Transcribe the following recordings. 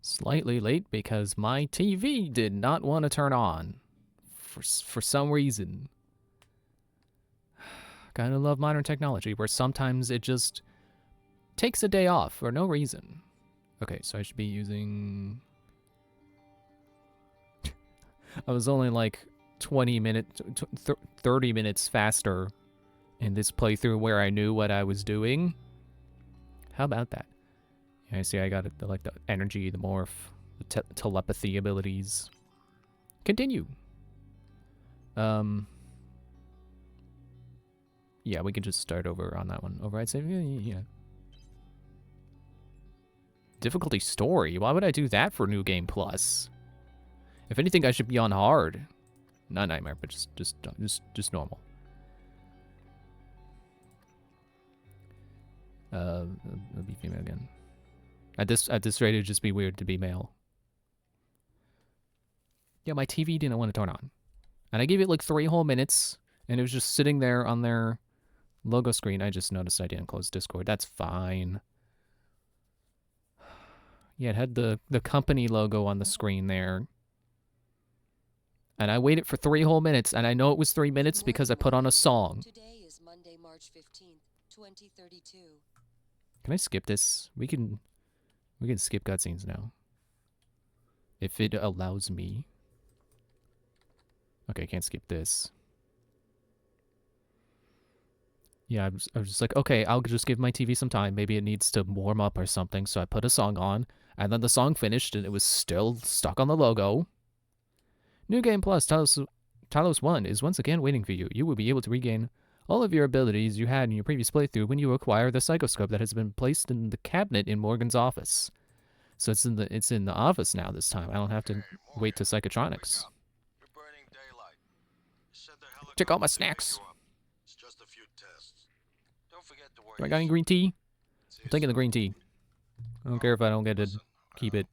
Slightly late because my TV did not want to turn on. For some reason. Kind of love modern technology where sometimes it just takes a day off for no reason. Okay, so I should be using... I was only like 20 minutes, 30 minutes faster in this playthrough where I knew what I was doing. How about that? Yeah, I see I got it, like the energy, the morph, the telepathy abilities. Continue. Yeah, we can just start over on that one. Override save? Yeah. Difficulty story? Why would I do that for New Game Plus? If anything, I should be on hard. Not nightmare, but just normal. It'll be female again. At this rate, it'd just be weird to be male. Yeah, my TV didn't want to turn on, and I gave it like 3 whole minutes, and it was just sitting there on their logo screen. I just noticed I didn't close Discord. That's fine. Yeah, it had the company logo on the screen there. And I waited for 3 whole minutes, and I know it was 3 minutes because I put on a song. Today is Monday, March 15th, 2032. Can I skip this? We can skip cutscenes now. If it allows me. Okay, I can't skip this. Yeah, I was just like, okay, I'll just give my TV some time. Maybe it needs to warm up or something. So I put a song on, and then the song finished, and it was still stuck on the logo. New Game Plus, Talos 1 is once again waiting for you. You will be able to regain all of your abilities you had in your previous playthrough when you acquire the psychoscope that has been placed in the cabinet in Morgan's office. So it's in the office now this time. I don't have to wait to psychotronics. Check out my snacks. Do I got any green tea? I'm taking the green tea. I don't care if I don't get to keep it.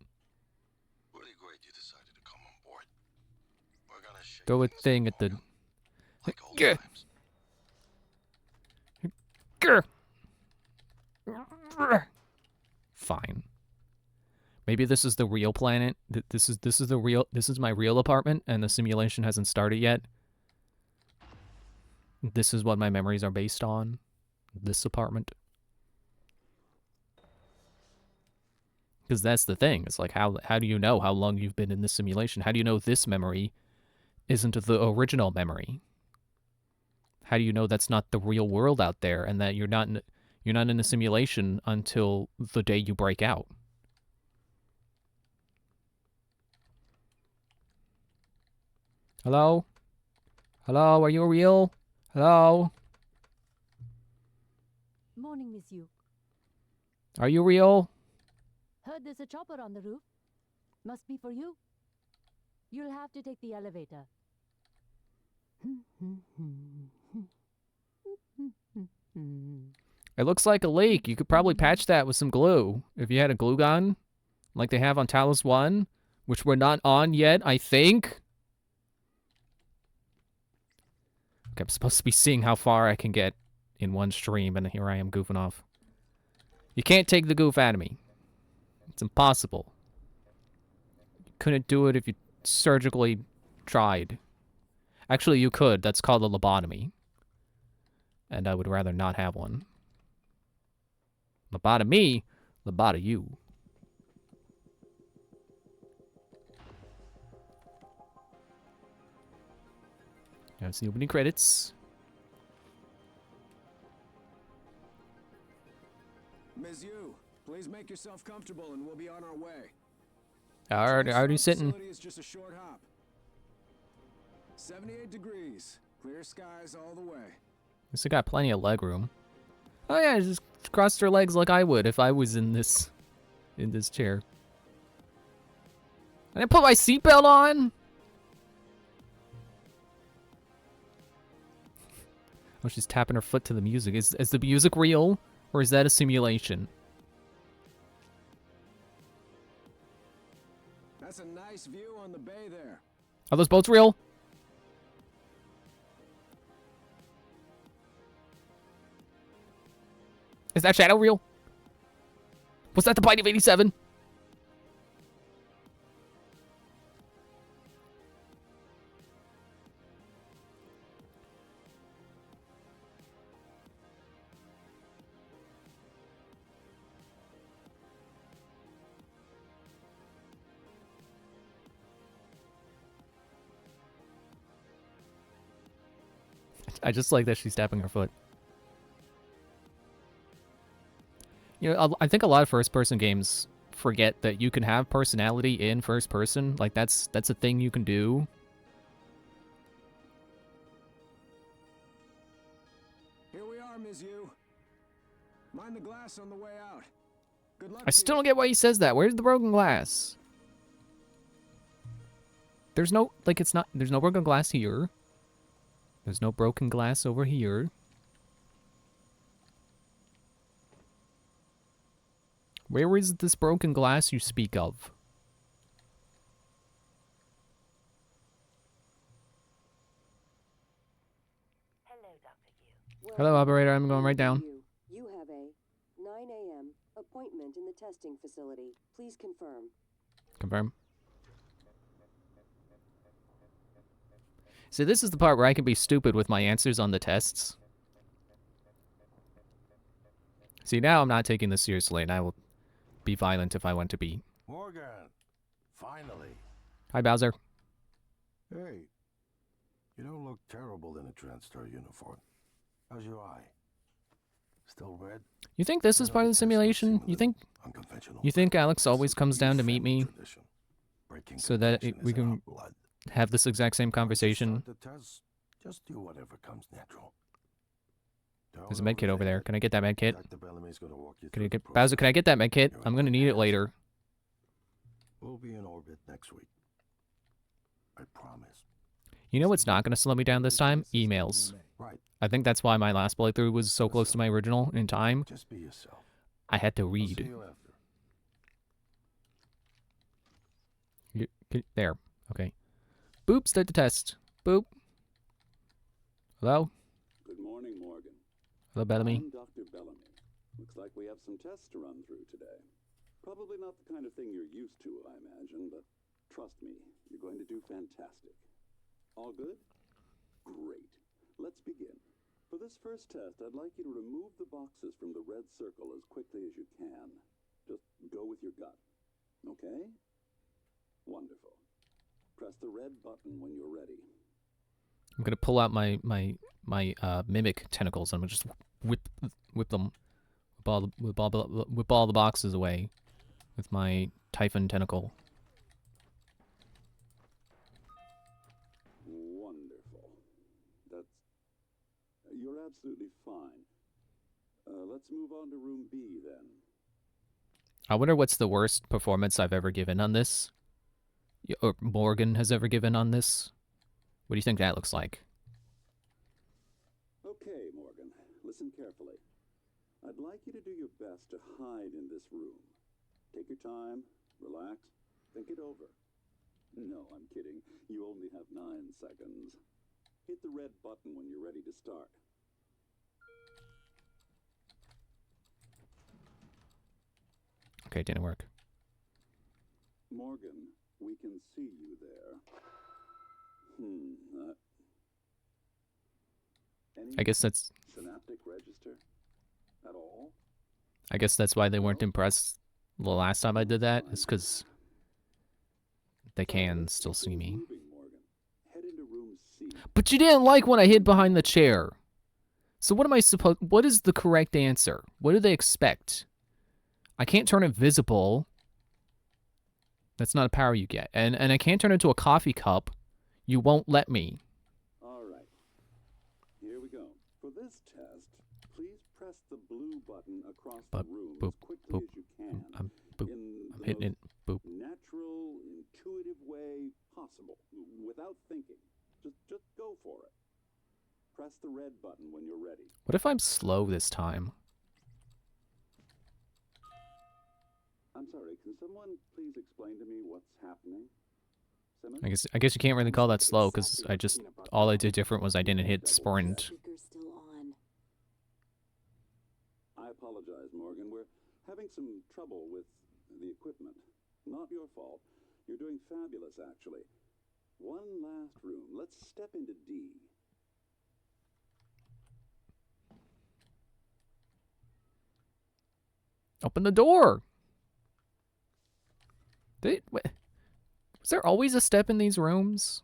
Throw a thing at the... Gah! Fine. Maybe this is the real planet. This is my real apartment, and the simulation hasn't started yet. This is what my memories are based on. This apartment. Because that's the thing. It's like, how do you know how long you've been in this simulation? How do you know this memory isn't the original memory? How do you know that's not the real world out there, and that you're not in a simulation until the day you break out? Hello? Hello, are you real? Hello? Morning, Miss Yu. Are you real? Heard there's a chopper on the roof. Must be for you. You'll have to take the elevator. It looks like a leak. You could probably patch that with some glue. If you had a glue gun, like they have on Talos 1, which we're not on yet, I think. Okay, I'm supposed to be seeing how far I can get in one stream, and here I am goofing off. You can't take the goof out of me. It's impossible. You couldn't do it if you surgically tried. Actually, you could. That's called a lobotomy. And I would rather not have one. Lobotomy? Loboto you. That's the opening credits. Ms. Yu, please make yourself comfortable and we'll be on our way. Already sitting. Is just a short hop. 78 degrees. Clear skies all the way. This got plenty of leg room. Oh yeah, just crossed her legs like I would if I was in this chair. And I put my seatbelt on. Oh, she's tapping her foot to the music. Is the music real, or is that a simulation? That's a nice view on the bay there. Are those boats real? Is that shadow real? Was that the bite of 87? I just like that she's tapping her foot. You know, I think a lot of first-person games forget that you can have personality in first person. Like, that's a thing you can do. Here we are, Ms. Yu. Mind the glass on the way out. Good luck I to still you. don't get why he says that. Where's the broken glass? There's no, like, it's not, there's no broken glass here. There's no broken glass over here. Where is this broken glass you speak of? Hello, operator. I'm going right down. You have a 9 a.m. appointment in the testing facility. Please confirm. Confirm. See, this is the part where I can be stupid with my answers on the tests. See, now I'm not taking this seriously, and I will be violent if I want to be. Morgan, finally. Hi, Bowser. Hey, you don't look terrible in a TranStar uniform. How's your eye? Still red? You think this is part of the simulation? You think Unconventional. Alex always comes down to meet me Tradition. Breaking so that convention we is in our can blood. have this exact same conversation? Start the test, just do whatever comes natural. There's a med kit over there. Can I get that med kit? Dr. Bellamy's gonna walk you Can through you the get Bowser? Can I get that med kit? process. I'm gonna need it later. We'll be in orbit next week. I promise. You know what's not gonna slow me down this time? Emails. Right. I think that's why my last playthrough was so close to my original in time. Just be yourself. I had to I'll see read. you after. There. Okay. Boop. Start the test. Boop. Hello. Good morning, Morgan. Hello, Bellamy. I'm Dr. Bellamy. Looks like we have some tests to run through today. Probably not the kind of thing you're used to, I imagine, but trust me, you're going to do fantastic. All good? Great. Let's begin. For this first test, I'd like you to remove the boxes from the red circle as quickly as you can. Just go with your gut. Okay? Wonderful. Press the red button when you're ready. I'm gonna pull out my mimic tentacles and I'm gonna just whip them, whip all the boxes away with my Typhon tentacle. Wonderful. You're absolutely fine. Let's move on to room B then. I wonder what's the worst performance I've ever given on this, or Morgan has ever given on this. What do you think that looks like? Okay, Morgan, listen carefully. I'd like you to do your best to hide in this room. Take your time, relax, think it over. No, I'm kidding. You only have 9 seconds. Hit the red button when you're ready to start. Okay, it didn't work. Morgan, we can see you there. Any I guess that's synaptic register at all? why they weren't impressed the last time I did that. Is because they can still see me. Moving, Morgan. Head into room C. But you didn't like when I hid behind the chair. So what am I supposed? What is the correct answer? What do they expect? I can't turn invisible. That's not a power you get. And I can't turn into a coffee cup. You won't let me. All right. Here we go. For this test, please press the blue button across the room boop, as quickly boop. as you can. I'm boop. In I'm the hitting it. most Boop. natural, intuitive way possible, without thinking. Just go for it. Press the red button when you're ready. What if I'm slow this time? I'm sorry, can someone please explain to me what's happening? Simmons? I guess you can't really call that slow because all I did different was I didn't hit sprint. Speaker's still on. I apologize, Morgan. We're having some trouble with the equipment. Not your fault. You're doing fabulous, actually. One last room. Let's step into D. Open the door. Was there always a step in these rooms?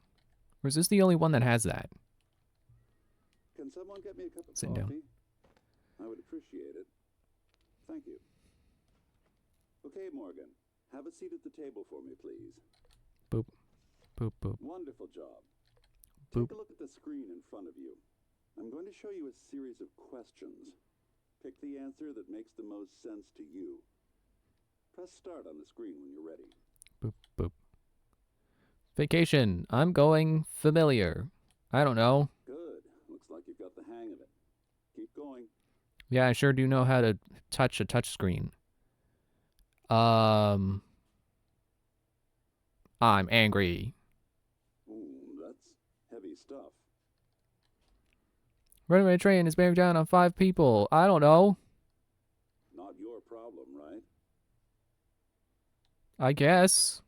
Or is this the only one that has that? Can someone get me a cup of Sitting down. coffee? I would appreciate it. Thank you. Okay, Morgan. Have a seat at the table for me, please. Boop. Boop, boop. Wonderful job. Boop. Take a look at the screen in front of you. I'm going to show you a series of questions. Pick the answer that makes the most sense to you. Press start on the screen when you're ready. Boop, boop. Vacation. I'm going familiar. I don't know. Good. Looks like you've got the hang of it. Keep going. Yeah, I sure do know how to touch a touchscreen. I'm angry. Ooh, that's heavy stuff. Runaway train is bearing down on 5 people. I don't know. Not your problem, right? I guess.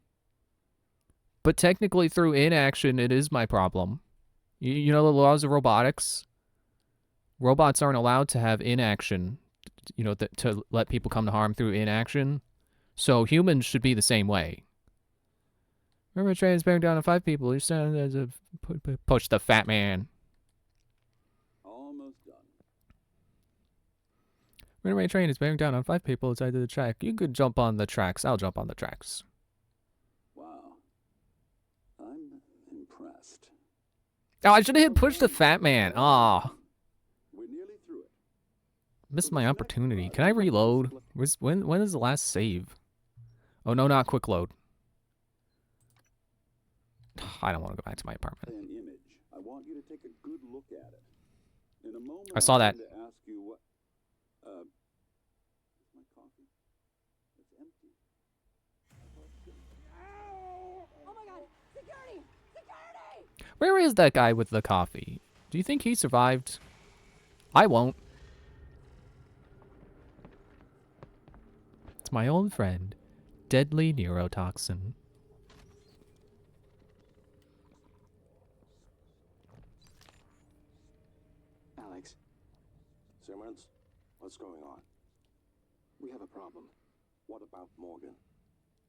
But technically through inaction, it is my problem. You know the laws of robotics? Robots aren't allowed to have inaction, you know, to let people come to harm through inaction. So humans should be the same way. Runaway train is bearing down on 5 people. You stand as a push the fat man. Almost done. Runaway train is bearing down on 5 people inside the track. You could jump on the tracks. I'll jump on the tracks. Wow. I'm impressed. Oh, I should have hit push the fat man. Aw. We're nearly through it. Missed my opportunity. Can I reload? When is the last save? Oh, no, not quick load. I don't want to go back to my apartment. An image. I want you to take a good look at it. In a moment, I saw I'm that. going to ask you what. Is my coffee? It's empty. Oh my god! Security! Security! Where is that guy with the coffee? Do you think he survived? I won't. It's my old friend, deadly neurotoxin. Alex, Simmons, what's going on? We have a problem. What about Morgan?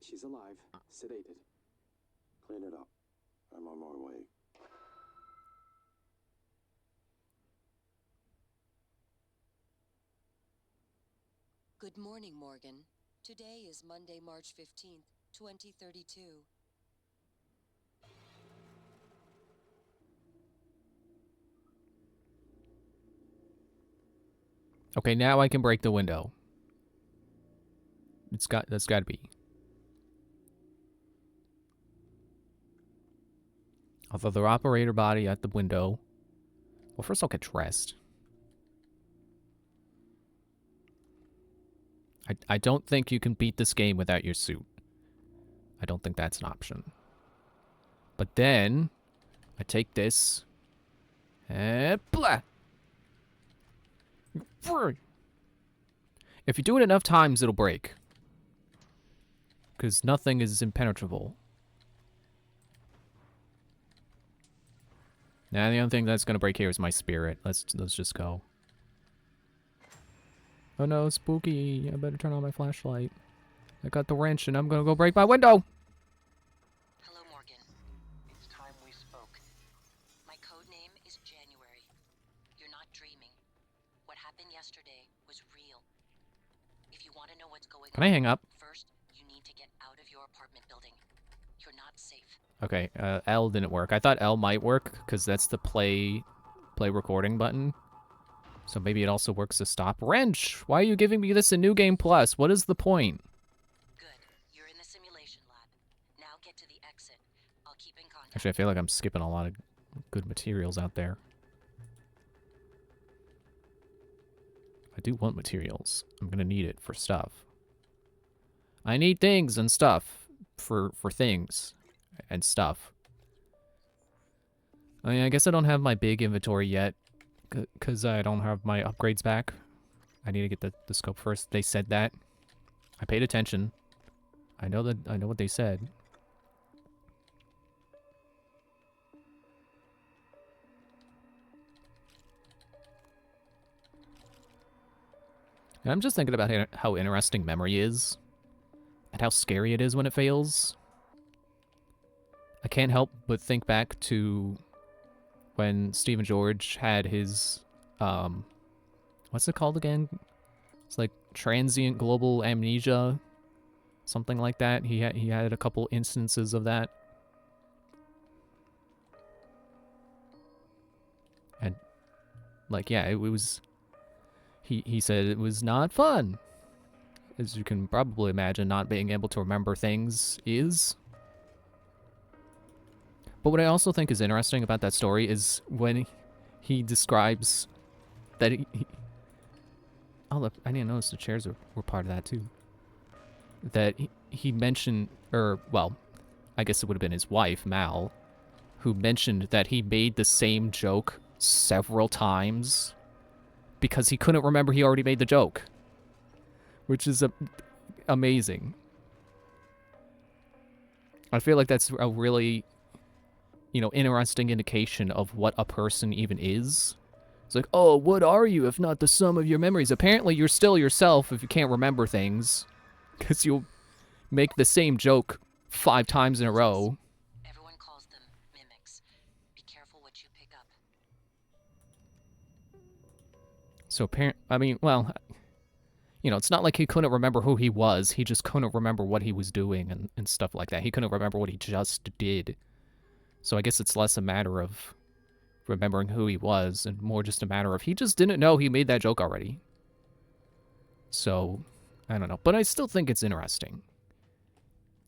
She's alive, sedated. Clean it up. I'm on my way. Good morning, Morgan. Today is Monday, March 15th, 2032. Okay, now I can break the window. That's got to be. Although the operator body at the window. Well, first I'll get dressed. I don't think you can beat this game without your suit. I don't think that's an option. But then I take this and blah. If you do it enough times, it'll break. Because nothing is impenetrable. Now the only thing that's gonna break here is my spirit. Let's just go. Oh no, spooky. I better turn on my flashlight. I got the wrench and I'm gonna go break my window. Hello, Morgan. It's time we spoke. My code name is January. You're not dreaming. What happened yesterday was real. If you want to know what's going Can on, I hang up? first, you need to get out of your apartment building. You're not safe. Okay, L didn't work. I thought L might work because that's the play recording button. So maybe it also works to stop. Wrench! Why are you giving me this in New Game Plus? What is the point? Good. You're in the simulation lab. Now get to the exit. I'll keep in contact. Actually, I feel like I'm skipping a lot of good materials out there. I do want materials. I'm gonna need it for stuff. I need things and stuff for things and stuff. I mean, I guess I don't have my big inventory yet because I don't have my upgrades back. I need to get the scope first. They said that. I paid attention. I know what they said. And I'm just thinking about how interesting memory is. And how scary it is when it fails. I can't help but think back to when Stephen George had his, what's it called again? It's like transient global amnesia, something like that. He had a couple instances of that. And like, yeah, it was, he said it was not fun. As you can probably imagine, not being able to remember things is. But what I also think is interesting about that story is when he describes that oh, look, I didn't notice the chairs were part of that too. That he mentioned, or, well, I guess it would have been his wife, Mal, who mentioned that he made the same joke several times because he couldn't remember he already made the joke. Which is amazing. I feel like that's a really, you know, interesting indication of what a person even is. It's like, oh, what are you if not the sum of your memories? Apparently you're still yourself if you can't remember things. Because you'll make the same joke 5 times in a row. Everyone calls them mimics. Be careful what you pick up. So I mean, well, you know, it's not like he couldn't remember who he was. He just couldn't remember what he was doing and stuff like that. He couldn't remember what he just did. So I guess it's less a matter of remembering who he was and more just a matter of he just didn't know he made that joke already. So, I don't know. But I still think it's interesting.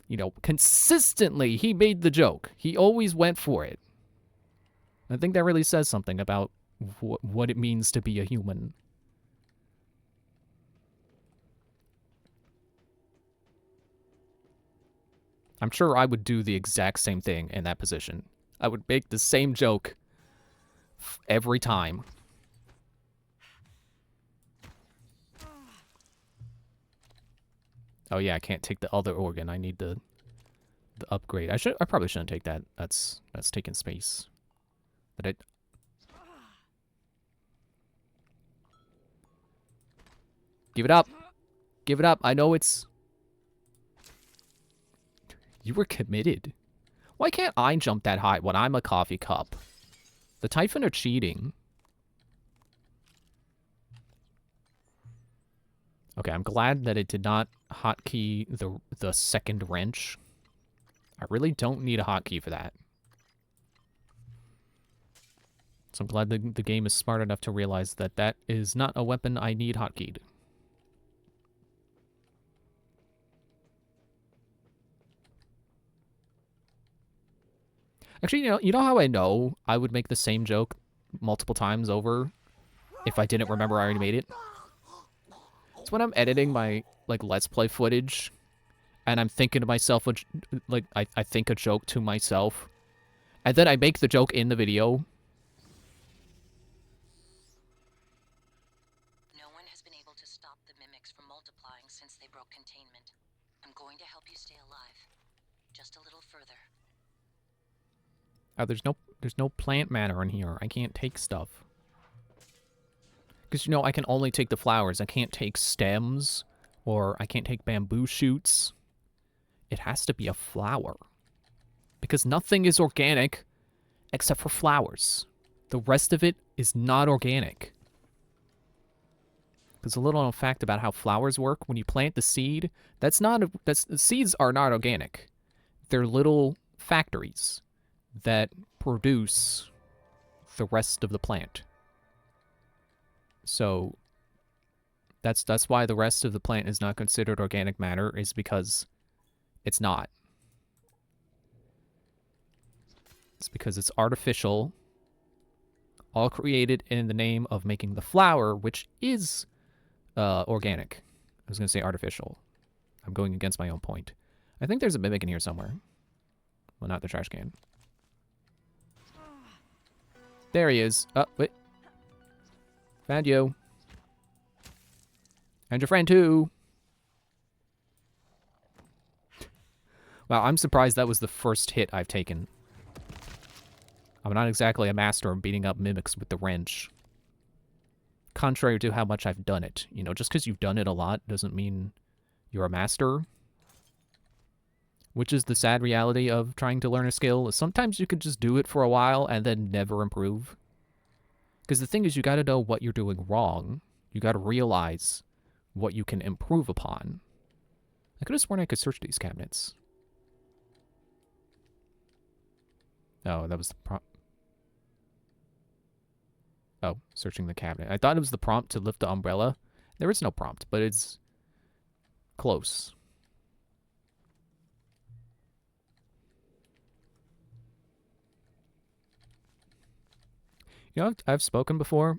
You know, consistently he made the joke. He always went for it. I think that really says something about what it means to be a human. I'm sure I would do the exact same thing in that position. I would make the same joke every time. Oh yeah, I can't take the other organ. I need the upgrade. I probably shouldn't take that. That's taking space. But give it up. Give it up. I know it's... You were committed. Why can't I jump that high when I'm a coffee cup? The Typhon are cheating. Okay, I'm glad that it did not hotkey the second wrench. I really don't need a hotkey for that. So I'm glad the game is smart enough to realize that that is not a weapon I need hotkeyed. Actually, you know how I know I would make the same joke multiple times over if I didn't remember I already made it? It's when I'm editing my, like, Let's Play footage, and I'm thinking to myself, like, I think a joke to myself, and then I make the joke in the video. No one has been able to stop the mimics from multiplying since they broke containment. I'm going to help you stay alive. Just a little further. Oh, there's no plant matter in here. I can't take stuff. Because, you know, I can only take the flowers. I can't take stems, or I can't take bamboo shoots. It has to be a flower. Because nothing is organic except for flowers. The rest of it is not organic. Because a little known fact about how flowers work, when you plant the seed, seeds are not organic. They're little factories that produce the rest of the plant. So that's why the rest of the plant is not considered organic matter, is because it's not. It's because it's artificial, all created in the name of making the flower, which is organic. I was going to say artificial. I'm going against my own point. I think there's a mimic in here somewhere. Well, not the trash can. There he is. Oh, wait. Found you. And your friend, too. Wow, I'm surprised that was the first hit I've taken. I'm not exactly a master of beating up mimics with the wrench. Contrary to how much I've done it. You know, just because you've done it a lot doesn't mean you're a master. which is the sad reality of trying to learn a skill, is sometimes you could just do it for a while and then never improve. Because the thing is, you gotta know what you're doing wrong. You gotta realize what you can improve upon. I could have sworn I could search these cabinets. Oh, that was the prompt. Oh, searching the cabinet. I thought it was the prompt to lift the umbrella. There is no prompt, but it's close. You know, I've spoken before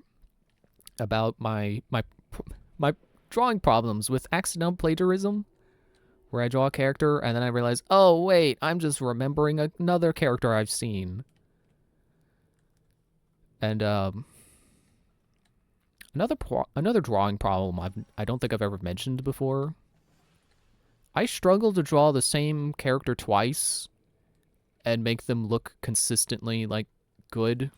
about my drawing problems with accidental plagiarism, where I draw a character and then I realize, oh wait, I'm just remembering another character I've seen. And another drawing problem I don't think I've ever mentioned before. I struggle to draw the same character twice and make them look consistently like good.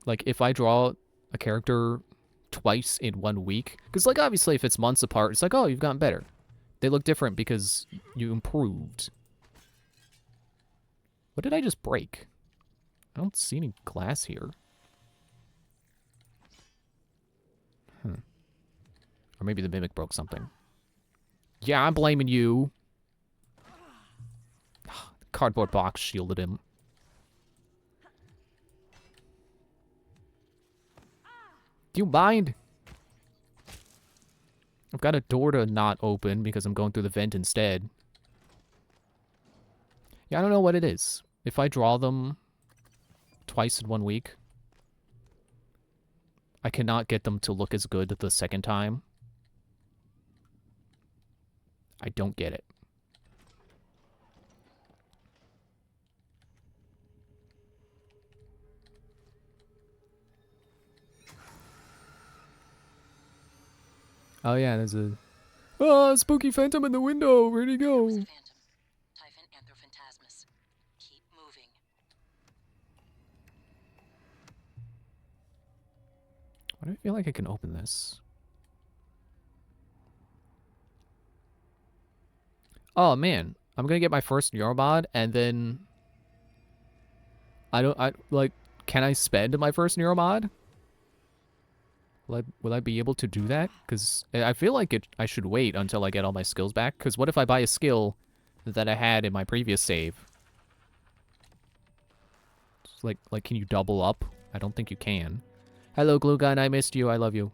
Like, if I draw a character twice in 1 week, because, like, obviously if it's months apart, it's like, oh, you've gotten better. They look different because you improved. What did I just break? I don't see any glass here. Or maybe the Mimic broke something. Yeah, I'm blaming you. The cardboard box shielded him. Do you mind? I've got a door to not open because I'm going through the vent instead. Yeah, I don't know what it is. If I draw them twice in 1 week, I cannot get them to look as good the second time. I don't get it. Oh yeah, there's a spooky phantom in the window. Where'd he go? Phantom. Typhon Anthrophantasmus. Keep moving. Why do I feel like I can open this? Oh man, I'm gonna get my first Neuromod and then can I spend my first Neuromod? Will I be able to do that? Because I feel like I should wait until I get all my skills back. Because what if I buy a skill that I had in my previous save? It's like, can you double up? I don't think you can. Hello, Glue Gun. I missed you. I love you.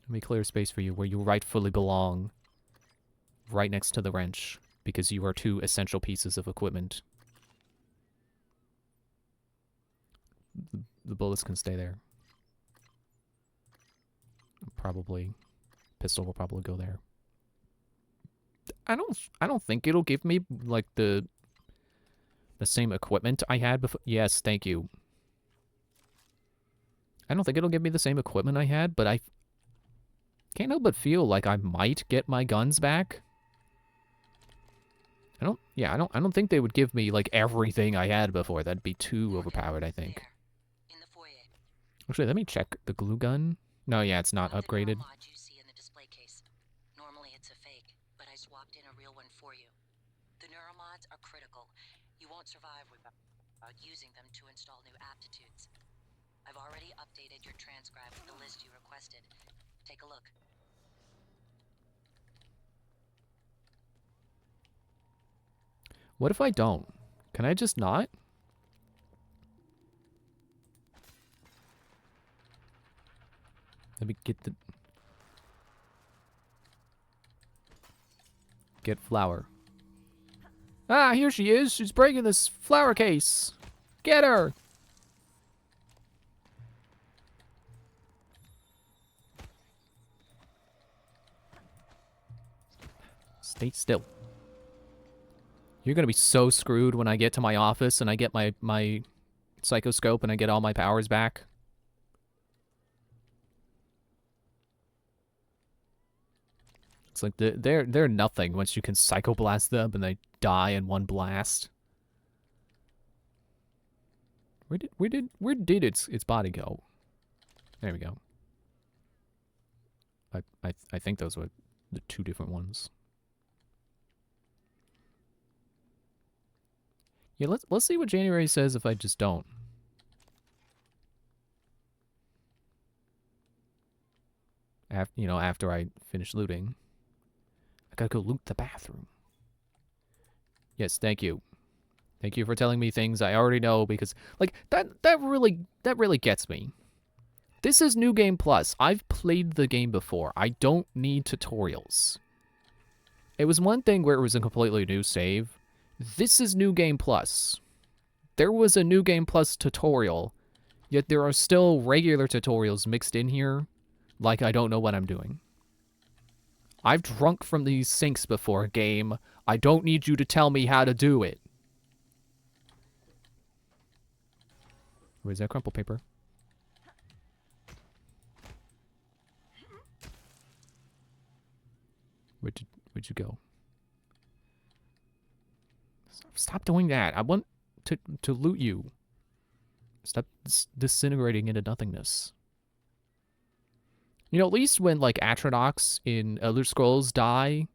Let me clear space for you where you rightfully belong. Right next to the wrench. Because you are two essential pieces of equipment. The bullets can stay there. Probably. Pistol will probably go there. I don't think it'll give me like the same equipment I had before. Yes, thank you. I don't think it'll give me the same equipment I had, but I can't help but feel like I might get my guns back. I don't think they would give me like everything I had before. That'd be too overpowered, I think. There. In the foyer. Actually, let me check the glue gun. No, yeah, it's not One of the upgraded. neuromods you see in the display case. Normally it's a fake, but I swapped in a real one for you. The neuromods are critical. You won't survive without using them to install new aptitudes. I've already updated your transcribe with the list you requested. Take a look. What if I don't? Can I just not? Let me get flour. Ah, here she is. She's breaking this flour case. Get her. Stay still. You're gonna be so screwed when I get to my office and I get my psychoscope and I get all my powers back. It's like they're nothing once you can psychoblast them and they die in one blast. Where did its body go? There we go. I think those were the two different ones. Yeah, let's see what January says if I just don't. After I finish looting. I gotta go loot the bathroom. Yes, thank you. Thank you for telling me things I already know, because like that really gets me. This is New Game Plus. I've played the game before. I don't need tutorials. It was one thing where it was a completely new save. This is New Game Plus. There was a New Game Plus tutorial, yet there are still regular tutorials mixed in here, like I don't know what I'm doing. I've drunk from these sinks before, game. I don't need you to tell me how to do it. Where's that crumple paper? Where'd you go? Stop doing that. I want to loot you. Stop disintegrating into nothingness. You know, at least when, like, Atronox in Elder Scrolls die,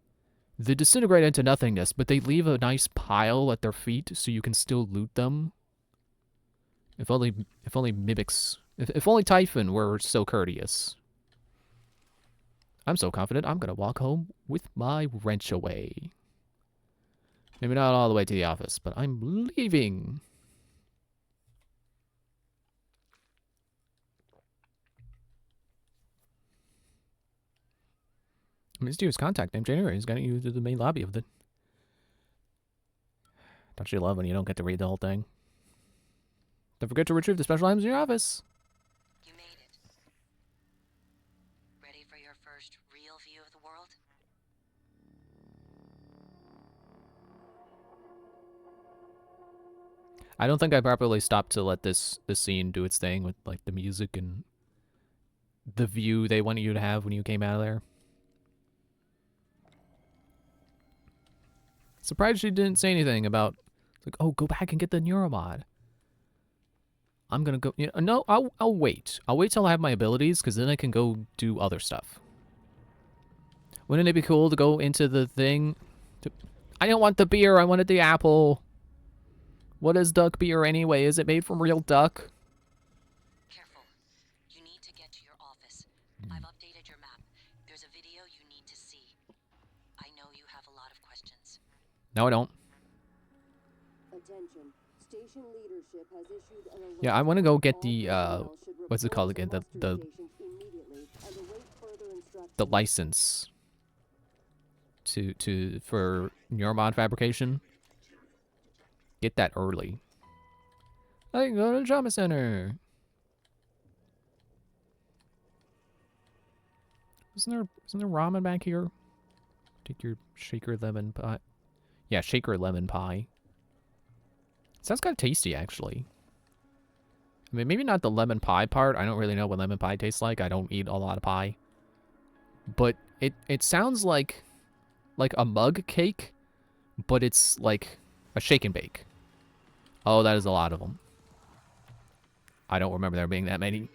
they disintegrate into nothingness, but they leave a nice pile at their feet so you can still loot them. If only Mimics... If only Typhon were so courteous. I'm so confident I'm gonna walk home with my wrench away. Maybe not all the way to the office, but I'm leaving. Mysterious contact named January has gotten you to the main lobby of the... Don't you love when you don't get to read the whole thing? Don't forget to retrieve the special items in your office. You made it. Ready for your first real view of the world? I don't think I properly stopped to let this scene do its thing with, like, the music and the view they wanted you to have when you came out of there. Surprised she didn't say anything about, like, oh, go back and get the Neuromod. I'm gonna go, no, I'll wait. I'll wait till I have my abilities, because then I can go do other stuff. Wouldn't it be cool to go into the thing? I don't want the beer, I wanted the apple. What is duck beer anyway? Is it made from real duck? Careful. You need to get to your office. I've updated your map. There's a video you need to see. I know you have a lot of questions. No, I don't. Attention. Station leadership has issued an alert. Yeah, I want to go get the, All personnel should what's it report called to again? muster The stations immediately and await further instructions. the license for Neuromod fabrication. Get that early. I can go to the trauma center. Isn't there ramen back here? Take your shaker lemon pie. Yeah, shaker lemon pie. Sounds kind of tasty, actually. I mean, maybe not the lemon pie part. I don't really know what lemon pie tastes like. I don't eat a lot of pie. But it sounds like a mug cake, but it's like a shake and bake. Oh, that is a lot of them. I don't remember there being that many.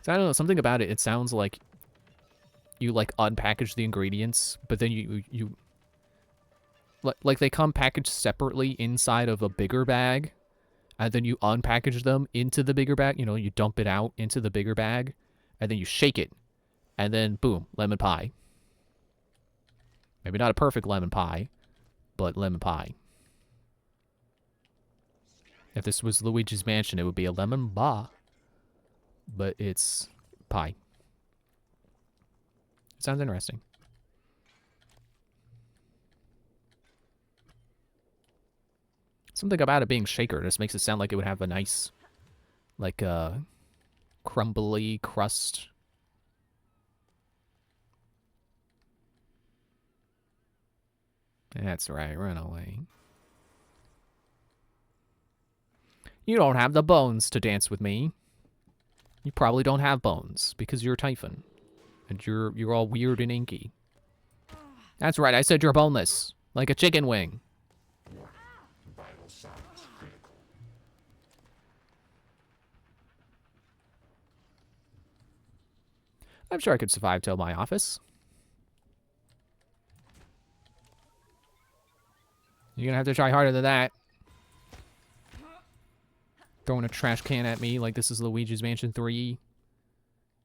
So I don't know, something about it, it sounds like you, like, unpackage the ingredients, but then you like, they come packaged separately inside of a bigger bag, and then you unpackage them into the bigger bag. You know, you dump it out into the bigger bag, and then you shake it, and then, boom, lemon pie. Maybe not a perfect lemon pie, but lemon pie. If this was Luigi's Mansion, it would be a lemon ba. But it's pie. Sounds interesting. Something about it being shaker just makes it sound like it would have a nice, like, crumbly crust. That's right, run away. You don't have the bones to dance with me. You probably don't have bones, because you're Typhon. And you're all weird and inky. That's right, I said you're boneless. Like a chicken wing. I'm sure I could survive till my office. You're gonna have to try harder than that. Throwing a trash can at me like this is Luigi's Mansion 3.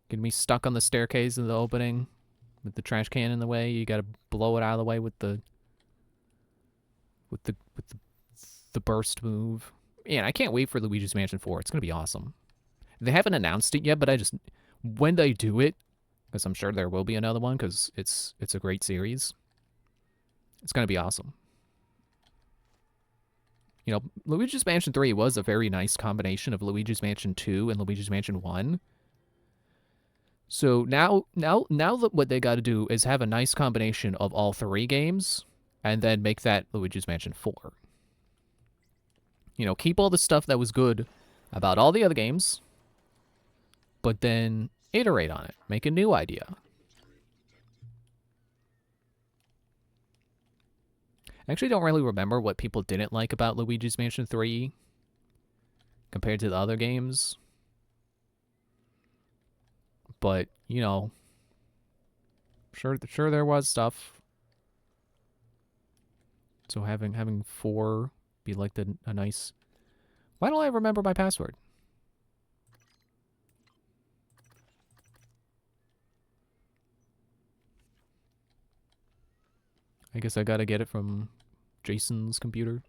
Getting me stuck on the staircase in the opening with the trash can in the way. You gotta blow it out of the way with the burst move. Man, I can't wait for Luigi's Mansion 4. It's gonna be awesome. They haven't announced it yet, but when they do it, because I'm sure there will be another one, because it's a great series. It's gonna be awesome. You know, Luigi's Mansion 3 was a very nice combination of Luigi's Mansion 2 and Luigi's Mansion 1. So now that what they got to do is have a nice combination of all three games, and then make that Luigi's Mansion 4. You know, keep all the stuff that was good about all the other games, but then iterate on it. Make a new idea. I actually don't really remember what people didn't like about Luigi's Mansion 3 compared to the other games. But, you know, sure there was stuff. So having 4 be like a nice... Why don't I remember my password? I guess I gotta get it from Jason's computer.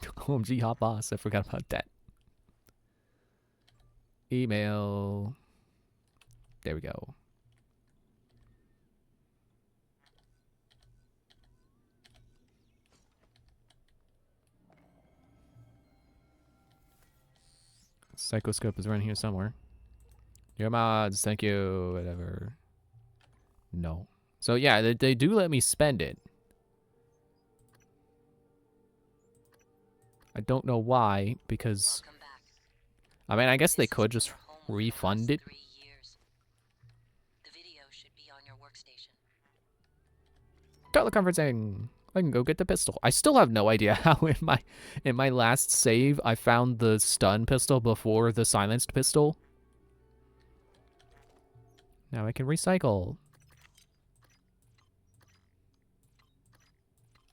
OMG Hot Boss, I forgot about that. Email. There we go. Psychoscope is around here somewhere. Your mods, thank you, whatever. No. So yeah, they do let me spend it. I don't know why, because... Welcome back. I mean, I guess they This could has just been your home for the refund last it. 3 years. The video should be on your workstation. Teleconferencing. I can go get the pistol. I still have no idea how in my last save I found the stun pistol before the silenced pistol. Now I can recycle.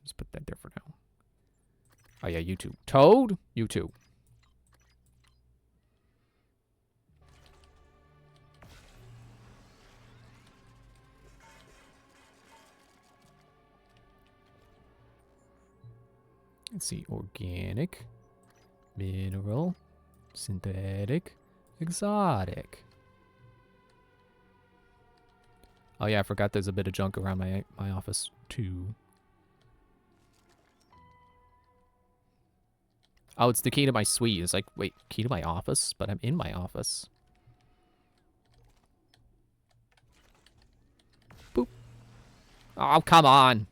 Just put that there for now. Oh yeah, you too. Toad? You too. Let's see. Organic. Mineral. Synthetic. Exotic. Oh yeah, I forgot there's a bit of junk around my office too. Oh, it's the key to my suite. It's like, wait, key to my office? But I'm in my office. Boop. Oh, come on.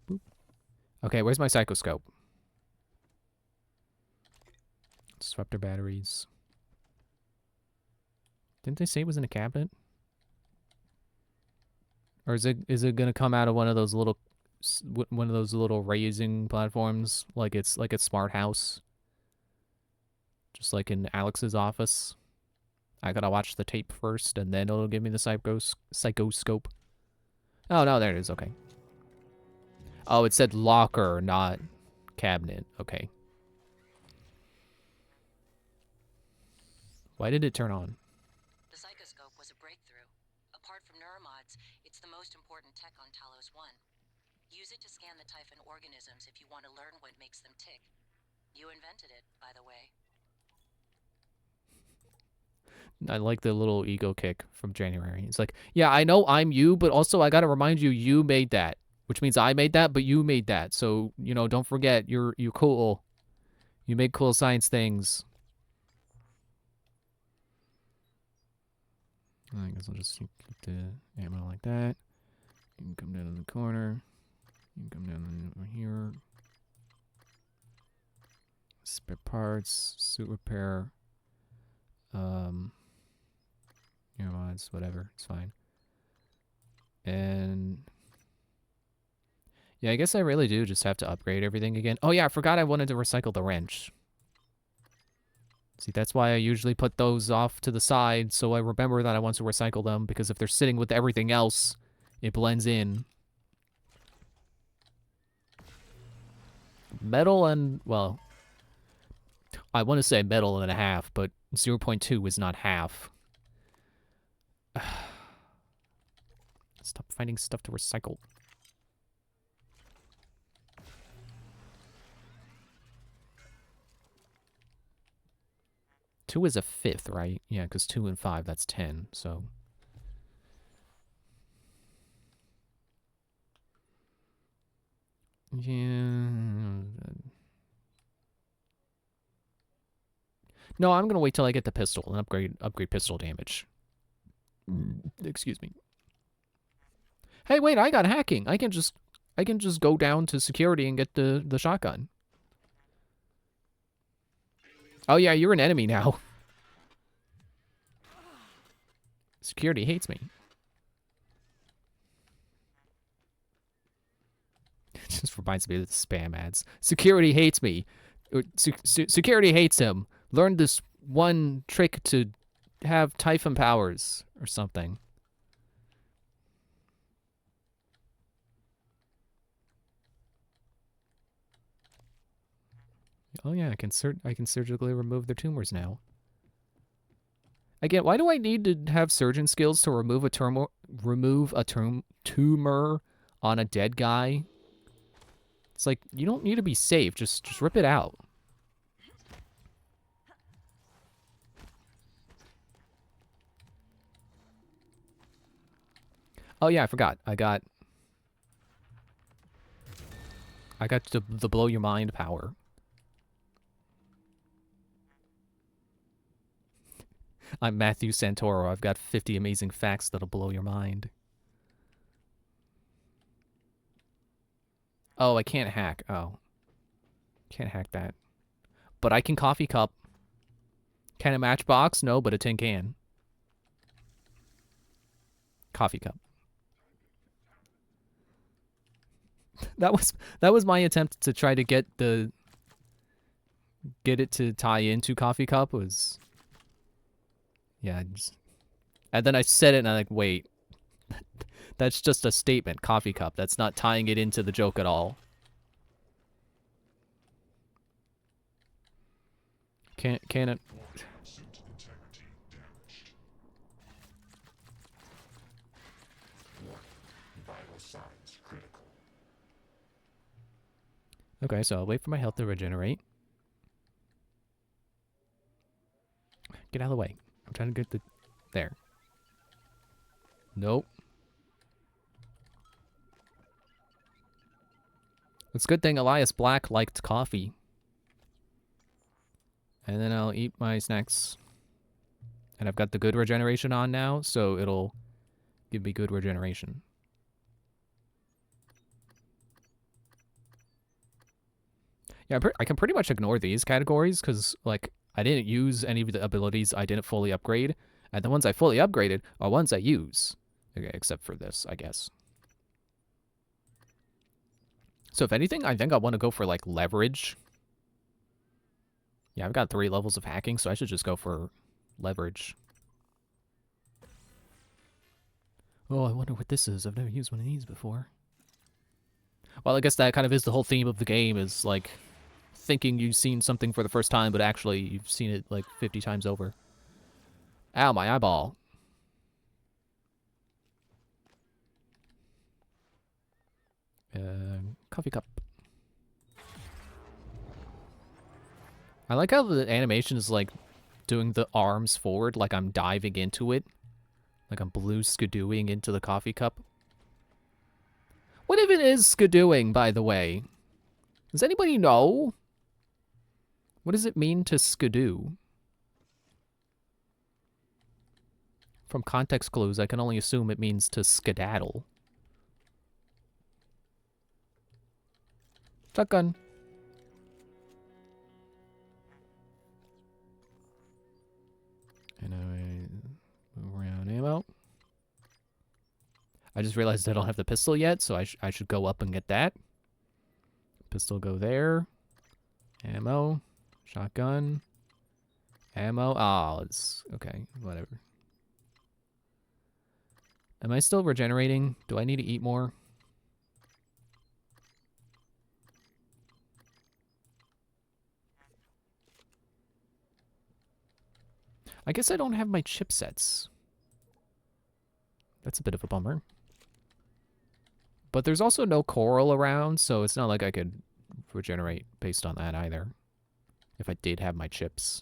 Boop. Okay, where's my psychoscope? Disruptor batteries. Didn't they say it was in a cabinet? Or is it gonna come out of one of those little raising platforms like it's Smart House? Just like in Alex's office. I gotta watch the tape first and then it'll give me the psychoscope. Oh no, there it is, okay. Oh, it said locker, not cabinet. Okay. Why did it turn on? The psychoscope was a breakthrough. Apart from neuromods, it's the most important tech on Talos 1. Use it to scan the Typhon organisms if you want to learn what makes them tick. You invented it, by the way. I like the little ego kick from January. It's like, yeah, I know I'm you, but also I gotta remind you, you made that. Which means I made that, but you made that. So, you know, don't forget, you're cool. You make cool science things. I guess I'll just keep the ammo like that. You can come down in the corner. You can come down over here. Spare parts, suit repair. Your mods, whatever, it's fine. And Yeah, I guess I really do just have to upgrade everything again. Oh yeah, I forgot I wanted to recycle the wrench. See, that's why I usually put those off to the side, so I remember that I want to recycle them, because if they're sitting with everything else, it blends in. Metal and, well, I want to say metal and a half, but 0.2 is not half. Stop finding stuff to recycle. Two is a fifth, right? Yeah, because 2 and 5, that's 10, so... Yeah... No, I'm gonna wait till I get the pistol and upgrade pistol damage. Excuse me. Hey, wait, I got hacking. I can just go down to security and get the shotgun. Oh yeah, you're an enemy now. Security hates me. It just reminds me of the spam ads. Security hates me. Security hates him. Learn this one trick to have Typhon powers or something. Oh yeah, I can surgically remove their tumors now. Again, why do I need to have surgeon skills to remove a tumor on a dead guy? It's like, you don't need to be safe, just rip it out. Oh yeah, I forgot. I got the blow your mind power. I'm Matthew Santoro. I've got 50 amazing facts that'll blow your mind. Oh, I can't hack. Oh. Can't hack that. But I can coffee cup. Can a matchbox? No, but a tin can. Coffee cup. That was my attempt to try to get it to tie into coffee cup was... Yeah, and then I said it and I'm like, wait. That's just a statement, coffee cup. That's not tying it into the joke at all. Can it... Okay, so I'll wait for my health to regenerate. Get out of the way. I'm trying to get the... There. Nope. It's a good thing Elias Black liked coffee. And then I'll eat my snacks. And I've got the good regeneration on now, so it'll give me good regeneration. Yeah, I can pretty much ignore these categories because, like, I didn't use any of the abilities I didn't fully upgrade. And the ones I fully upgraded are ones I use. Okay, except for this, I guess. So if anything, I think I want to go for, like, leverage. Yeah, I've got 3 levels of hacking, so I should just go for leverage. Oh, I wonder what this is. I've never used one of these before. Well, I guess that kind of is the whole theme of the game, is, like, thinking you've seen something for the first time, but actually you've seen it, like, 50 times over. Ow, my eyeball. Coffee cup. I like how the animation is, like, doing the arms forward, like I'm diving into it. Like I'm blue skidooing into the coffee cup. What even is skidooing, by the way? Does anybody know? What does it mean to skidoo? From context clues, I can only assume it means to skedaddle. Shotgun. And I move around ammo. I just realized I don't have the pistol yet, so I should go up and get that. Pistol go there. Ammo. Shotgun. Ammo. Oh, it's okay. Whatever. Am I still regenerating? Do I need to eat more? I guess I don't have my chipsets. That's a bit of a bummer. But there's also no coral around, so it's not like I could regenerate based on that either. If I did have my chips.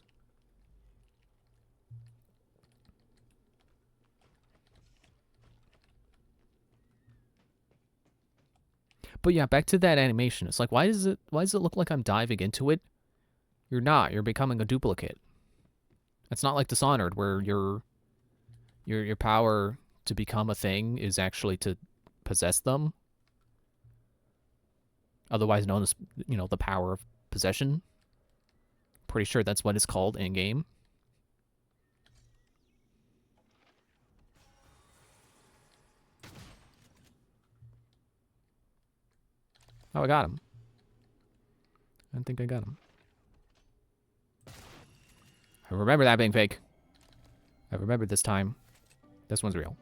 But yeah, back to that animation. It's like, why does it look like I'm diving into it? You're not. You're becoming a duplicate. It's not like Dishonored, where your power to become a thing is actually to possess them. Otherwise known as, you know, the power of possession. Pretty sure that's what it's called in game. Oh, I got him. I don't think I got him. I remember that being fake. I remember this time. This one's real.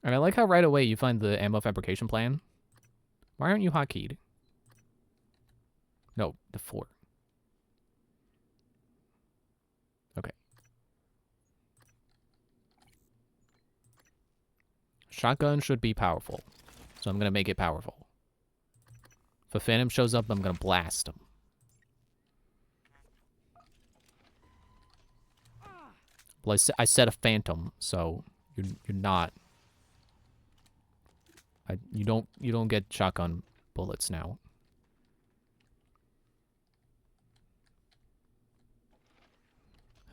And I like how right away you find the ammo fabrication plan. Why aren't you hotkeyed? No, the 4. Okay. Shotgun should be powerful. So I'm going to make it powerful. If a phantom shows up, I'm going to blast him. Well, I said a phantom, so you're not. You don't get shotgun bullets now.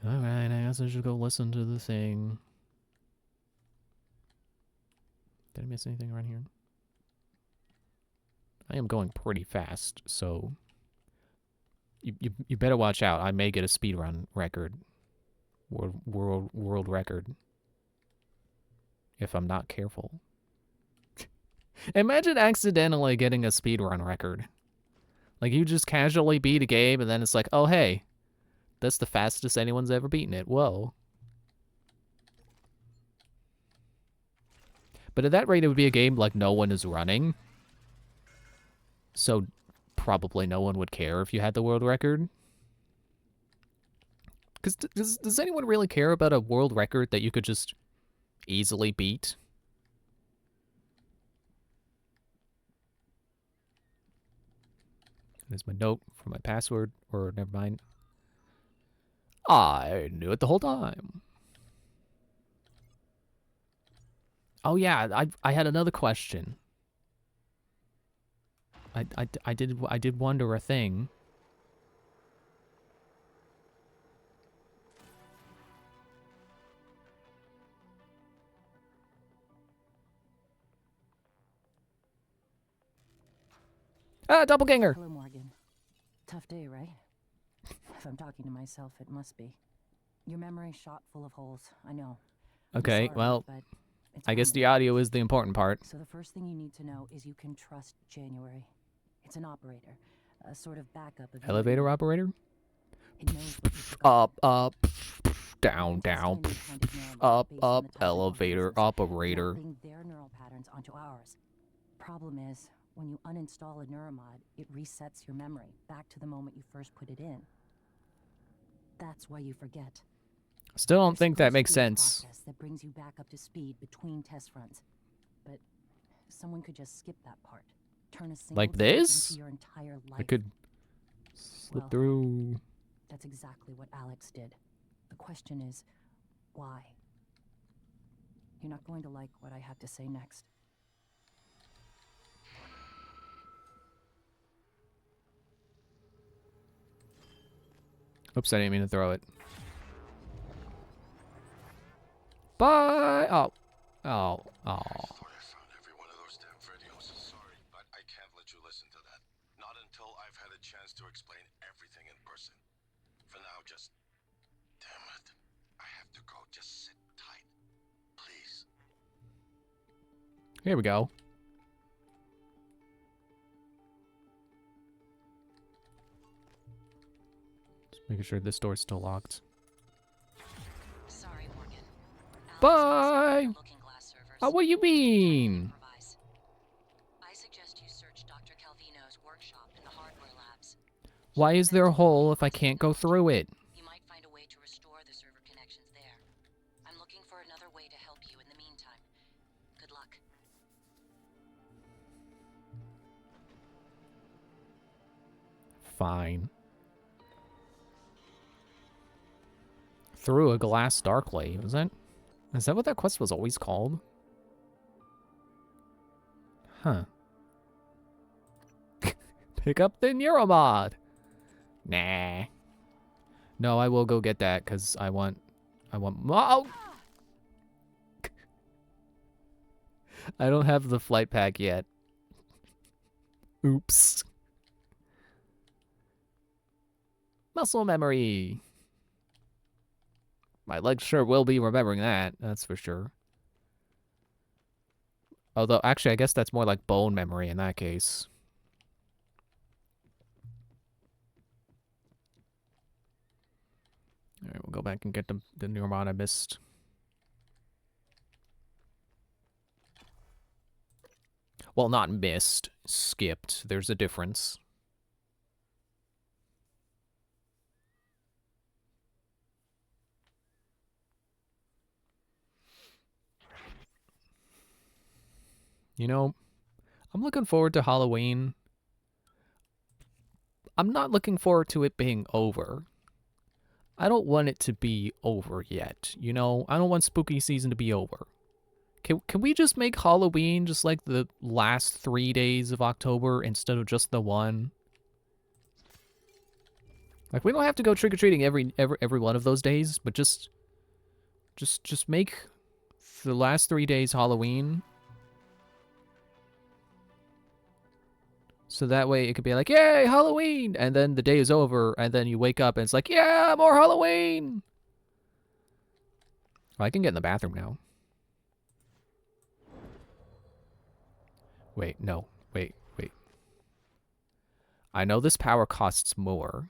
All right, I guess I should go listen to the thing. Did I miss anything around here? I am going pretty fast, so you better watch out. I may get a speedrun record, world record, if I'm not careful. Imagine accidentally getting a speedrun record. Like, you just casually beat a game, and then it's like, oh, hey, that's the fastest anyone's ever beaten it. Whoa. But at that rate, it would be a game like no one is running. So probably no one would care if you had the world record. Because does anyone really care about a world record that you could just easily beat? There's my note for my password, or never mind. I knew it the whole time. Oh yeah, I had another question. I did wonder a thing. Ah, doppelganger. Hello, Morgan. Tough day, right? If I'm talking to myself, it must be. Your memory's shot full of holes, I know. I'm Okay, sorry, well, but it's I guess Monday. the audio is the important part. So the first thing you need to know is you can trust January. It's an operator, a sort of backup of Elevator you. operator? It knows what you've forgotten. Up, down, It's down, also independent neural up, based on up, the type of elevator organisms, operator. mapping their neural patterns onto ours. Problem is, when you uninstall a neuromod, it resets your memory back to the moment you first put it in. That's why you forget. Still don't There's think that supposed to makes be a sense. process that brings you back up to speed between test runs, but someone could just skip that part. Turn a single Like test this? into your entire life. I could slip Well, through. That's exactly what Alex did. The question is, why? You're not going to like what I have to say next. Oops, I didn't mean to throw it. Bye! Oh. Oh. Oh. I thought I found every one of those damn videos. Sorry, but I can't let you listen to that. Not until I've had a chance to explain everything in person. For now, just... Damn it. I have to go. Just sit tight. Here we go. Just making sure this door's still locked. Sorry, Morgan. Bye! Looking Glass servers. Oh, what do you mean? Improvise. I suggest you search Dr. Calvino's workshop in the hardware labs. Why is there a hole if I can't go through it? You might find a way to restore the server connections there. I'm looking for another way to help you in the meantime. Good luck. Fine. Through a glass darkly, is that what that quest was always called? Huh. Pick up the Neuromod. Nah. No, I will go get that because I want oh! I don't have the flight pack yet. Oops. Muscle memory. My legs sure will be remembering that, that's for sure. Although, actually, I guess that's more like bone memory in that case. Alright, we'll go back and get the Neuromod I missed. Well, not missed, skipped. There's a difference. You know, I'm looking forward to Halloween. I'm not looking forward to it being over. I don't want it to be over yet, you know? I don't want spooky season to be over. Can we just make Halloween just like the last 3 days of October instead of just the one? Like, we don't have to go trick-or-treating every one of those days, but just make the last 3 days Halloween. So that way it could be like, yay, Halloween! And then the day is over, and then you wake up and it's like, yeah, more Halloween! Oh, I can get in the bathroom now. Wait, no. Wait. I know this power costs more.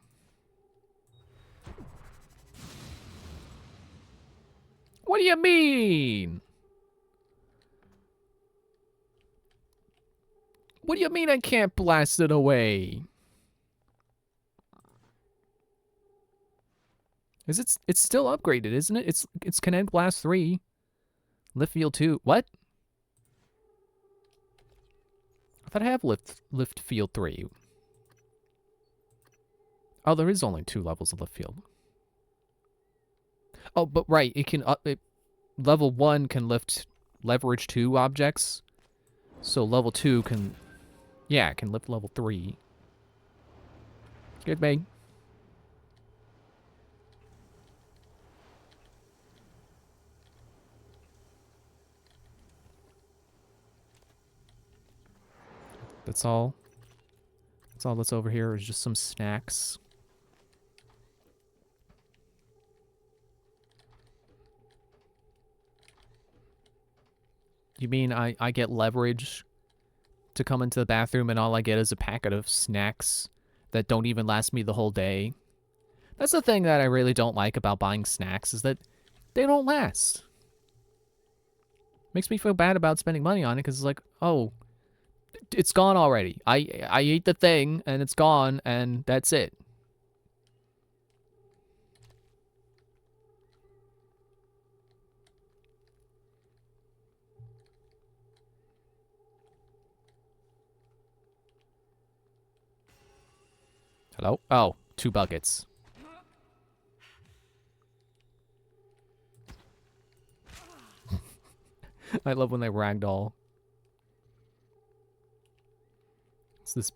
What do you mean? What do you mean I can't blast it away? It's still upgraded, isn't it? It's Kinetic Blast 3. Lift Field 2. What? I thought I have Lift Field 3. Oh, there is only 2 levels of Lift Field. Oh, but right, it can level 1 can lift Leverage 2 objects. So level 2 can, yeah, it can lift level 3. Good me. That's all. That's all that's over here is just some snacks. You mean I get leverage to come into the bathroom and all I get is a packet of snacks that don't even last me the whole day? That's the thing that I really don't like about buying snacks, is that they don't last. Makes me feel bad about spending money on it because it's like, oh, it's gone already. I ate the thing and it's gone and that's it. Hello? Oh, 2 buckets. I love when they ragdoll. It's this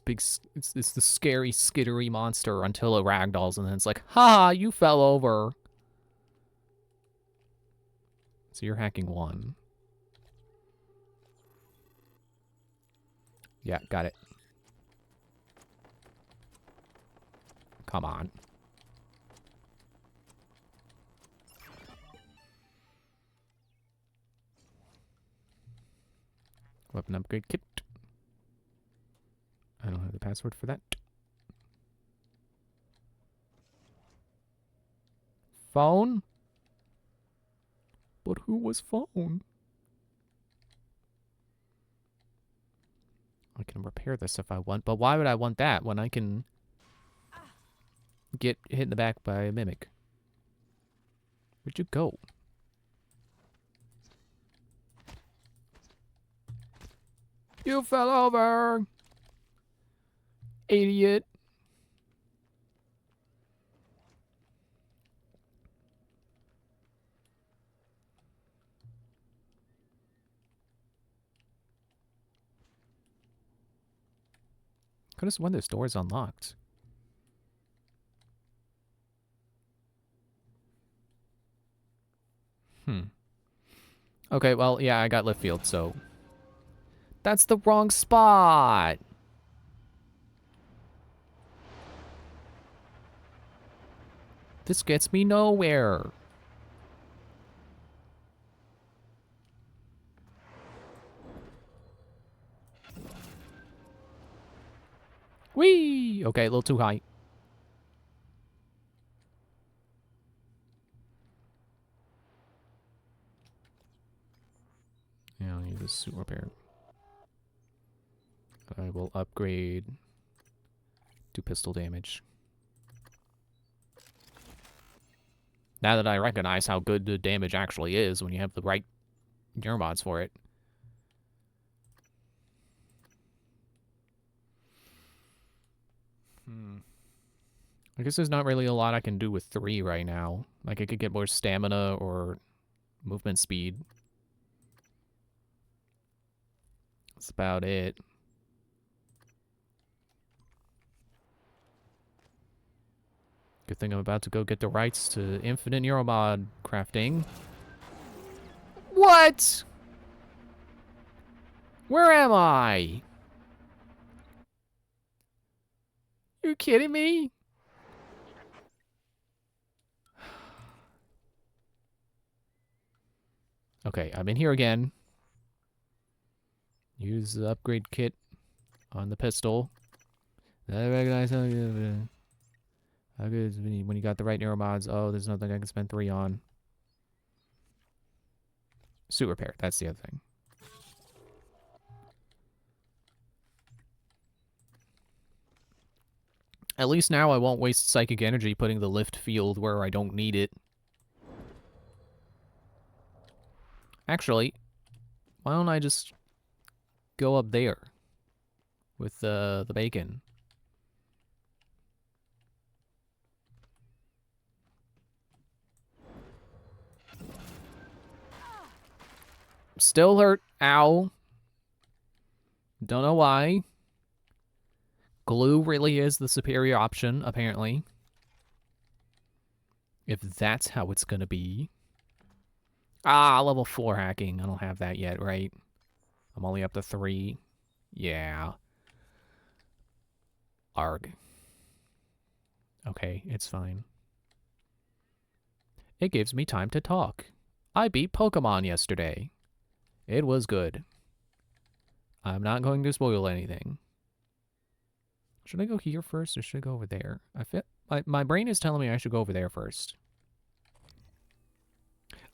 big, it's the scary, skittery monster until it ragdolls, and then it's like, ha, you fell over. So you're hacking 1. Yeah, got it. Come on. Weapon upgrade kit. I don't have the password for that. Phone? But who was phone? I can repair this if I want, but why would I want that when I can get hit in the back by a mimic? Where'd you go? You fell over! Idiot! Could have sworn this door is unlocked. Okay, well, yeah, I got lift field, so... That's the wrong spot! This gets me nowhere. Whee! Okay, a little too high. Yeah, I'll need this suit repair. I will upgrade to pistol damage. Now that I recognize how good the damage actually is when you have the right gear mods for it. I guess there's not really a lot I can do with 3 right now. Like, I could get more stamina or movement speed. That's about it. Good thing I'm about to go get the rights to infinite Neuromod crafting. What? Where am I? You kidding me? Okay, I'm in here again. Use the upgrade kit on the pistol. I recognize how good is when you got the right neuromods. Oh, there's nothing I can spend 3 on. Suit repair, that's the other thing. At least now I won't waste psychic energy putting the lift field where I don't need it. Actually, why don't I just go up there with the bacon? Still hurt. Ow. Don't know why. Glue really is the superior option, apparently. If that's how it's gonna be. Ah, level 4 hacking. I don't have that yet, right? I'm only up to 3. Yeah. Arg. Okay, it's fine. It gives me time to talk. I beat Pokemon yesterday. It was good. I'm not going to spoil anything. Should I go here first or should I go over there? I feel my brain is telling me I should go over there first.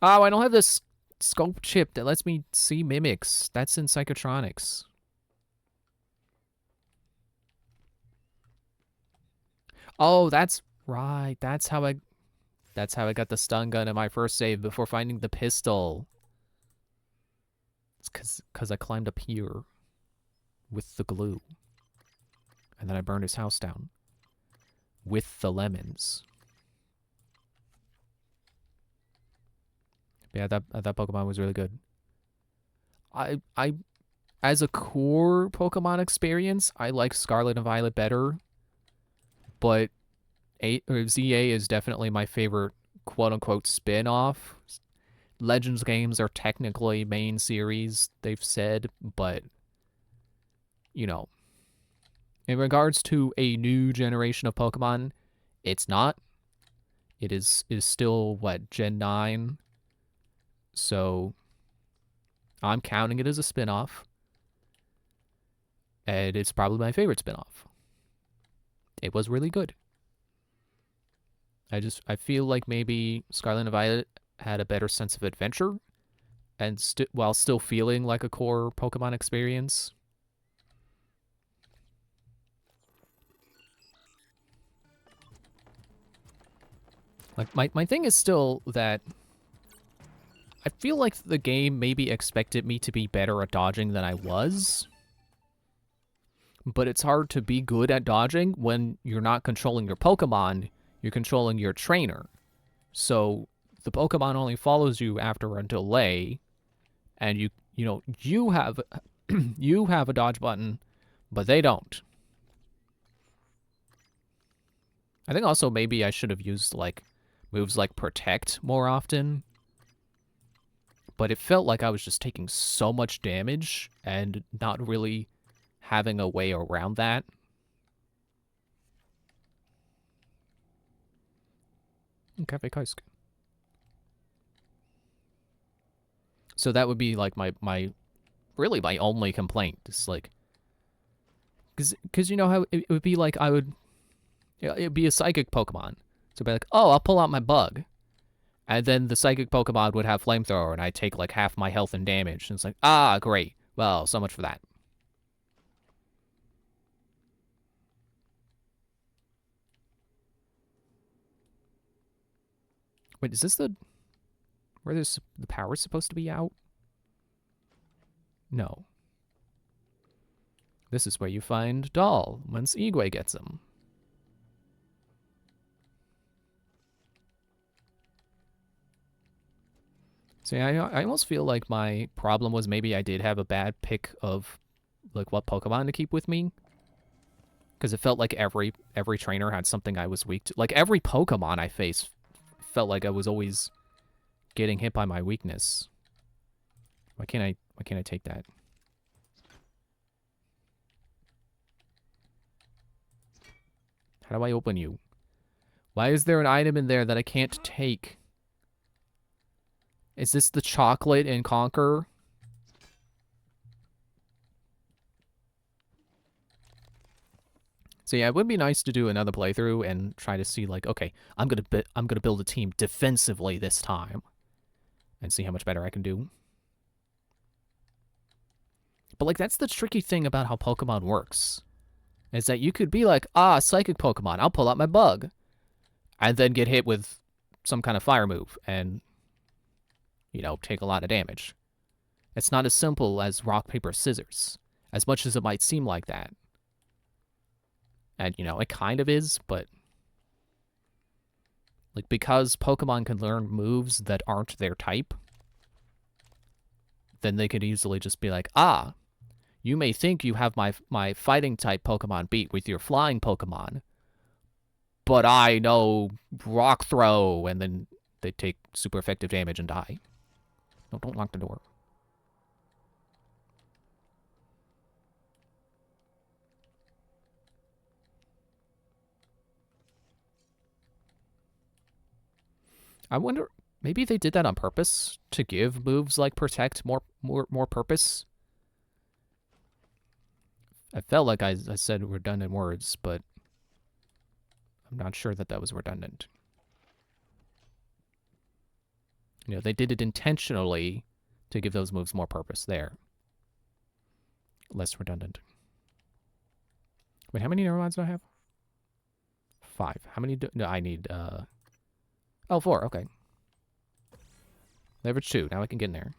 Oh, I don't have this scope chip that lets me see mimics. That's in Psychotronics. Oh, that's right. That's how I got the stun gun in my first save before finding the pistol. It's cause I climbed up here with the glue. And then I burned his house down with the lemons. Yeah, that Pokemon was really good. I as a core Pokemon experience, I like Scarlet and Violet better. But ZA is definitely my favorite quote-unquote spin-off. Legends games are technically main series, they've said, but, you know, in regards to a new generation of Pokemon, it's not. It is still, what, Gen 9? So, I'm counting it as a spin-off. and it's probably my favorite spin-off. It was really good. I feel like maybe Scarlet and Violet had a better sense of adventure, and while still feeling like a core Pokemon experience. Like my thing is still that I feel like the game maybe expected me to be better at dodging than I was. But it's hard to be good at dodging when you're not controlling your Pokemon, you're controlling your trainer. So the Pokemon only follows you after a delay, and you have you have a dodge button, but they don't. I think also maybe I should have used like moves like Protect more often. But it felt like I was just taking so much damage and not really having a way around that. Cafe Kaisk. So that would be like my really my only complaint. It's like, because you know how it would be like it'd be a psychic Pokemon. So it'd be like, oh, I'll pull out my bug. And then the psychic Pokemon would have Flamethrower, and I'd take like half my health and damage. And it's like, ah, great. Well, so much for that. Wait, is this where the power's supposed to be out? No. This is where you find Doll once Igwe gets him. See, I almost feel like my problem was maybe I did have a bad pick of like what Pokemon to keep with me. Because it felt like every trainer had something I was weak to. Like every Pokemon I faced felt like I was always getting hit by my weakness. Why can't I take that? How do I open you? Why is there an item in there that I can't take? Is this the chocolate in Conquer? So yeah, it would be nice to do another playthrough and try to see like, okay, I'm gonna build a team defensively this time, and see how much better I can do. But like that's the tricky thing about how Pokemon works, is that you could be like, ah, psychic Pokemon, I'll pull out my bug, and then get hit with some kind of fire move and, you know, take a lot of damage. It's not as simple as rock, paper, scissors, as much as it might seem like that. And, you know, it kind of is, but like because Pokemon can learn moves that aren't their type, then they could easily just be like, ah, you may think you have my fighting type Pokemon beat with your flying Pokemon, but I know Rock Throw, and then they take super effective damage and die. No, don't lock the door. I wonder, maybe they did that on purpose to give moves like Protect more purpose. I felt like I said redundant words, but I'm not sure that was redundant. You know, they did it intentionally to give those moves more purpose there. Less redundant. Wait, how many neurons do I have? 5. How many no, I need, Oh, 4, okay. Leverage 2, now I can get in there.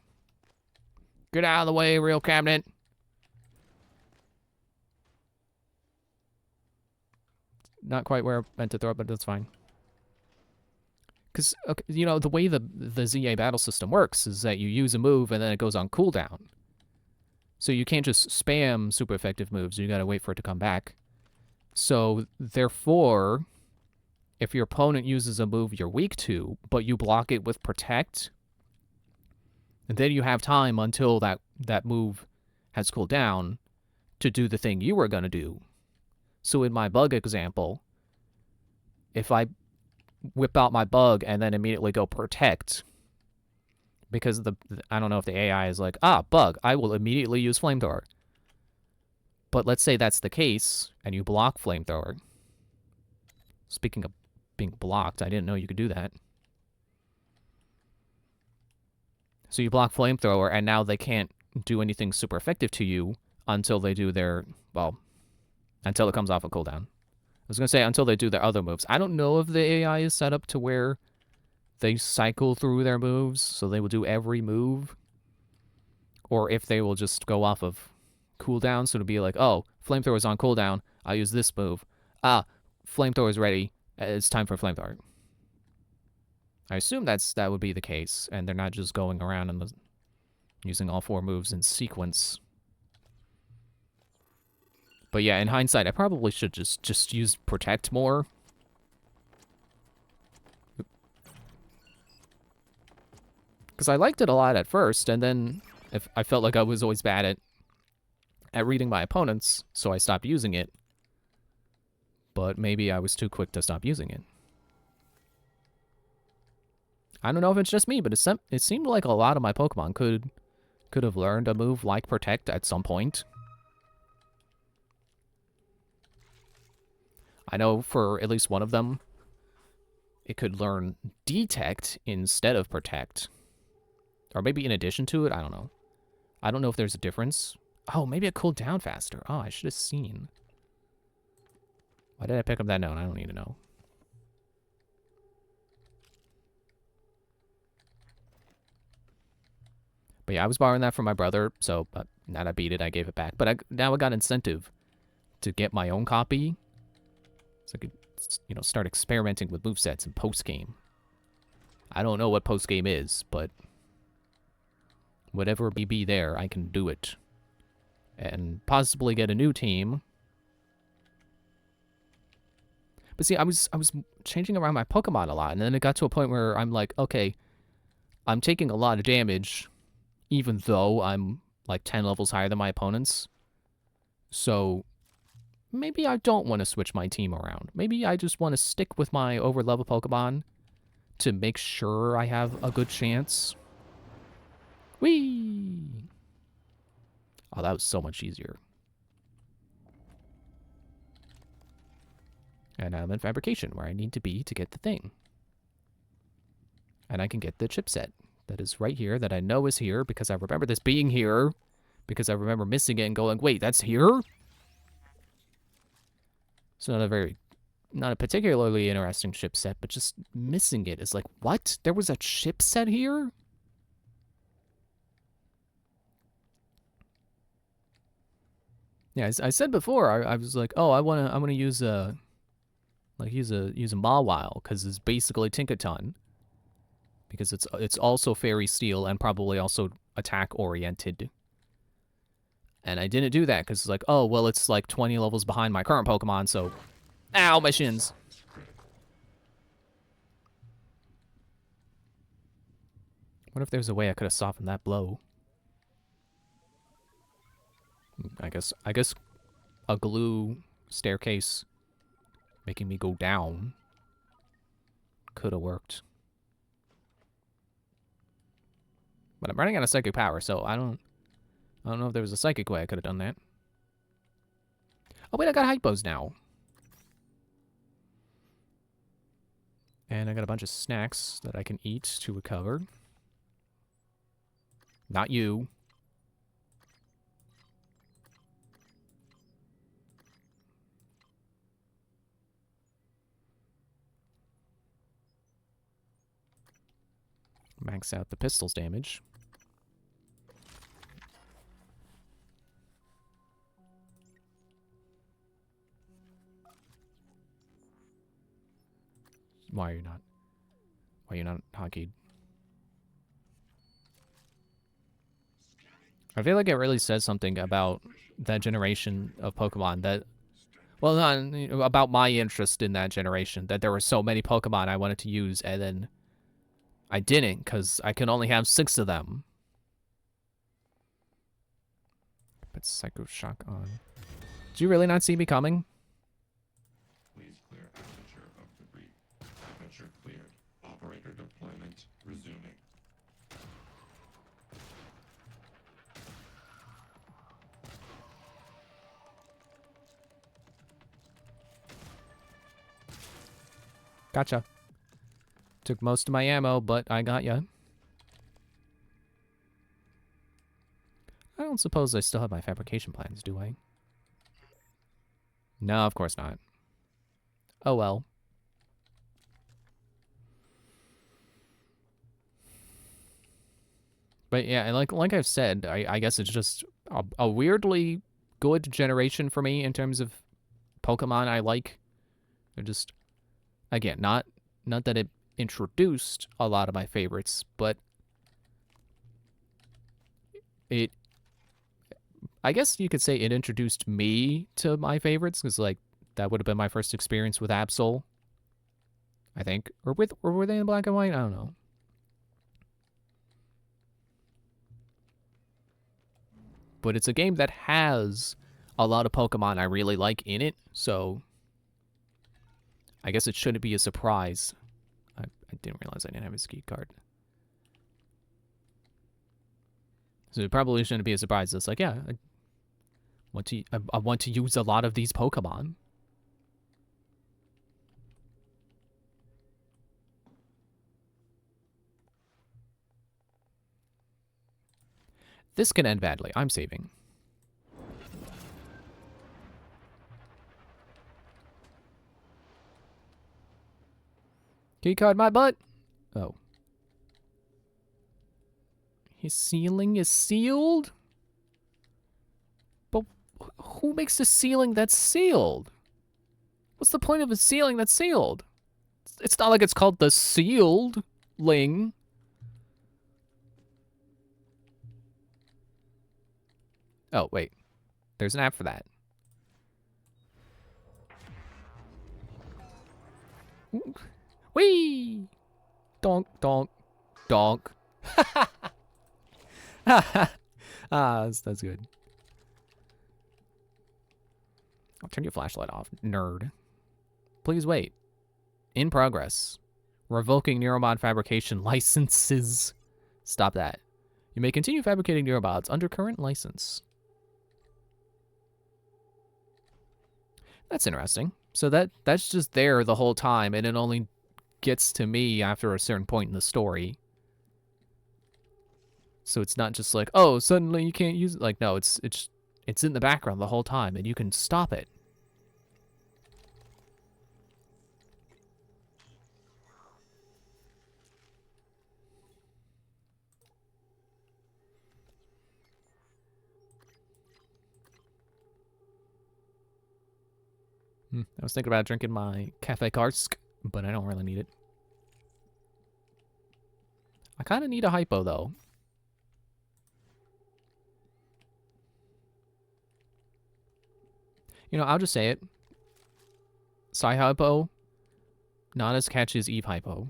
Get out of the way, real cabinet! Not quite where I meant to throw it, but that's fine. Because, okay, you know, the way the ZA battle system works is that you use a move and then it goes on cooldown. So you can't just spam super effective moves, you gotta wait for it to come back. So, therefore, if your opponent uses a move you're weak to, but you block it with Protect, and then you have time until that move has cooled down to do the thing you were gonna do. So in my bug example, if I whip out my bug and then immediately go Protect, because I don't know if the AI is like, ah, bug, I will immediately use Flamethrower. But let's say that's the case, and you block Flamethrower. Speaking of being blocked, I didn't know you could do that. So you block Flamethrower, and now they can't do anything super effective to you until they do their, well, until it comes off a cooldown. I was going to say until they do their other moves. I don't know if the AI is set up to where they cycle through their moves, so they will do every move. Or if they will just go off of cooldown, so it'll be like, oh, Flamethrower's on cooldown, I'll use this move. Ah, Flamethrower's ready, it's time for Flamethrower. I assume that would be the case, and they're not just going around and using all 4 moves in sequence. But yeah, in hindsight, I probably should just use Protect more. Because I liked it a lot at first, and then if I felt like I was always bad at reading my opponents, so I stopped using it. But maybe I was too quick to stop using it. I don't know if it's just me, but it seemed like a lot of my Pokemon could have learned a move like Protect at some point. I know for at least one of them, it could learn Detect instead of Protect. Or maybe in addition to it, I don't know. I don't know if there's a difference. Oh, maybe it cooled down faster. Oh, I should have seen. Why did I pick up that note? I don't need to know. But yeah, I was borrowing that from my brother, so now that I beat it, I gave it back. But now I got incentive to get my own copy, so I could, you know, start experimenting with movesets in post-game. I don't know what post-game is, but whatever may be there, I can do it. And possibly get a new team. But see, I was changing around my Pokemon a lot, and then it got to a point where I'm like, okay, I'm taking a lot of damage, even though I'm like 10 levels higher than my opponents. So maybe I don't want to switch my team around. Maybe I just want to stick with my over-level Pokemon to make sure I have a good chance. Whee! Oh, that was so much easier. And I'm in Fabrication, where I need to be to get the thing. And I can get the chipset that is right here, that I know is here, because I remember this being here, because I remember missing it and going, wait, that's here? It's not a particularly interesting chipset, but just missing it is like, what? There was a chipset here? Yeah, I said before, I was like, oh, I wanna use a Mawile, because it's basically Tinkaton. Because it's also Fairy Steel and probably also attack oriented. And I didn't do that because it's like, oh, well, it's like 20 levels behind my current Pokemon, so ow, my shins. What if there's a way I could have softened that blow? I guess a glue staircase making me go down could have worked. But I'm running out of psychic power, so I don't know if there was a psychic way I could have done that. Oh wait, I got hypos now. And I got a bunch of snacks that I can eat to recover. Not you. Max out the pistol's damage. Why are you not hockeyed? I feel like it really says something about that generation of Pokemon that, well, not about my interest in that generation, that there were so many Pokemon I wanted to use, and then I didn't, because I can only have 6 of them. Put Psycho Shock on. Did you really not see me coming? Please clear aperture of debris. Aperture cleared. Operator deployment resuming. Gotcha. Took most of my ammo, but I got ya. I don't suppose I still have my fabrication plans, do I? No, of course not. Oh well. But yeah, and like I've said, I guess it's just a weirdly good generation for me in terms of Pokemon I like. They're just, again, not that it introduced a lot of my favorites, but I guess you could say it introduced me to my favorites, because like that would have been my first experience with Absol, I think, or were they in black and white? I don't know. But it's a game that has a lot of Pokemon I really like in it, so I guess it shouldn't be a surprise. I didn't realize I didn't have a ski card. So it probably shouldn't be a surprise. It's like, yeah, I want to use a lot of these Pokemon. This can end badly. I'm saving. Keycard my butt. Oh. His ceiling is sealed? But who makes a ceiling that's sealed? What's the point of a ceiling that's sealed? It's not like it's called the Sealed Ling. Oh, wait. There's an app for that. Whee! Donk, donk, donk. That's good. I'll turn your flashlight off, nerd. Please wait. In progress. Revoking Neuromod fabrication licenses. Stop that. You may continue fabricating Neuromods under current license. That's interesting. So that's just there the whole time, and it only gets to me after a certain point in the story. So it's not just like, oh, suddenly you can't use it. Like, no, it's in the background the whole time, and you can stop it. I was thinking about drinking my Cafe Karsk, but I don't really need it. I kind of need a hypo, though. You know, I'll just say it. Psy Hypo, not as catchy as Eve Hypo.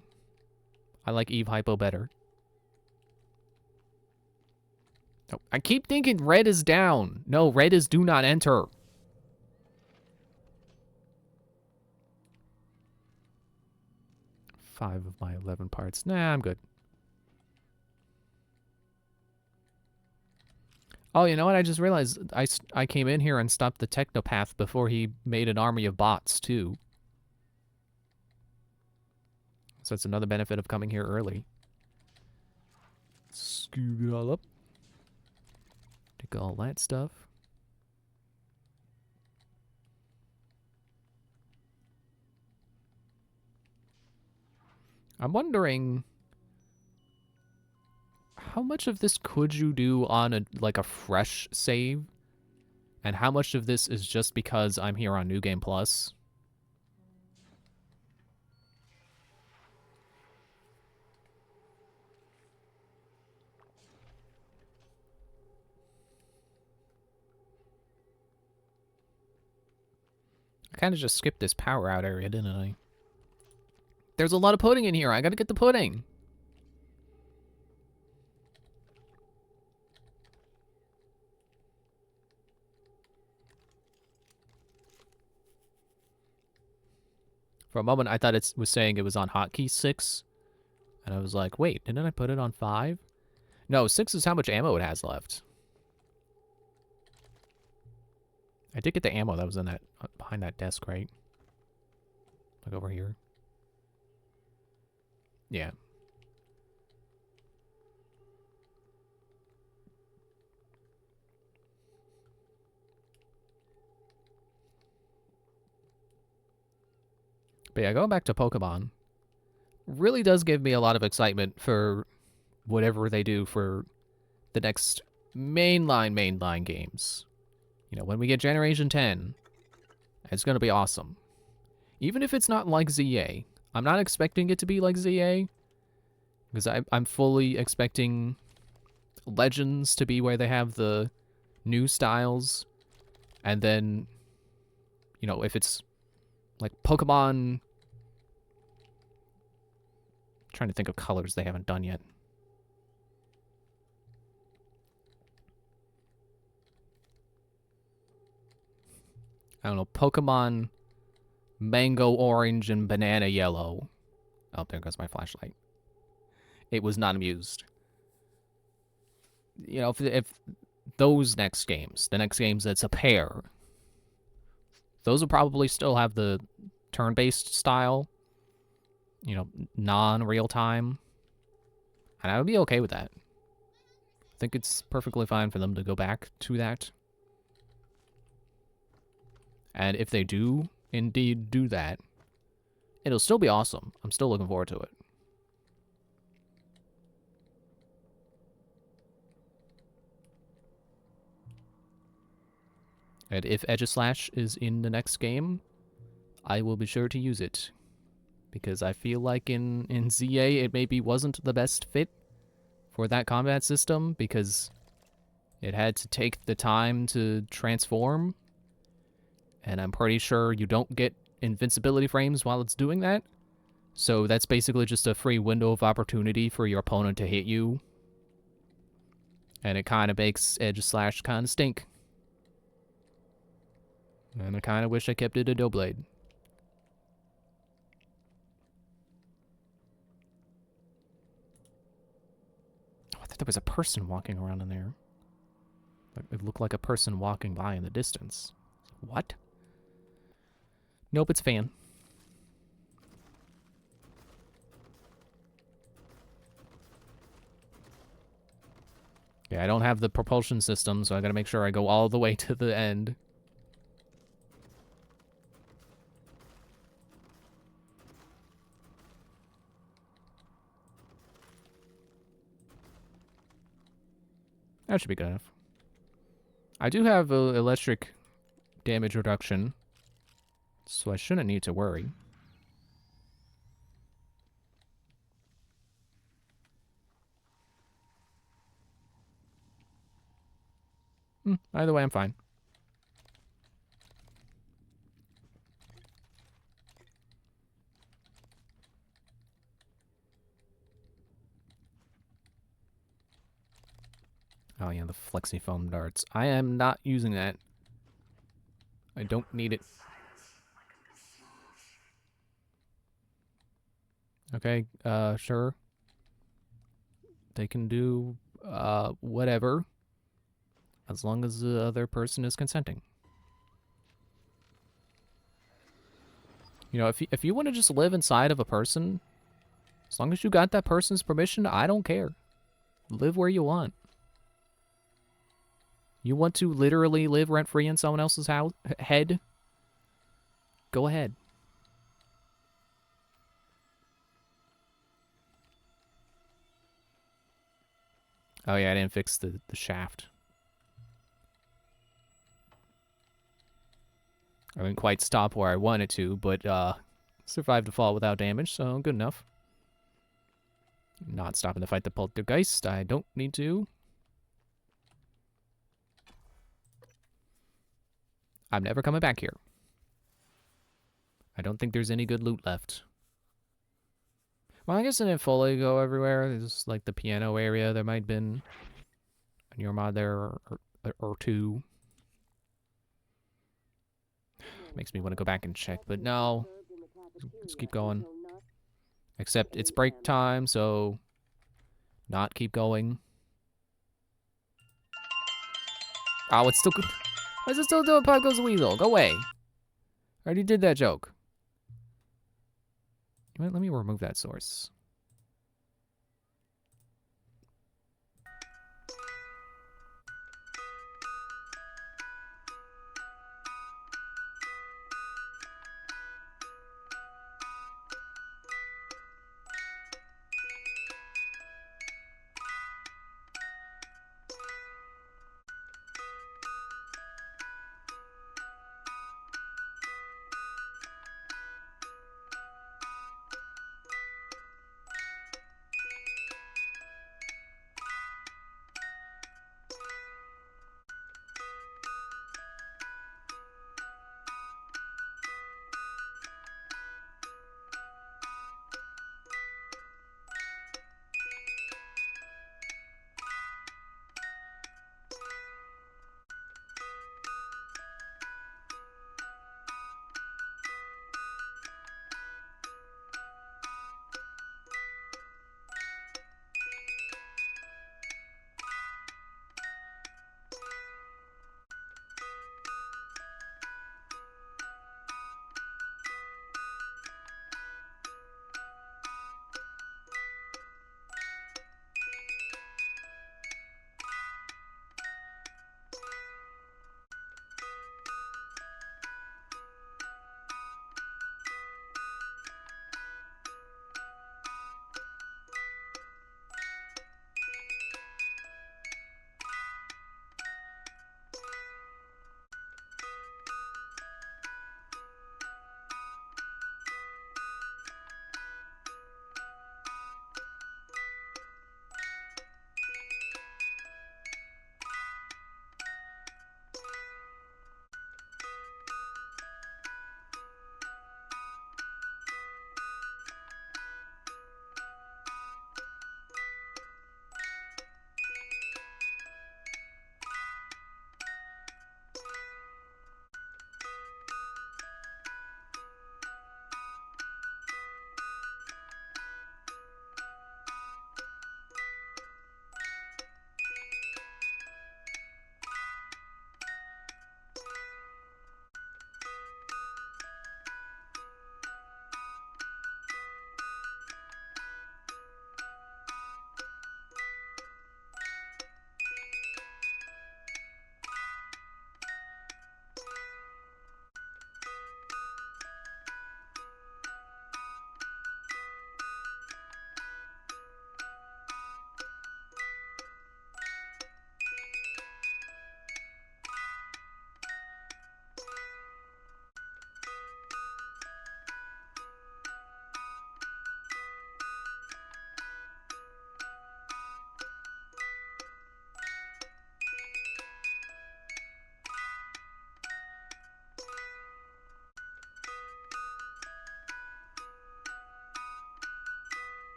I like Eve Hypo better. Oh, I keep thinking red is down. No, red is do not enter. Five of my 11 parts. Nah, I'm good. Oh, you know what? I just realized I came in here and stopped the Technopath before he made an army of bots, too. So that's another benefit of coming here early. Scoop it all up. Take all that stuff. I'm wondering, how much of this could you do on a fresh save? And how much of this is just because I'm here on New Game Plus? I kind of just skipped this power out area, didn't I? There's a lot of pudding in here. I gotta get the pudding. For a moment, I thought it was saying it was on hotkey 6. And I was like, wait, didn't I put it on 5? No, 6 is how much ammo it has left. I did get the ammo that was in that behind that desk, right? Like over here. Yeah. But yeah, going back to Pokemon, really does give me a lot of excitement for whatever they do for the next mainline games. You know, when we get Generation 10, it's going to be awesome. Even if it's not like ZA. I'm not expecting it to be like ZA, because I'm fully expecting Legends to be where they have the new styles, and then, you know, if it's like Pokemon... trying to think of colors they haven't done yet. I don't know, Pokemon Mango Orange and Banana Yellow. Oh, there goes my flashlight. It was not amused. You know, if those next games, the next games that's a pair, those will probably still have the turn-based style, you know, non-real time. And I would be okay with that. I think it's perfectly fine for them to go back to that. And if they do indeed do that, it'll still be awesome. I'm still looking forward to it. And if Edgeslash is in the next game, I will be sure to use it. Because I feel like in ZA it maybe wasn't the best fit for that combat system, because it had to take the time to transform. And I'm pretty sure you don't get invincibility frames while it's doing that. So that's basically just a free window of opportunity for your opponent to hit you. And it kind of makes Edgeslash kind of stink. And I kind of wish I kept it a Doublade. Oh, I thought there was a person walking around in there. It looked like a person walking by in the distance. What? Nope, it's Fan. Yeah, I don't have the propulsion system, so I gotta make sure I go all the way to the end. That should be good enough. I do have electric damage reduction, so I shouldn't need to worry. Either way, I'm fine. Oh yeah, the flexi foam darts. I am not using that. I don't need it. Okay, sure. They can do, whatever. As long as the other person is consenting. You know, if you want to just live inside of a person, as long as you got that person's permission, I don't care. Live where you want. You want to literally live rent-free in someone else's head? Go ahead. Oh yeah, I didn't fix the shaft. I didn't quite stop where I wanted to, but survived the fall without damage, so good enough. Not stopping to fight the poltergeist. I don't need to. I'm never coming back here. I don't think there's any good loot left. Well, I guess I didn't fully go everywhere. There's like the piano area. There might have been a Neuromod there or two. Makes me want to go back and check, but no. Just keep going. Except it's break time, so not keep going. Oh, it's still good. Why is it still doing Pop Goes the Weasel? Go away. I already did that joke. Let me remove that source.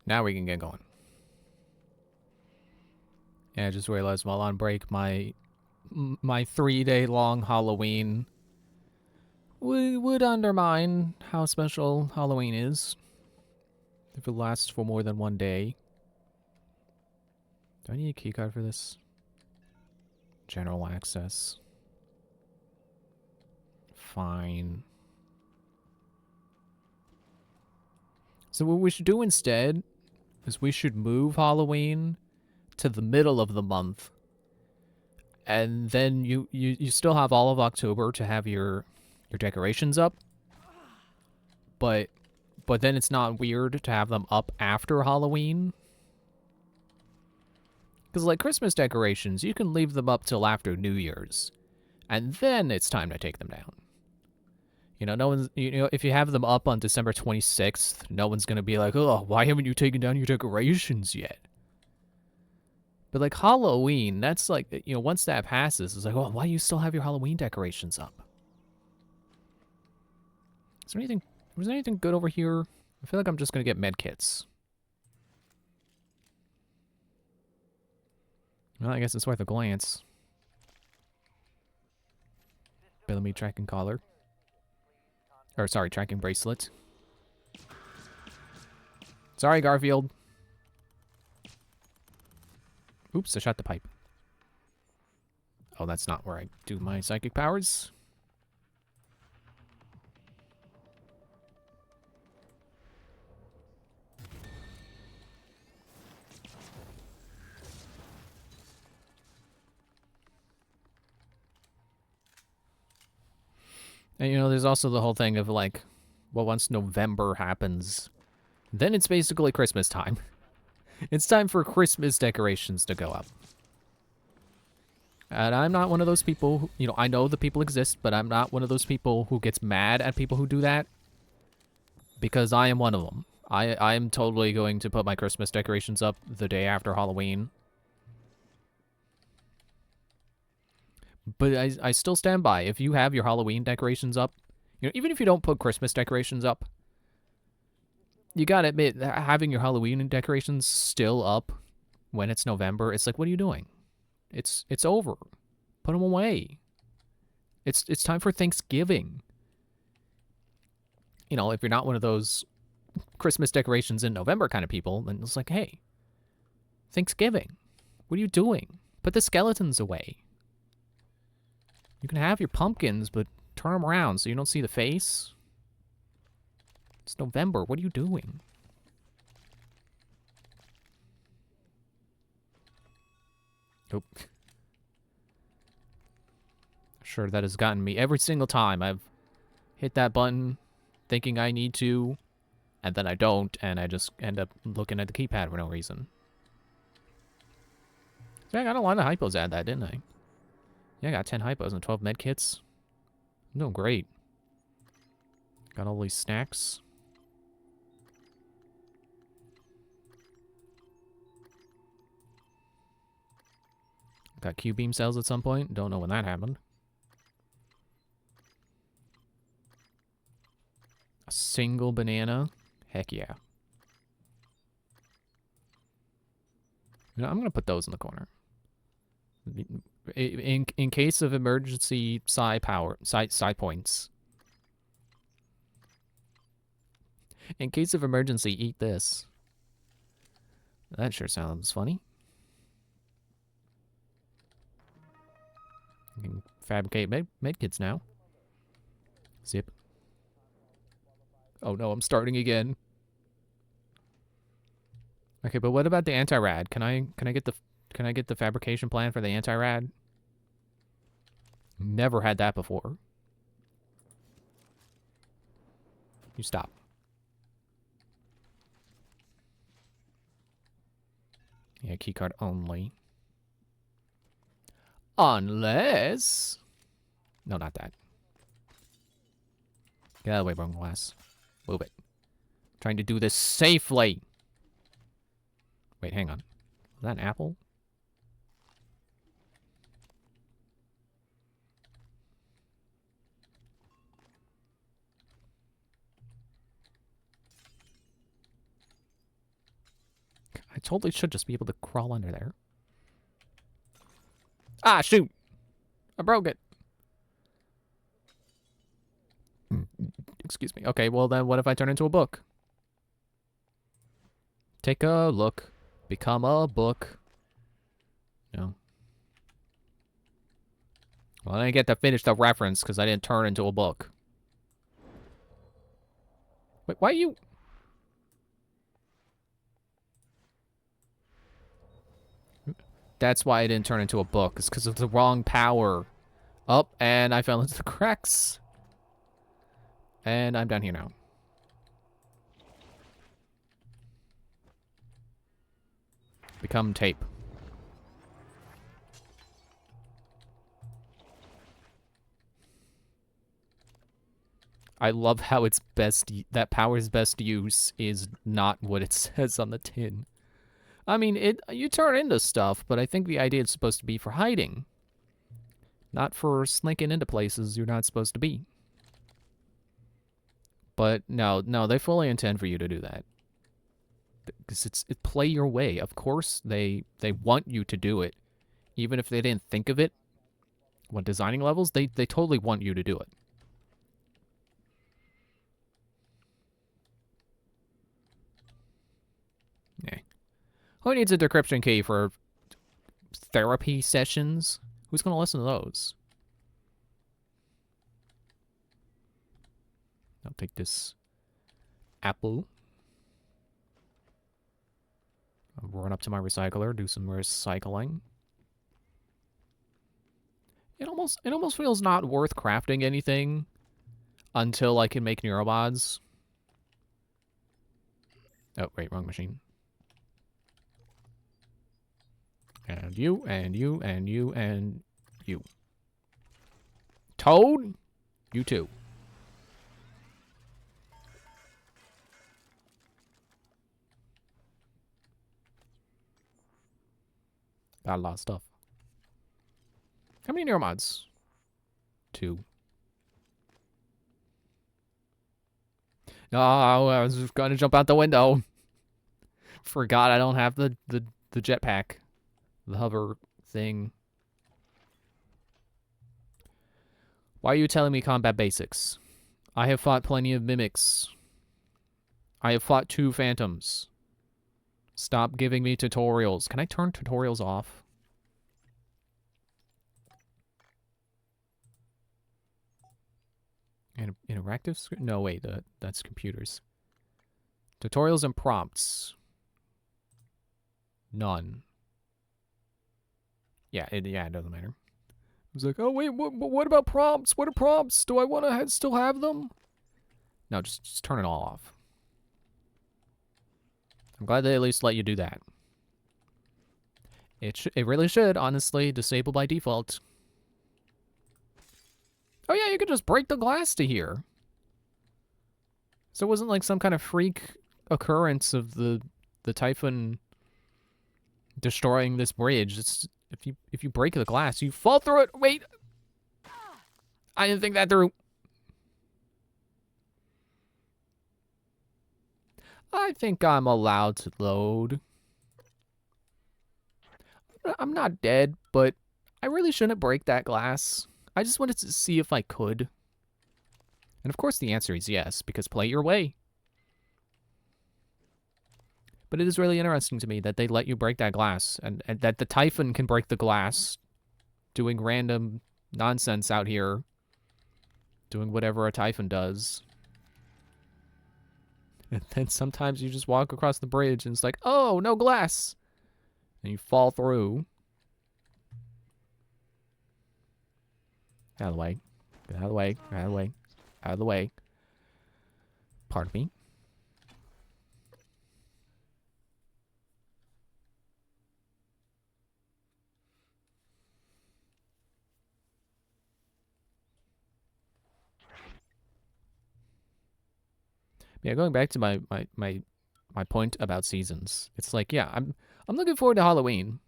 Now we can get going. Yeah, I just realized while on break, my 3-day long Halloween would undermine how special Halloween is if it lasts for more than 1 day. Do I need a keycard for this? General access. Fine. So what we should do instead is we should move Halloween to the middle of the month. And then you still have all of October to have your decorations up. But then it's not weird to have them up after Halloween. Because like Christmas decorations, you can leave them up till after New Year's. And then it's time to take them down. You know, no one's, if you have them up on December 26th, no one's going to be like, oh, why haven't you taken down your decorations yet? But like Halloween, that's like, once that passes, it's like, oh, why do you still have your Halloween decorations up? Was there anything good over here? I feel like I'm just going to get med kits. Well, I guess it's worth a glance. Bellamy tracking collar. Or, sorry, tracking bracelet. Sorry, Garfield. Oops, I shot the pipe. Oh, that's not where I do my psychic powers. And, there's also the whole thing of, like, well, once November happens, then it's basically Christmas time. It's time for Christmas decorations to go up. And I'm not one of those people who, I know the people exist, but I'm not one of those people who gets mad at people who do that. Because I am one of them. I am totally going to put my Christmas decorations up the day after Halloween. But I still stand by, if you have your Halloween decorations up, even if you don't put Christmas decorations up, you gotta admit, having your Halloween decorations still up when it's November, it's like, what are you doing? It's over. Put them away. It's time for Thanksgiving. If you're not one of those Christmas decorations in November kind of people, then it's like, hey, Thanksgiving. What are you doing? Put the skeletons away. You can have your pumpkins, but turn them around so you don't see the face. It's November. What are you doing? Nope. Sure, that has gotten me every single time I've hit that button thinking I need to, and then I don't, and I just end up looking at the keypad for no reason. So I got a lot of hypos at that, didn't I? Yeah, I got 10 hypos and 12 med kits. I'm doing great. Got all these snacks. Got Q-beam cells at some point. Don't know when that happened. A single banana. Heck yeah. I'm going to put those in the corner. In case of emergency psi points. In case of emergency, eat this. That sure sounds funny. You can fabricate medkits now. Zip. Oh no, I'm starting again. Okay, but what about the anti-rad? Can I get the fabrication plan for the anti-rad? Never had that before. You stop. Yeah, keycard only. Unless... No, not that. Get out of the way, broken glass. Move it. Trying to do this safely. Wait, hang on. Is that an apple? totally should just be able to crawl under there. Ah, shoot! I broke it. Excuse me. Okay, well then what if I turn into a book? Take a look. Become a book. No. Well, I didn't get to finish the reference because I didn't turn into a book. Wait, why are you... That's why I didn't turn into a book. It's because of the wrong power. Up, and I fell into the cracks. And I'm down here now. Become tape. I love how its best, that power's best use is not what it says on the tin. I mean, you turn into stuff, but I think the idea is supposed to be for hiding. Not for slinking into places you're not supposed to be. But no, they fully intend for you to do that. Because it's play your way. Of course, they want you to do it. Even if they didn't think of it when designing levels, they totally want you to do it. Yeah. Who needs a decryption key for therapy sessions? Who's going to listen to those? I'll take this apple. I'll run up to my recycler, do some recycling. It almost feels not worth crafting anything until I can make neurobots. Oh, wait, wrong machine. And you, and you, and you, and you. Toad? You too. Got a lot of stuff. How many neuromods? 2. No, I was just gonna jump out the window. Forgot I don't have the jetpack. The hover thing. Why are you telling me combat basics? I have fought plenty of mimics. I have fought 2 phantoms. Stop giving me tutorials. Can I turn tutorials off? Interactive screen? No, wait, that's computers. Tutorials and prompts. None. Yeah, it doesn't matter. I was like, oh wait, what about prompts? What are prompts? Do I want to still have them? No, just turn it all off. I'm glad they at least let you do that. It really should, honestly, disable by default. Oh yeah, you could just break the glass to here. So it wasn't like some kind of freak occurrence of the typhoon destroying this bridge. It's if you break the glass, you fall through it. Wait, I didn't think that through. I think I'm allowed to load. I'm not dead, but I really shouldn't break that glass. I just wanted to see if I could. And of course the answer is yes, because play your way. But it is really interesting to me that they let you break that glass, and that the Typhon can break the glass, doing random nonsense out here, doing whatever a Typhon does. And then sometimes you just walk across the bridge and it's like, oh, no glass! And you fall through. Out of the way. Get out of the way. Out of the way. Out of the way. Pardon me. Yeah, going back to my point about seasons. It's like, yeah, I'm looking forward to Halloween.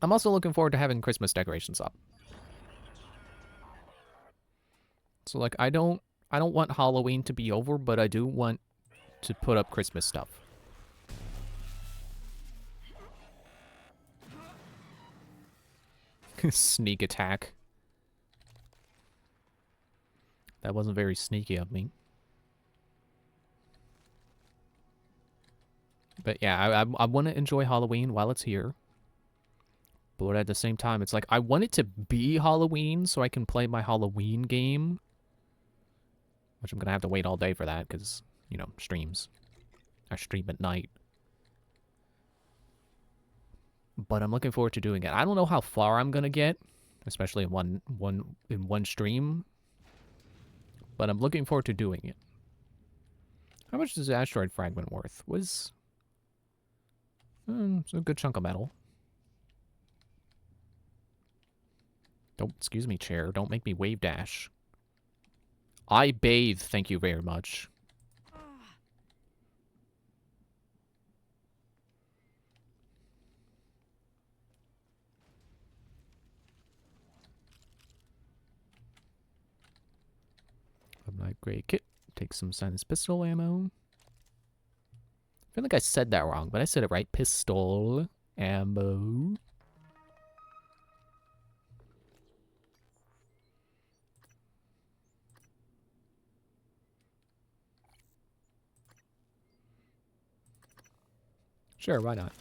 I'm also looking forward to having Christmas decorations up. So like I don't want Halloween to be over, but I do want to put up Christmas stuff. Sneak attack. That wasn't very sneaky of me. But yeah, I want to enjoy Halloween while it's here. But at the same time, it's like, I want it to be Halloween so I can play my Halloween game. Which I'm going to have to wait all day for that because, you know, streams. I stream at night. But I'm looking forward to doing it. I don't know how far I'm going to get, especially in one stream. But I'm looking forward to doing it. How much is the asteroid fragment worth? Was it's a good chunk of metal. Don't, excuse me, chair. Don't make me wave dash. I bathe, thank you very much. Night Gray kit. Take some Silence pistol ammo. I feel like I said that wrong, but I said it right. Pistol ammo. Sure, why not?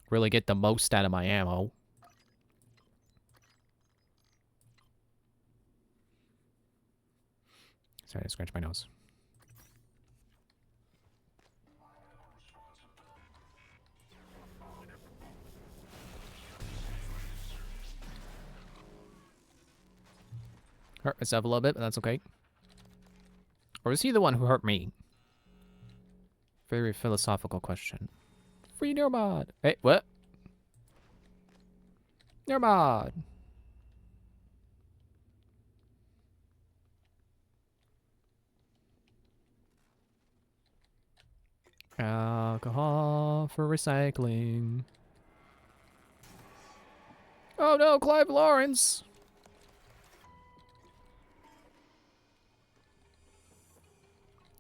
Really get the most out of my ammo. Sorry, I scratched my nose. Hurt myself a little bit, but that's okay. Or is he the one who hurt me? Very philosophical question. Free Neuromod! Hey, what? Neuromod! Alcohol for recycling. Oh no, Clive Lawrence!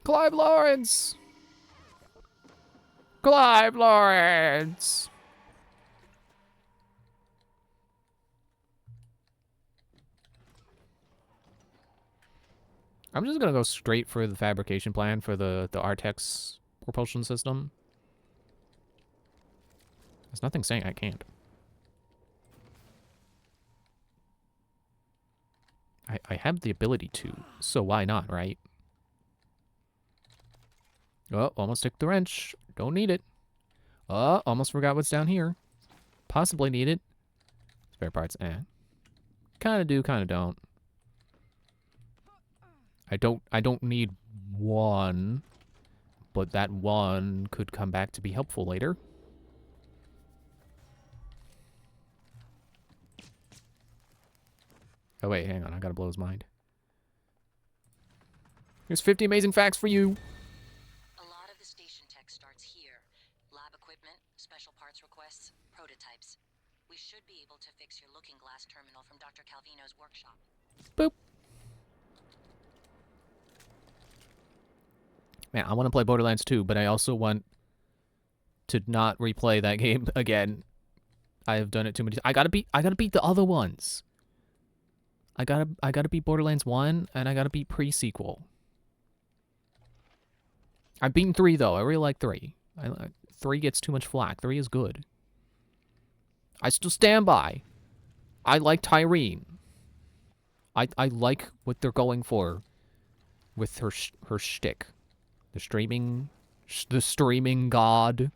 Clive Lawrence! Clive Lawrence! I'm just gonna go straight for the fabrication plan for the Artex propulsion system. There's nothing saying I can't. I have the ability to, so why not, right? Oh, almost took the wrench. Don't need it. Oh, almost forgot what's down here. Possibly need it. Spare parts, eh. Kinda do, kinda don't. I don't need one, but that one could come back to be helpful later. Oh wait, hang on, I gotta blow his mind. Here's 50 amazing facts for you. A lot of the station tech starts here. Lab equipment, special parts requests, prototypes. We should be able to fix your looking glass terminal from Dr. Calvino's workshop. Boop. Man, I want to play Borderlands 2, but I also want to not replay that game again. I have done it too many times. I gotta beat the other ones. I gotta beat Borderlands 1, and I gotta beat pre-sequel. I've beaten 3, though. I really like 3. 3 gets too much flack. 3 is good. I still stand by. I like Tyreen. I like what they're going for with her shtick. The streaming god.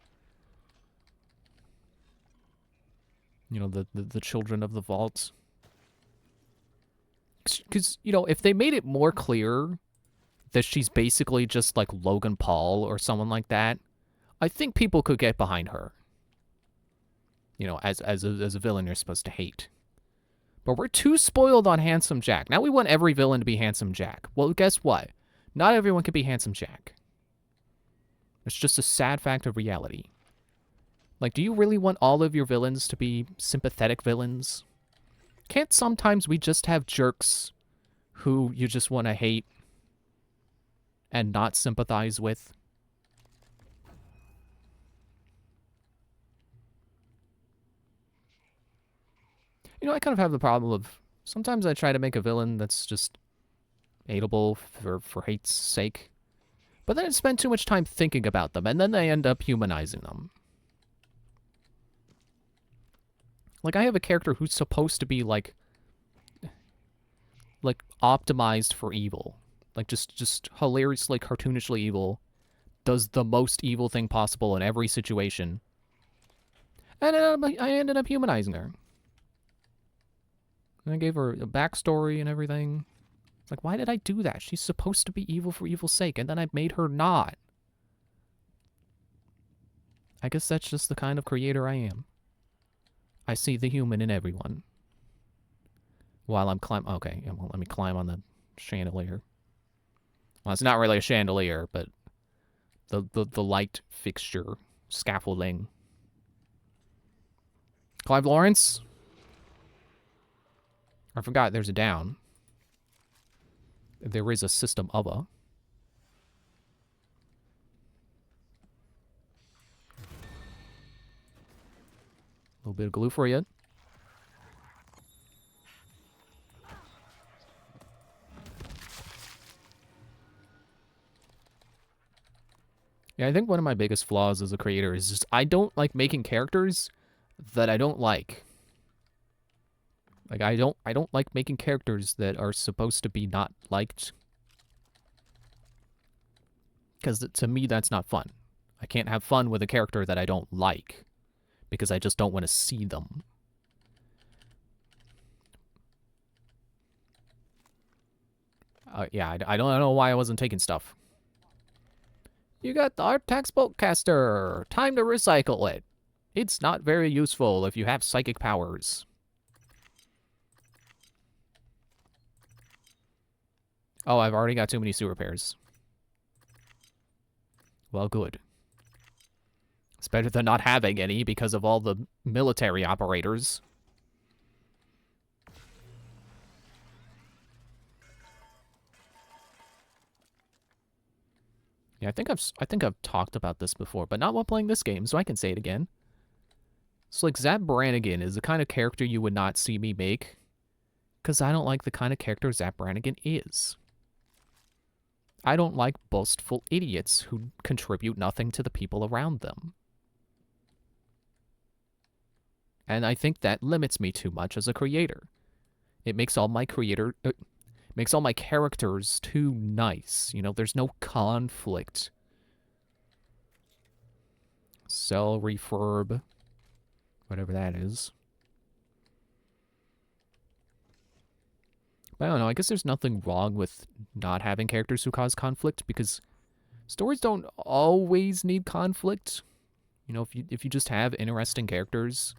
You know, the children of the vault. Because, you know, if they made it more clear that she's basically just like Logan Paul or someone like that, I think people could get behind her. You know, as a villain you're supposed to hate. But we're too spoiled on Handsome Jack. Now we want every villain to be Handsome Jack. Well, guess what? Not everyone can be Handsome Jack. It's just a sad fact of reality. Like, do you really want all of your villains to be sympathetic villains? Can't sometimes we just have jerks who you just want to hate and not sympathize with? You know, I kind of have the problem of sometimes I try to make a villain that's just hateable for hate's sake, but then I spend too much time thinking about them, and then I end up humanizing them. Like, I have a character who's supposed to be, like optimized for evil. Like, just hilariously, cartoonishly evil. Does the most evil thing possible in every situation. And I ended up humanizing her. And I gave her a backstory and everything. Like, why did I do that? She's supposed to be evil for evil's sake, and then I made her not. I guess that's just the kind of creator I am. I see the human in everyone. While I'm okay, well, let me climb on the chandelier. Well, it's not really a chandelier, but the light fixture scaffolding. Clive Lawrence? I forgot there's a down. There is a system of a. A little bit of glue for you. Yeah, I think one of my biggest flaws as a creator is just I don't like making characters that I don't like. Like, I don't like making characters that are supposed to be not liked. Because to me, that's not fun. I can't have fun with a character that I don't like. Because I just don't want to see them. Yeah, I don't know why I wasn't taking stuff. You got the Artax Boltcaster. Time to recycle it. It's not very useful if you have psychic powers. Oh, I've already got too many sewer repairs. Well, good. It's better than not having any because of all the military operators. Yeah, I think I've talked about this before, but not while playing this game, so I can say it again. So, like, Zap Brannigan is the kind of character you would not see me make, because I don't like the kind of character Zap Brannigan is. I don't like boastful idiots who contribute nothing to the people around them. And I think that limits me too much as a creator. It makes all my makes all my characters too nice. You know, there's no conflict. Cell refurb. Whatever that is. But I don't know, I guess there's nothing wrong with not having characters who cause conflict, because stories don't always need conflict. You know, if you just have interesting characters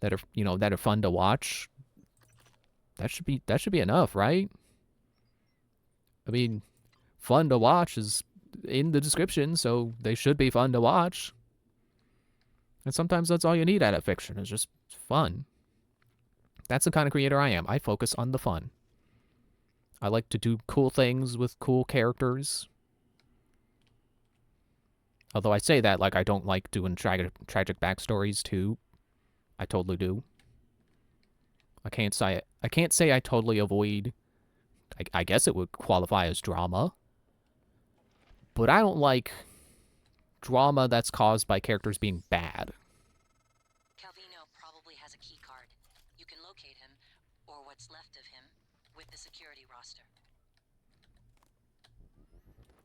that are, you know, that are fun to watch, that should be enough, right? I mean, fun to watch is in the description, so they should be fun to watch. And sometimes that's all you need out of fiction, is just fun. That's the kind of creator I am. I focus on the fun. I like to do cool things with cool characters. Although I say that like I don't like doing tragic backstories too. I totally do. I can't say I totally avoid. I guess it would qualify as drama. But I don't like drama that's caused by characters being bad. Calvino probably has a key card. You can locate him, or what's left of him, with the security roster.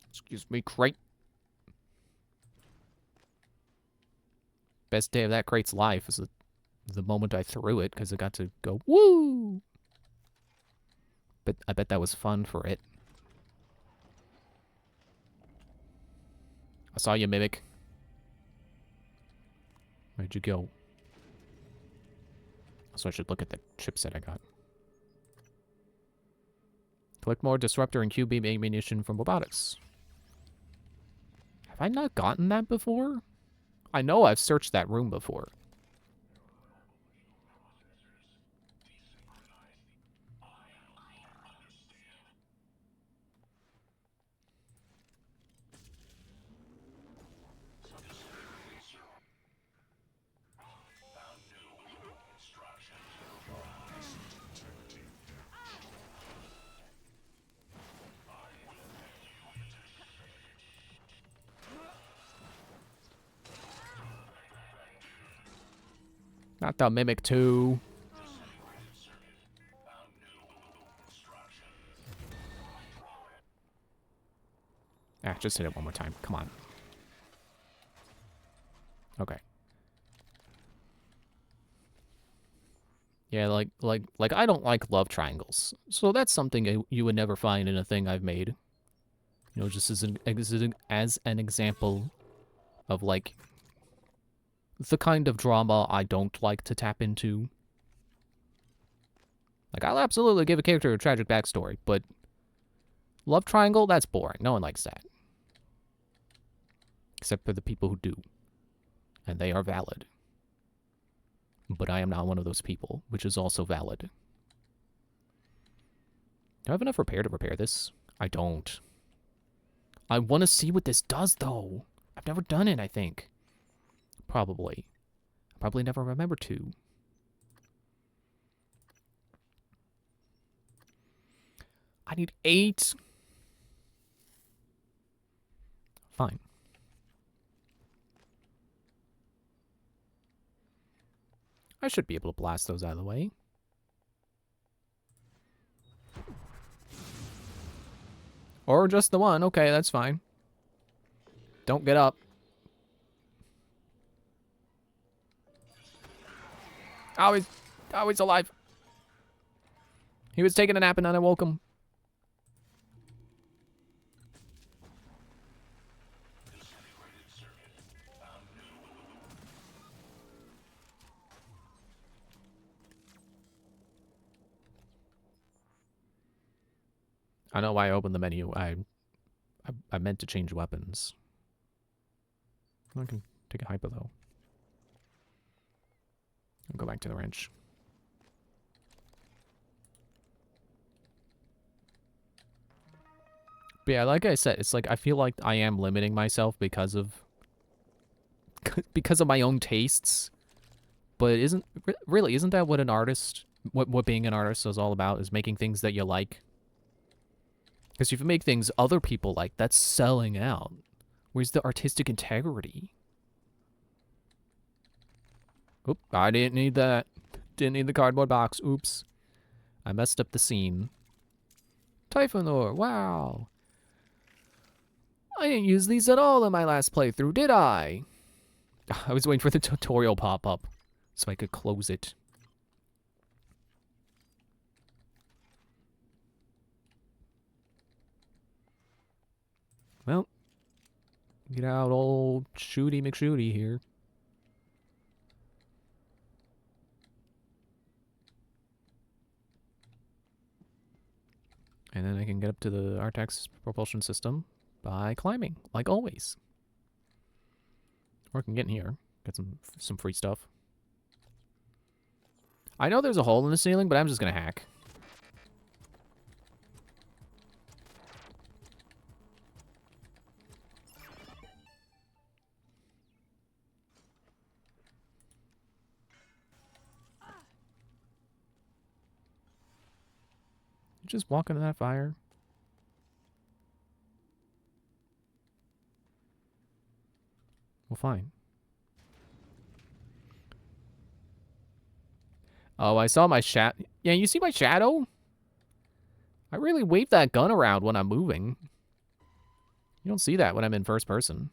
Excuse me, crate. Best day of that crate's life is the moment I threw it, because it got to go, woo! But I bet that was fun for it. I saw you, Mimic. Where'd you go? So I should look at the chipset I got. Collect more disruptor and Q-beam ammunition from robotics. Have I not gotten that before? I know I've searched that room before. Not the Mimic 2. Ah, just hit it one more time. Come on. Okay. Yeah, like I don't like love triangles. So that's something you would never find in a thing I've made. You know, just as an example of, like, the kind of drama I don't like to tap into. Like, I'll absolutely give a character a tragic backstory, but love triangle, that's boring. No one likes that. Except for the people who do. And they are valid. But I am not one of those people, which is also valid. Do I have enough repair to repair this? I don't. I want to see what this does, though. I've never done it, I think. Probably. I probably never remember to. I need 8. Fine. I should be able to blast those out of the way. Or just the one. Okay, that's fine. Don't get up. Oh, he's alive. He was taking a nap and then I woke him. I know why I opened the menu. I meant to change weapons. I can take a hyper though. I'll go back to the wrench. But yeah, like I said, it's like I feel like I am limiting myself because of my own tastes. But isn't that what an artist, what being an artist is all about? Is making things that you like. Because if you make things other people like, that's selling out. Where's the artistic integrity? Oop, I didn't need that. Didn't need the cardboard box. Oops. I messed up the scene. Typhon ore, wow. I didn't use these at all in my last playthrough, did I? I was waiting for the tutorial pop-up so I could close it. Well, get out old Shooty McShooty here. And then I can get up to the Artax propulsion system by climbing, like always. Or I can get in here, get some free stuff. I know there's a hole in the ceiling, but I'm just gonna hack. Just walk into that fire. Well, fine. Oh, I saw my shadow. Yeah, you see my shadow? I really wave that gun around when I'm moving. You don't see that when I'm in first person.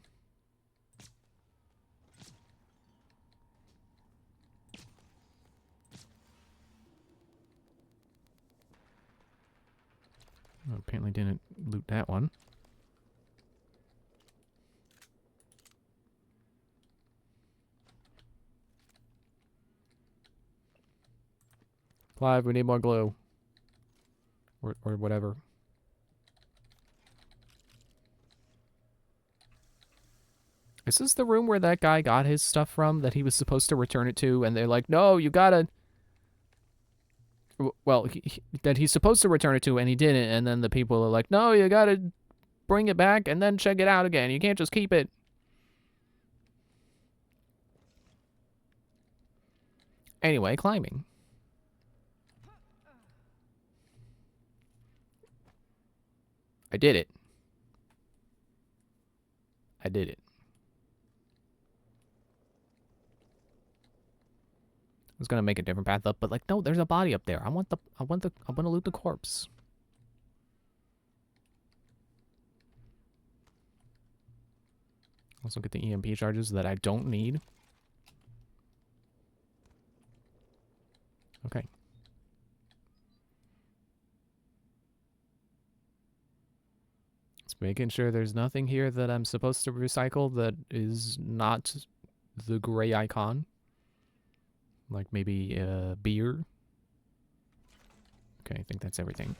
Oh, apparently didn't loot that one. Clive, we need more glue. Or whatever. Is this the room where that guy got his stuff from that he was supposed to return it to? And they're like, no, you gotta... Well, that he's supposed to return it to and he didn't. And then the people are like, no, you gotta bring it back and then check it out again. You can't just keep it. Anyway, climbing. I did it. I did it. was gonna make a different path up, but like, no, there's a body up there. I want to loot the corpse. Also get the EMP charges that I don't need. Okay. Just making sure there's nothing here that I'm supposed to recycle that is not the gray icon. Like maybe beer. Okay, I think that's everything.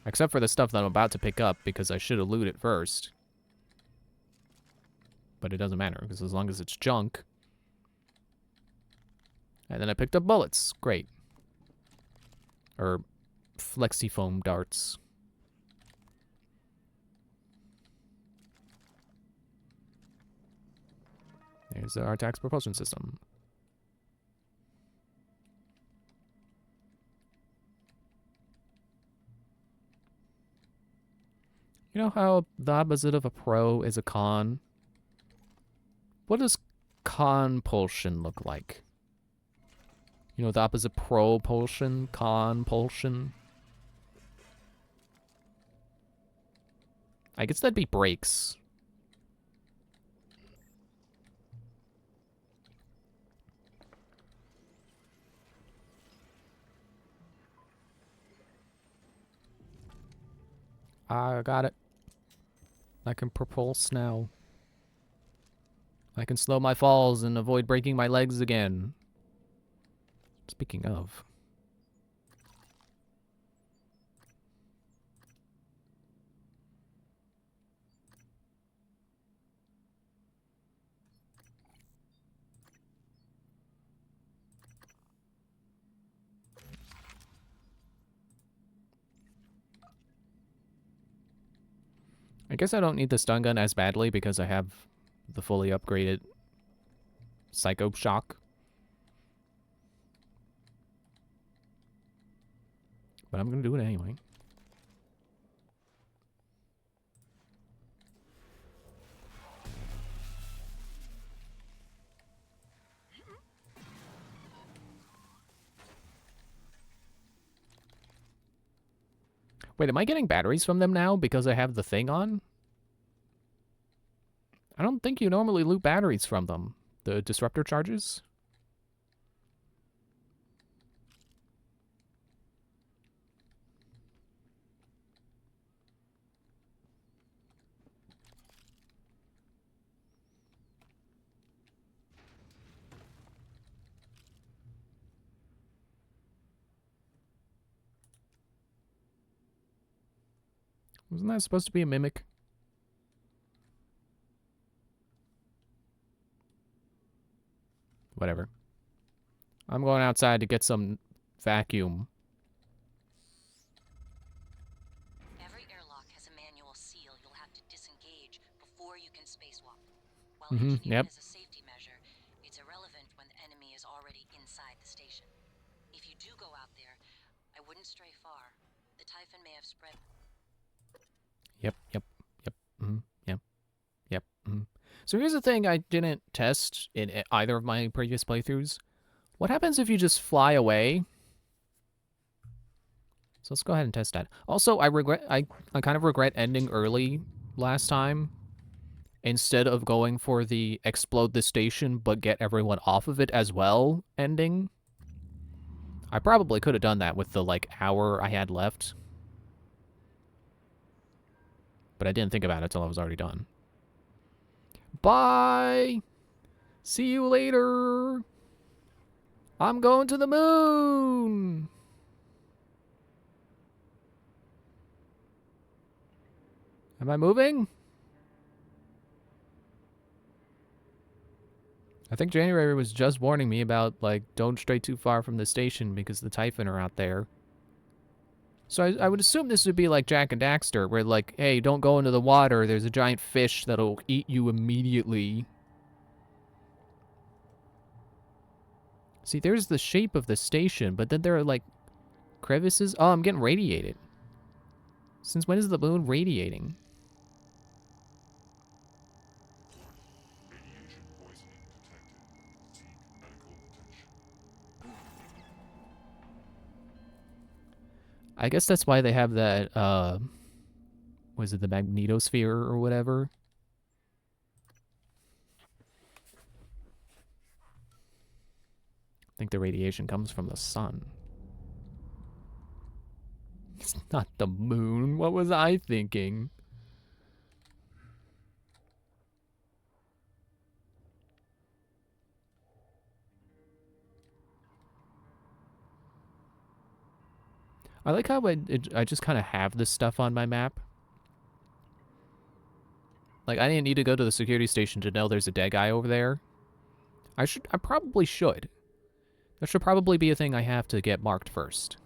Except for the stuff that I'm about to pick up because I should have looted first. But it doesn't matter because as long as it's junk. And then I picked up bullets. Great. Or flexifoam darts. There's our tax propulsion system. You know how the opposite of a pro is a con? What does compulsion look like? You know, the opposite propulsion, compulsion. I guess that'd be brakes. I got it. I can propulse now. I can slow my falls and avoid breaking my legs again. Speaking of. I guess I don't need the stun gun as badly because I have the fully upgraded Psycho Shock. But I'm gonna do it anyway. Wait, am I getting batteries from them now because I have the thing on? I don't think you normally loot batteries from them. The disruptor charges? Wasn't that supposed to be a mimic? Whatever. I'm going outside to get some vacuum. Every airlock has a manual seal you'll have to disengage before you can spacewalk. While engineered Yep. as a safety measure, it's irrelevant when the enemy is already inside the station. If you do go out there, I wouldn't stray far. The Typhon may have spread. Yep. So here's the thing I didn't test in either of my previous playthroughs. What happens if you just fly away? So let's go ahead and test that. Also, I kind of regret ending early last time instead of going for the explode the station but get everyone off of it as well ending. I probably could have done that with the like hour I had left. But I didn't think about it till I was already done. Bye! See you later! I'm going to the moon! Am I moving? I think January was just warning me about, like, don't stray too far from the station because the Typhon are out there. So I would assume this would be like Jak and Daxter, where like, hey, don't go into the water, there's a giant fish that'll eat you immediately. See, there's the shape of the station, but then there are like crevices. Oh, I'm getting radiated. Since when is the moon radiating? Radiation poisoning detected. Seek medical attention. I guess that's why they have that, was it the magnetosphere or whatever? I think the radiation comes from the sun. It's not the moon. What was I thinking? I like how I just kind of have this stuff on my map. Like, I didn't need to go to the security station to know there's a dead guy over there. I probably should. That should probably be a thing I have to get marked first.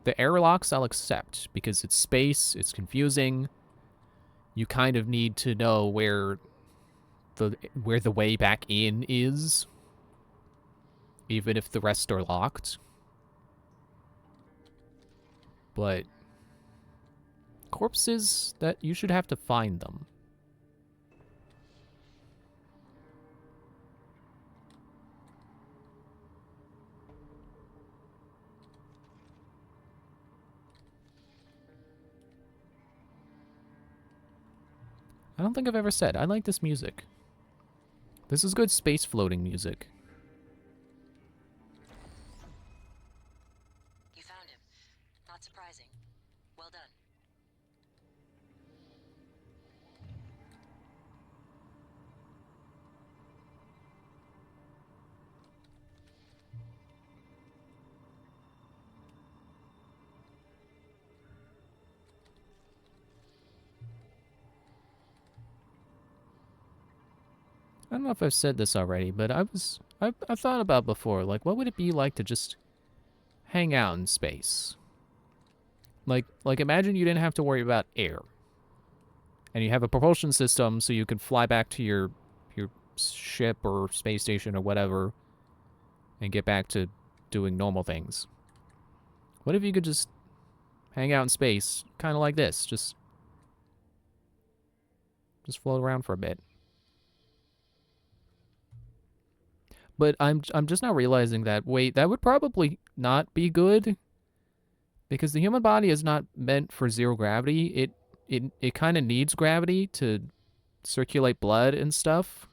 The airlocks I'll accept, because it's space, it's confusing. You kind of need to know where the way back in is, even if the rest are locked. But corpses, that you should have to find them. I don't think I've ever said I like this music. This is good space floating music. You found him. Not surprising. Well done. I don't know if I've said this already, but I've thought about before, like, what would it be like to just hang out in space? Like imagine you didn't have to worry about air. And you have a propulsion system so you can fly back to your ship or space station or whatever and get back to doing normal things. What if you could just hang out in space, kind of like this, just float around for a bit? But I'm just now realizing that, wait, that would probably not be good, because the human body is not meant for zero gravity. It kind of needs gravity to circulate blood and stuff.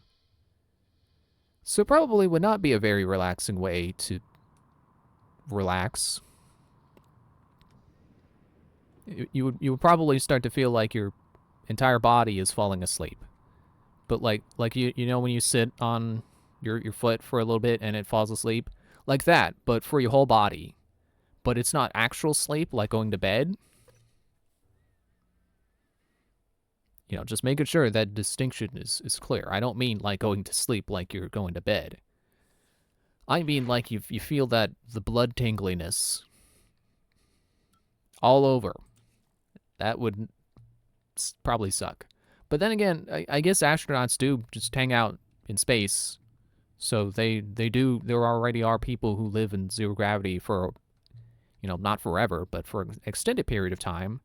So it probably would not be a very relaxing way to relax. You would probably start to feel like your entire body is falling asleep. But like you know when you sit on your foot for a little bit and it falls asleep? Like that, but for your whole body. But it's not actual sleep, like going to bed. You know, just making sure that distinction is clear. I don't mean like going to sleep like you're going to bed. I mean like you feel that the blood tingliness all over. That would probably suck. But then again, I guess astronauts do just hang out in space. So there already are people who live in zero gravity for, you know, not forever, but for an extended period of time.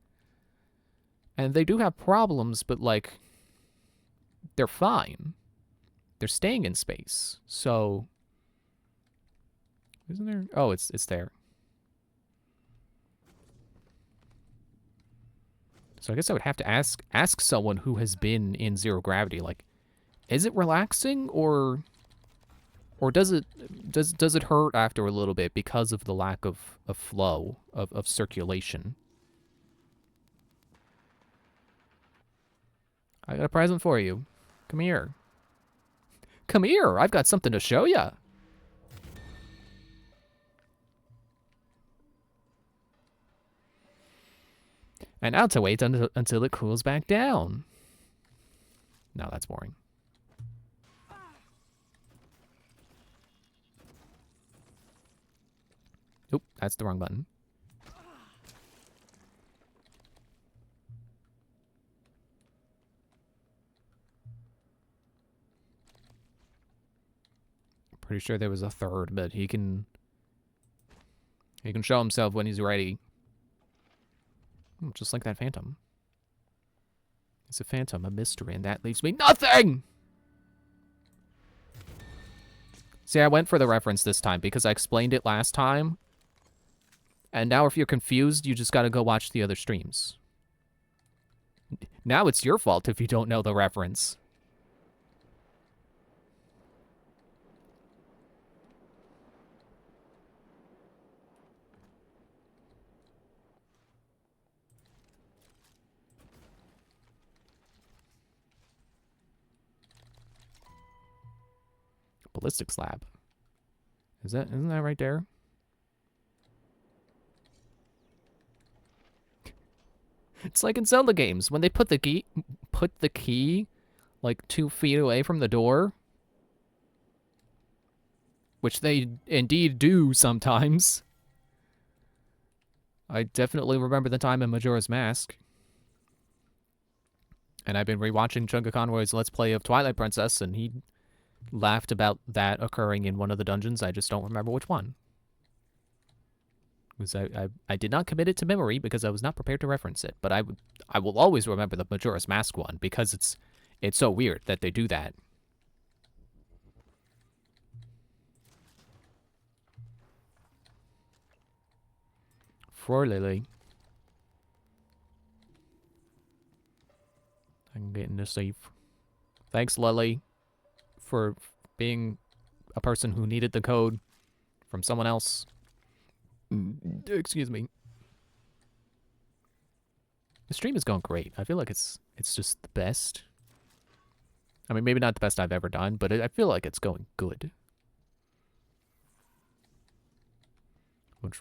And they do have problems, but, like, they're fine. They're staying in space. So, isn't there? Oh, it's there. So I guess I would have to ask someone who has been in zero gravity, like, is it relaxing, or does it hurt after a little bit because of the lack of flow, of circulation? I got a present for you. Come here. Come here! I've got something to show ya! And now to wait until it cools back down. No, that's boring. Oop, that's the wrong button. Pretty sure there was a third, but he can show himself when he's ready. Just like that phantom. It's a phantom, a mystery, and that leaves me nothing! See, I went for the reference this time because I explained it last time. And now if you're confused, you just gotta go watch the other streams. Now it's your fault if you don't know the reference. Ballistics lab. Isn't that right there? It's like in Zelda games when they put the key like 2 feet away from the door, which they indeed do sometimes. I definitely remember the time in Majora's Mask. And I've been rewatching Chunga Conroy's Let's Play of Twilight Princess, and he laughed about that occurring in one of the dungeons. I just don't remember which one. Because I did not commit it to memory because I was not prepared to reference it. But I will always remember the Majora's Mask one because it's so weird that they do that. For Lily. I can get into safe. Thanks, Lily, for being a person who needed the code from someone else. Excuse me. The stream is going great. I feel like it's just the best. I mean, maybe not the best I've ever done, but I feel like it's going good.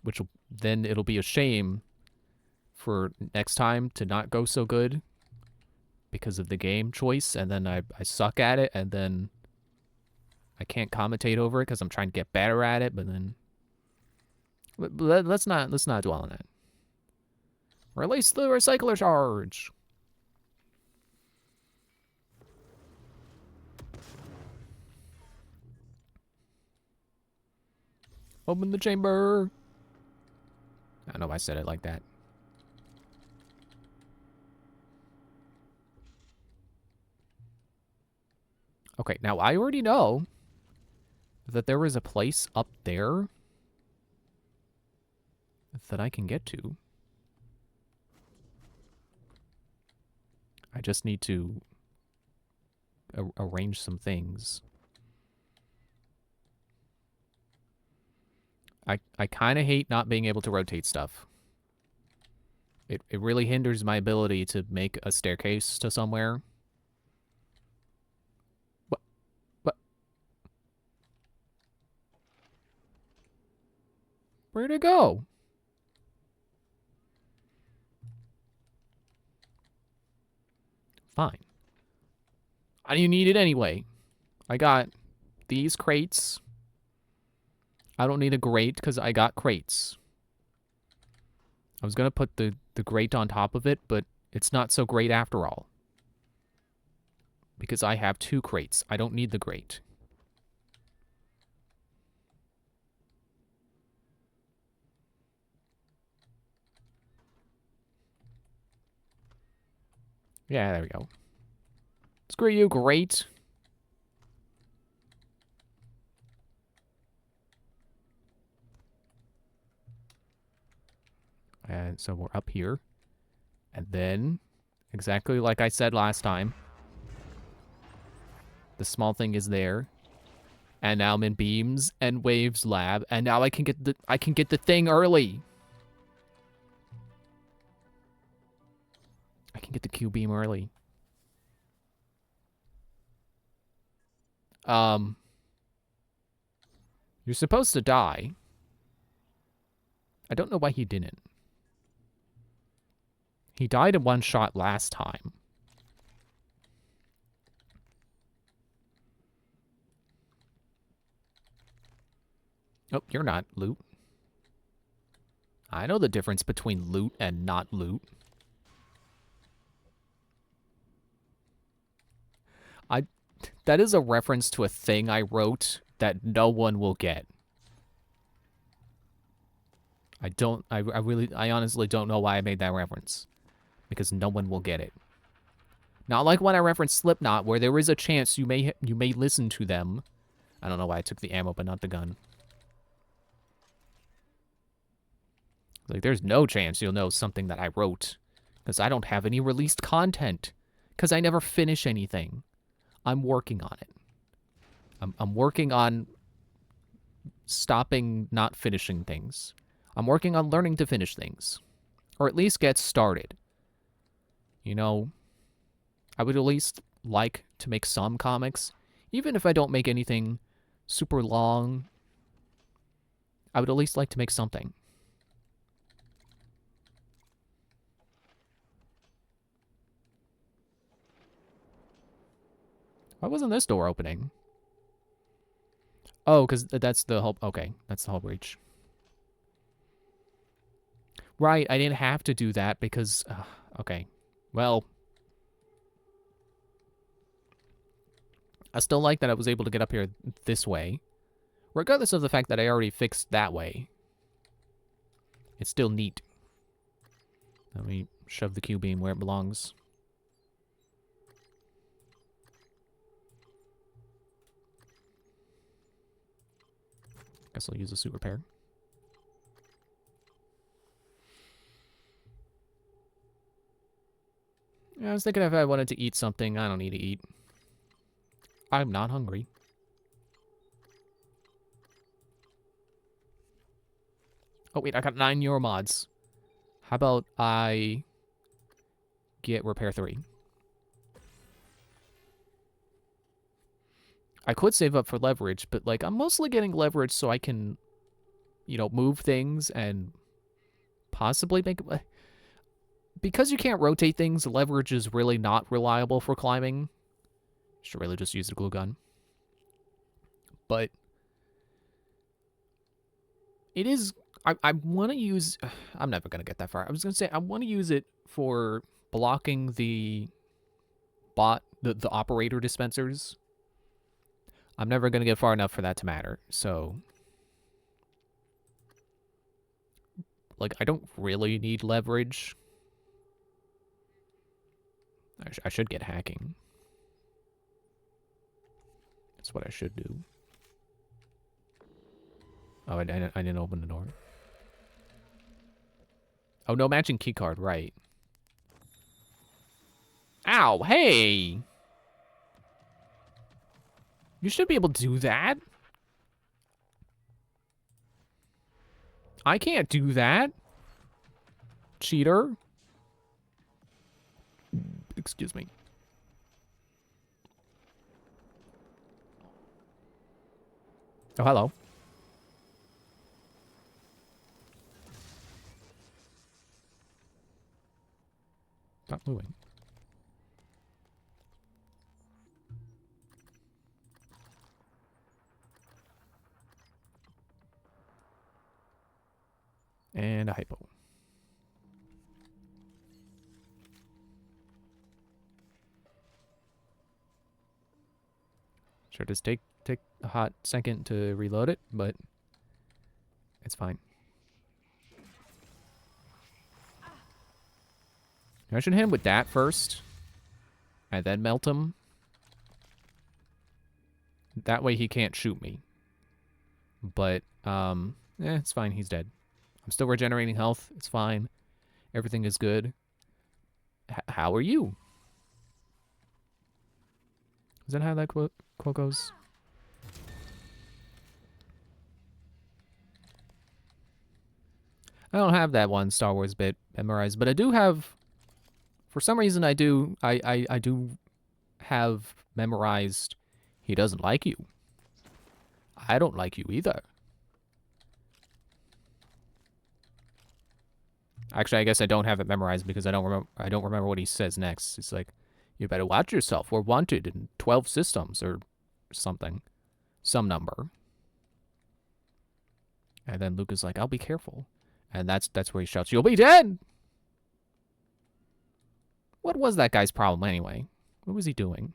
Which then it'll be a shame for next time to not go so good because of the game choice, and then I suck at it, and then I can't commentate over it because I'm trying to get better at it, but then let's not dwell on that. Release the recycler charge. Open the chamber. I don't know why I said it like that. Okay, now I already know that there is a place up there that I can get to. I just need to arrange some things. I kind of hate not being able to rotate stuff. It really hinders my ability to make a staircase to somewhere. What? Where'd it go? Fine. I didn't need it anyway. I got these crates. I don't need a grate because I got crates. I was going to put the grate on top of it, but it's not so great after all. Because I have 2 crates. I don't need the grate. Yeah, there we go. Screw you, grate. And so we're up here. And then, exactly like I said last time, the small thing is there. And now I'm in Beams and Waves lab, and now I can get the thing early. I can get the Q-beam early. You're supposed to die. I don't know why he didn't. He died in one shot last time. Oh, you're not loot. I know the difference between loot and not loot. That is a reference to a thing I wrote that no one will get. I honestly don't know why I made that reference. Because no one will get it. Not like when I referenced Slipknot, where there is a chance you may listen to them. I don't know why I took the ammo but not the gun. Like, there's no chance you'll know something that I wrote. Because I don't have any released content. Because I never finish anything. I'm working on it. I'm working on stopping not finishing things. I'm working on learning to finish things. Or at least get started. You know, I would at least like to make some comics. Even if I don't make anything super long, I would at least like to make something. Why wasn't this door opening? Oh, because that's the whole... Okay, that's the whole breach. Right, I didn't have to do that because... okay, well... I still like that I was able to get up here this way. Regardless of the fact that I already fixed that way. It's still neat. Let me shove the Q-beam where it belongs. Guess I'll use a suit repair. Yeah, I was thinking if I wanted to eat something, I don't need to eat. I'm not hungry. Oh wait, I got 9 Neuromods. How about I get repair 3? I could save up for leverage, but like I'm mostly getting leverage so I can, you know, move things and possibly make... Because you can't rotate things, leverage is really not reliable for climbing. Should really just use the glue gun. But it is... I want to use... I'm never going to get that far. I was going to say, I want to use it for blocking the the operator dispensers. I'm never going to get far enough for that to matter, so... Like, I don't really need leverage. I should get hacking. That's what I should do. Oh, I didn't open the door. Oh, no matching keycard, right. Ow, hey! You should be able to do that. I can't do that. Cheater. Excuse me. Oh, hello. Stop moving. And a hypo. Sure does take a hot second to reload it, but it's fine. I should hit him with that first, and then melt him. That way he can't shoot me. But, it's fine, he's dead. I'm still regenerating health, it's fine. Everything is good. How are you? Is that how that quote goes? I don't have that one Star Wars bit memorized, but I do have... For some reason, I do have memorized, he doesn't like you. I don't like you either. Actually, I guess I don't have it memorized because I don't remember what he says next. It's like, you better watch yourself. We're wanted in 12 systems or something. Some number. And then Luke is like, I'll be careful. And that's where he shouts, you'll be dead! What was that guy's problem anyway? What was he doing?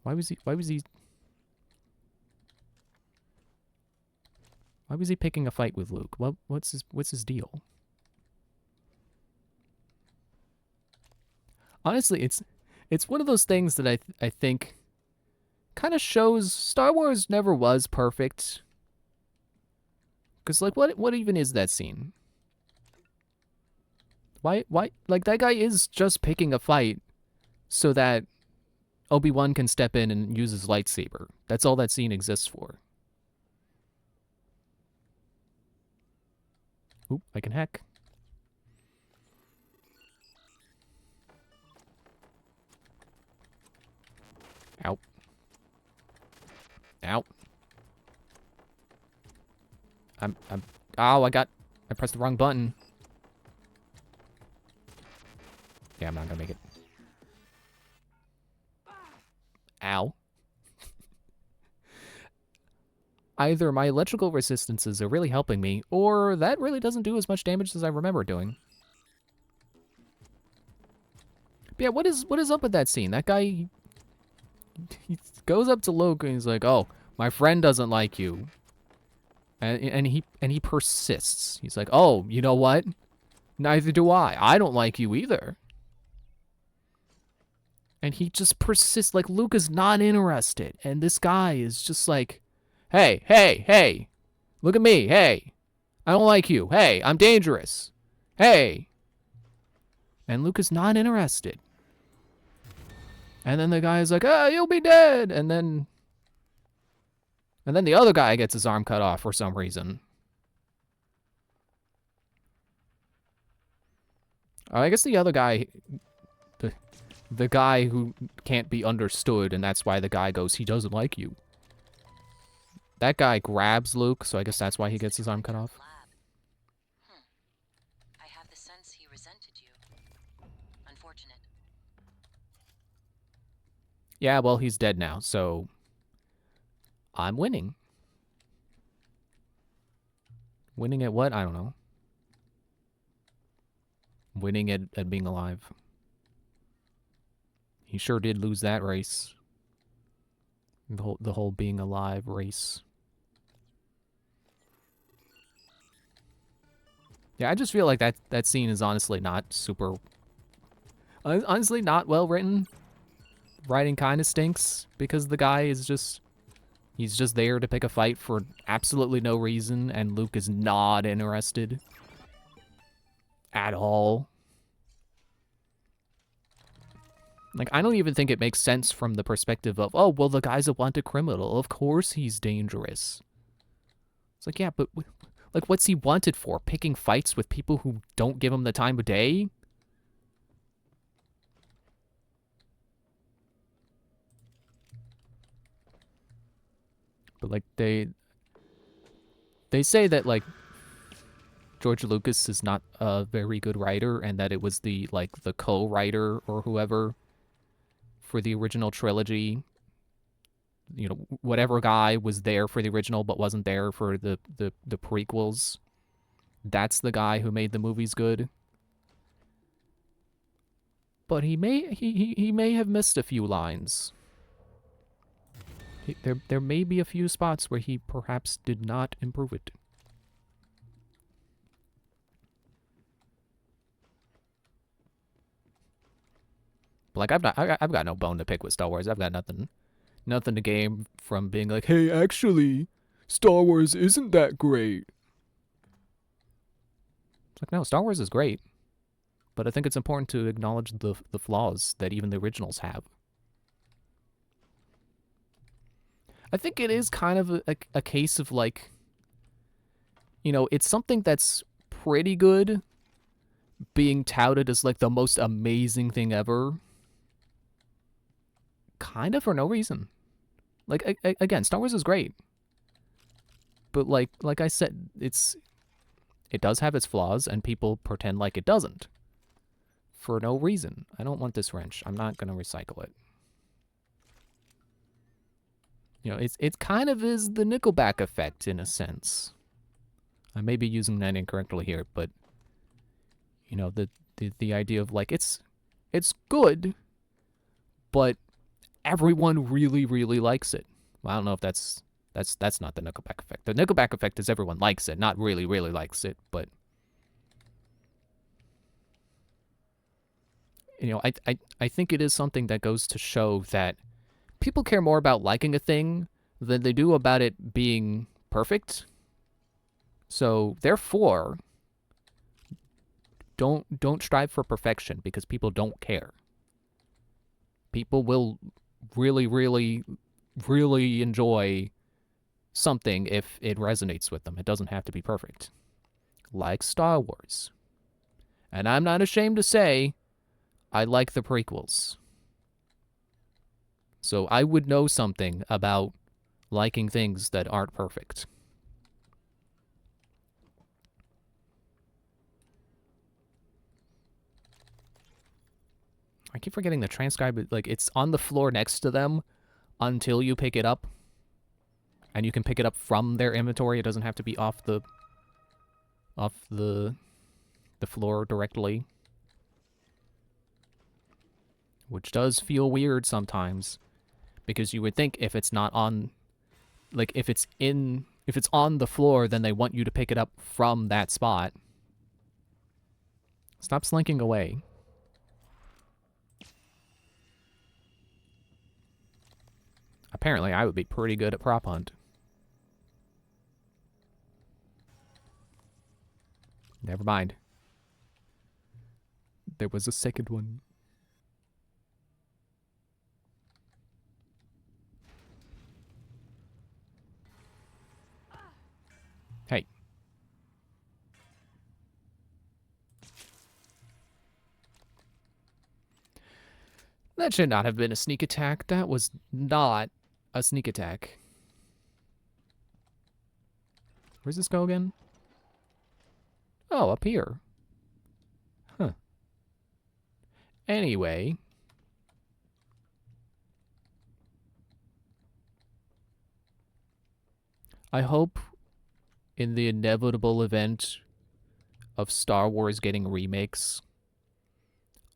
Why was he picking a fight with Luke? What's his deal? Honestly, it's one of those things that I think kind of shows Star Wars never was perfect. Because, like, what even is that scene? Why, like, that guy is just picking a fight so that Obi-Wan can step in and use his lightsaber. That's all that scene exists for. Oop, I can hack. Ow. Ow. Oh, I pressed the wrong button. Yeah, I'm not gonna make it. Ow. Either my electrical resistances are really helping me, or that really doesn't do as much damage as I remember doing. But yeah, what is up with that scene? That guy, he goes up to Luke and he's like, "Oh, my friend doesn't like you," and he persists. He's like, "Oh, you know what? Neither do I. I don't like you either." And he just persists, like Luke is not interested, and this guy is just like, "Hey, hey, hey, look at me, hey, I don't like you, hey, I'm dangerous, hey." And Luke is not interested. And then the guy is like, "Ah, you'll be dead," and then the other guy gets his arm cut off for some reason. I guess the other guy, the guy who can't be understood, and that's why the guy goes, "He doesn't like you." That guy grabs Luke, so I guess that's why he gets his arm cut off. I have the sense he resented you. Unfortunate. Yeah, well, he's dead now, so I'm winning. Winning at what? I don't know. Winning at being alive. He sure did lose that race. The whole being alive race. Yeah, I just feel like that scene is honestly not super... honestly not well written. Writing kind of stinks because the guy is just... he's just there to pick a fight for absolutely no reason, and Luke is not interested. At all. Like, I don't even think it makes sense from the perspective of, oh, well, the guy's a wanted criminal. Of course he's dangerous. It's like, yeah, but, like, what's he wanted for? Picking fights with people who don't give him the time of day? But, like, they say that, like, George Lucas is not a very good writer, and that it was the, like, the co-writer or whoever for the original trilogy, you know, whatever guy was there for the original but wasn't there for the prequels, that's the guy who made the movies good. But he may have missed a few lines. There may be a few spots where he perhaps did not improve it. Like, I've got no bone to pick with Star Wars. I've got nothing to gain from being like, "Hey, actually, Star Wars isn't that great." It's like, no, Star Wars is great, but I think it's important to acknowledge the flaws that even the originals have. I think it is kind of a case of, like, you know, it's something that's pretty good being touted as, like, the most amazing thing ever. Kind of for no reason. Like, again, Star Wars is great. But like I said, it does have its flaws, and people pretend like it doesn't. For no reason. I don't want this wrench. I'm not going to recycle it. You know, it kind of is the Nickelback effect in a sense. I may be using that incorrectly here, but you know, the idea of, like, it's good, but everyone really, really likes it. Well, I don't know if that's not the Nickelback effect. The Nickelback effect is everyone likes it, not really, really likes it, but you know, I think it is something that goes to show that people care more about liking a thing than they do about it being perfect. So therefore, don't strive for perfection because people don't care. People will really, really, really enjoy something if it resonates with them. It doesn't have to be perfect. Like Star Wars. And I'm not ashamed to say I like the prequels. So I would know something about liking things that aren't perfect. I keep forgetting to transcribe it. Like, it's on the floor next to them until you pick it up. And you can pick it up from their inventory. It doesn't have to be off the floor directly. Which does feel weird sometimes. Because you would think if it's not on... Like, if it's on the floor, then they want you to pick it up from that spot. Stop slinking away. Apparently, I would be pretty good at prop hunt. Never mind. There was a second one. Hey. That should not have been a sneak attack. That was not a sneak attack. Where's this go again? Oh, up here. Huh. Anyway. I hope in the inevitable event of Star Wars getting remakes,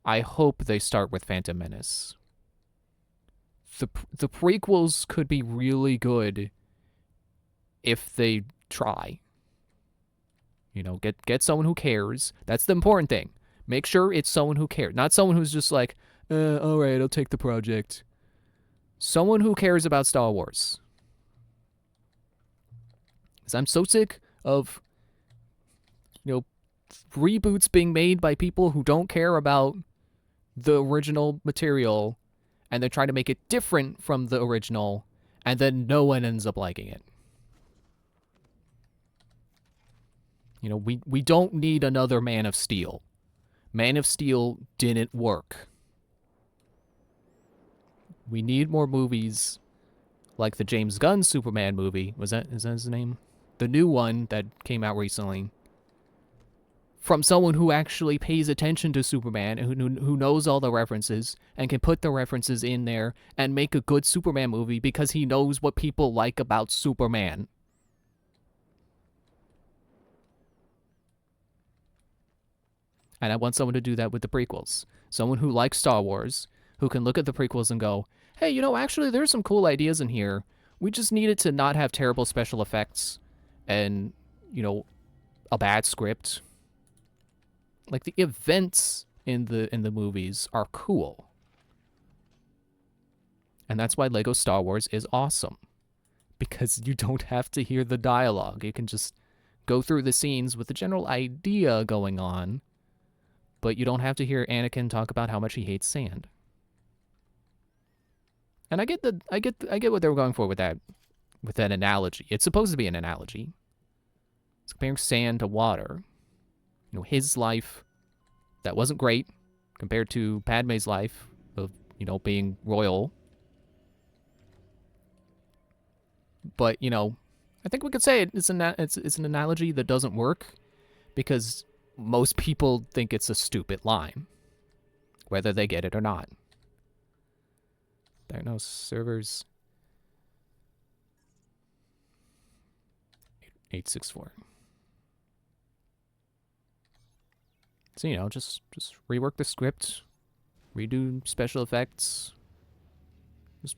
I hope they start with Phantom Menace. The prequels could be really good if they try. You know, get someone who cares. That's the important thing. Make sure it's someone who cares. Not someone who's just like, alright, I'll take the project. Someone who cares about Star Wars. Because I'm so sick of, you know, reboots being made by people who don't care about the original material, and they try to make it different from the original, and then no one ends up liking it. You know, we don't need another Man of Steel. Man of Steel didn't work. We need more movies like the James Gunn Superman movie. Is that his name? The new one that came out recently. From someone who actually pays attention to Superman and who knows all the references and can put the references in there and make a good Superman movie because he knows what people like about Superman. And I want someone to do that with the prequels. Someone who likes Star Wars, who can look at the prequels and go, hey, you know, actually there's some cool ideas in here. We just need it to not have terrible special effects and, you know, a bad script. Like, the events in the movies are cool. And that's why Lego Star Wars is awesome. Because you don't have to hear the dialogue. You can just go through the scenes with the general idea going on, but you don't have to hear Anakin talk about how much he hates sand. And I get what they were going for with that analogy. It's supposed to be an analogy. It's comparing sand to water. You know, his life, that wasn't great compared to Padme's life of, you know, being royal. But, you know, I think we could say it's an analogy that doesn't work because most people think it's a stupid line, whether they get it or not. There are no servers. 864. So, you know, just rework the script, redo special effects.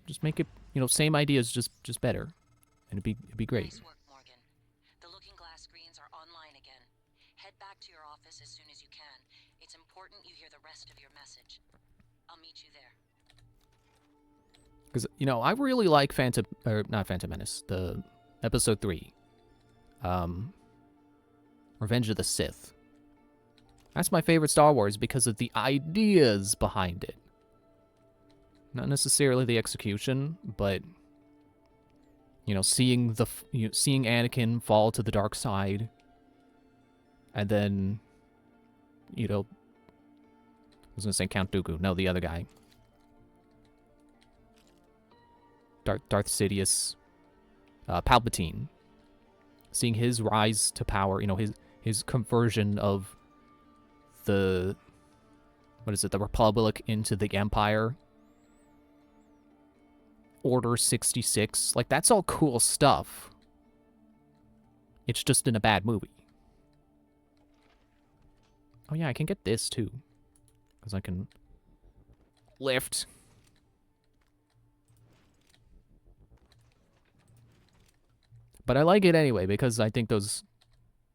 Just make it, you know, same ideas, just better, and it'd be great. Nice work, Morgan. The Looking Glass screens are online again. Head back to your office as soon as you can. It's important you hear the rest of your message. I'll meet you there. Because, you know, I really like Phantom... Or, not Phantom Menace. The Episode 3. Revenge of the Sith. That's my favorite Star Wars because of the ideas behind it. Not necessarily the execution, but... You know, seeing seeing Anakin fall to the dark side, and then, you know, I was gonna say Count Dooku. No, the other guy, Darth Sidious, Palpatine. Seeing his rise to power, you know, his conversion of the the Republic into the Empire. Order 66. Like, that's all cool stuff. It's just in a bad movie. Oh yeah, I can get this too. Because I can lift. But I like it anyway, because I think the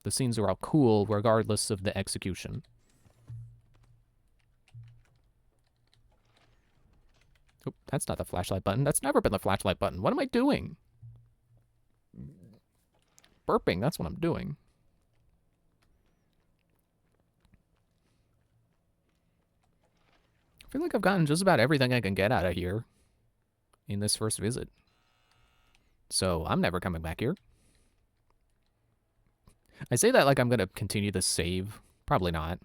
scenes are all cool regardless of the execution. Oh, that's not the flashlight button. That's never been the flashlight button. What am I doing? Burping, that's what I'm doing. I feel like I've gotten just about everything I can get out of here in this first visit. So, I'm never coming back here. I say that like I'm going to continue the save. Probably not.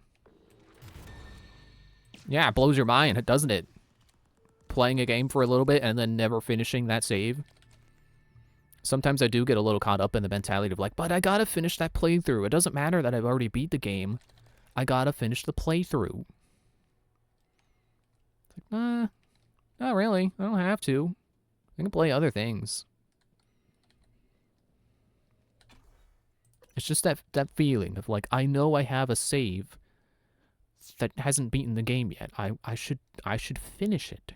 Yeah, it blows your mind, doesn't it? Playing a game for a little bit and then never finishing that save. Sometimes I do get a little caught up in the mentality of like, but I gotta finish that playthrough. It doesn't matter that I've already beat the game. I gotta finish the playthrough. It's like, not really. I don't have to. I can play other things. It's just that feeling of like, I know I have a save that hasn't beaten the game yet. I should finish it.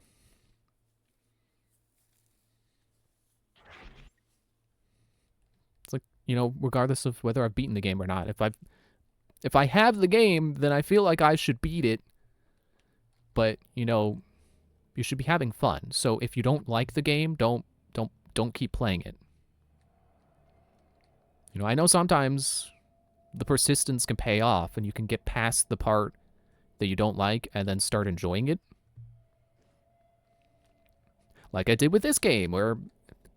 It's like, you know, regardless of whether I've beaten the game or not. If I have the game, then I feel like I should beat it. But, you know, you should be having fun. So if you don't like the game, don't keep playing it. You know, I know sometimes the persistence can pay off and you can get past the part that you don't like and then start enjoying it. Like I did with this game, where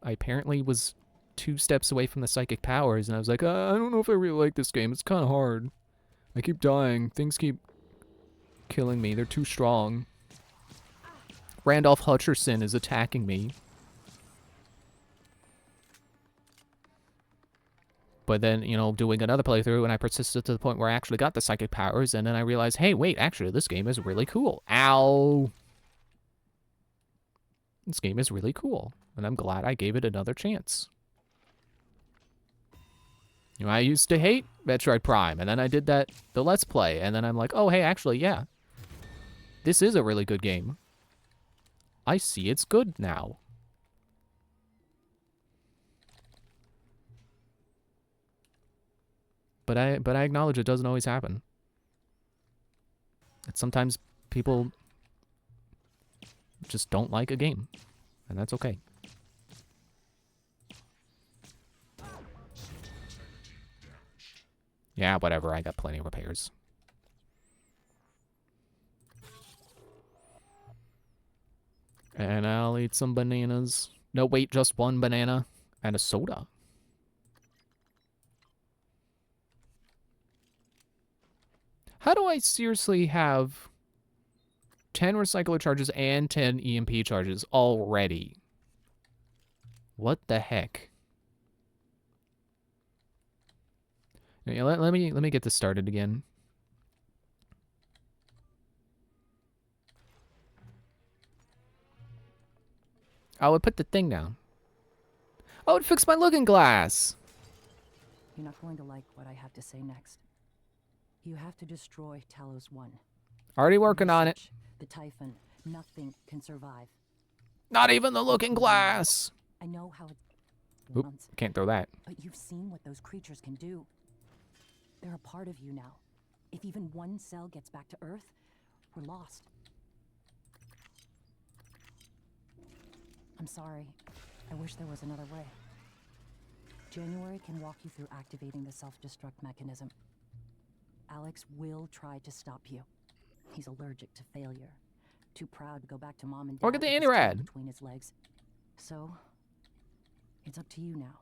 I apparently was 2 steps away from the psychic powers, and I was like, I don't know if I really like this game. It's kind of hard. I keep dying. Things keep killing me. They're too strong. Randolph Hutcherson is attacking me. But then, you know, doing another playthrough, and I persisted to the point where I actually got the psychic powers, and then I realized, hey, wait, actually, this game is really cool. Ow! This game is really cool, and I'm glad I gave it another chance. You know, I used to hate Metroid Prime, and then I did the Let's Play, and then I'm like, oh, hey, actually, yeah. This is a really good game. I see it's good now. But I acknowledge it doesn't always happen. And sometimes people just don't like a game, and that's okay. Yeah, whatever, I got plenty of repairs. And I'll eat some bananas. No, wait, just 1 banana and a soda. How do I seriously have 10 recycler charges and 10 EMP charges already? What the heck? Yeah, let me get this started again. Oh, it put the thing down. Oh, it fixed my looking glass. You're not going to like what I have to say next. You have to destroy Talos 1. Already working on it. The Typhon. Nothing can survive. Not even the looking glass. I know how it... Oop, can't throw that. But you've seen what those creatures can do. They're a part of you now. If even one cell gets back to Earth, we're lost. I'm sorry. I wish there was another way. January can walk you through activating the self-destruct mechanism. Alex will try to stop you. He's allergic to failure. Too proud to go back to Mom and Dad Or get the with his tail Antirad. between his legs. So, it's up to you now.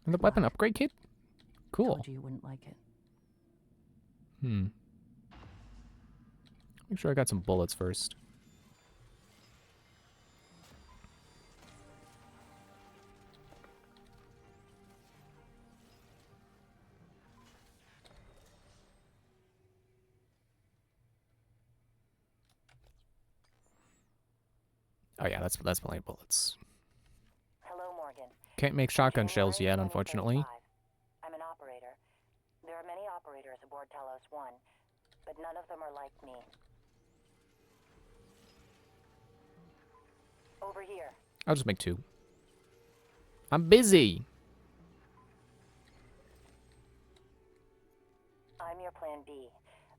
And the weapon upgrade kit? Cool. Told you wouldn't like it. Make sure I got some bullets first. Oh yeah, that's plenty of bullets. Hello, Morgan. Can't make shotgun shells yet, unfortunately. I'm an operator. There are many operators aboard Talos 1, but none of them are like me. Over here. I'll just make 2. I'm busy. I'm your plan B.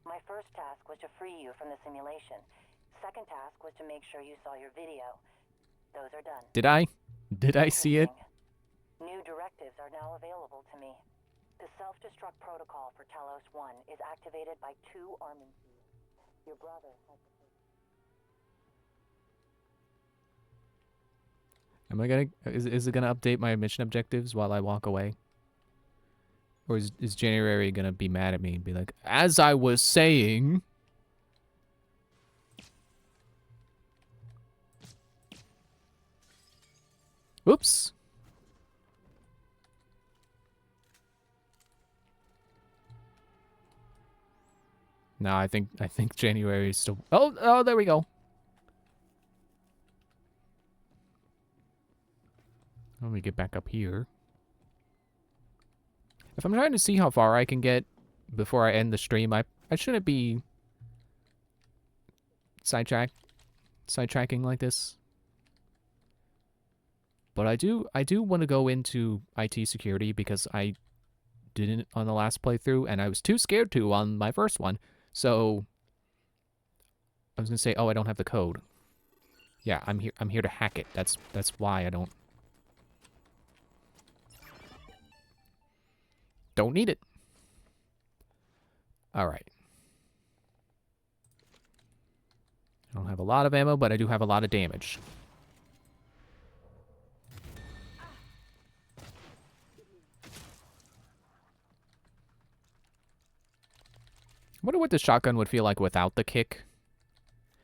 My first task was to free you from the simulation. Second task was to make sure you saw your video. Those are done. Did I? Did I see it? New directives are now available to me. The self-destruct protocol for Talos 1 is activated by 2 arming fields. Your brother has the Am I gonna? Is it gonna update my mission objectives while I walk away? Or is January gonna be mad at me and be like, as I was saying? Whoops. No, I think January is still. Oh, there we go. Let me get back up here. If I'm trying to see how far I can get before I end the stream, I shouldn't be sidetracking like this. But I do want to go into IT security because I didn't on the last playthrough and I was too scared to on my first one. So I was going to say, oh, I don't have the code. Yeah, I'm here to hack it. That's why I don't need it. All right. I don't have a lot of ammo, but I do have a lot of damage. I wonder what the shotgun would feel like without the kick.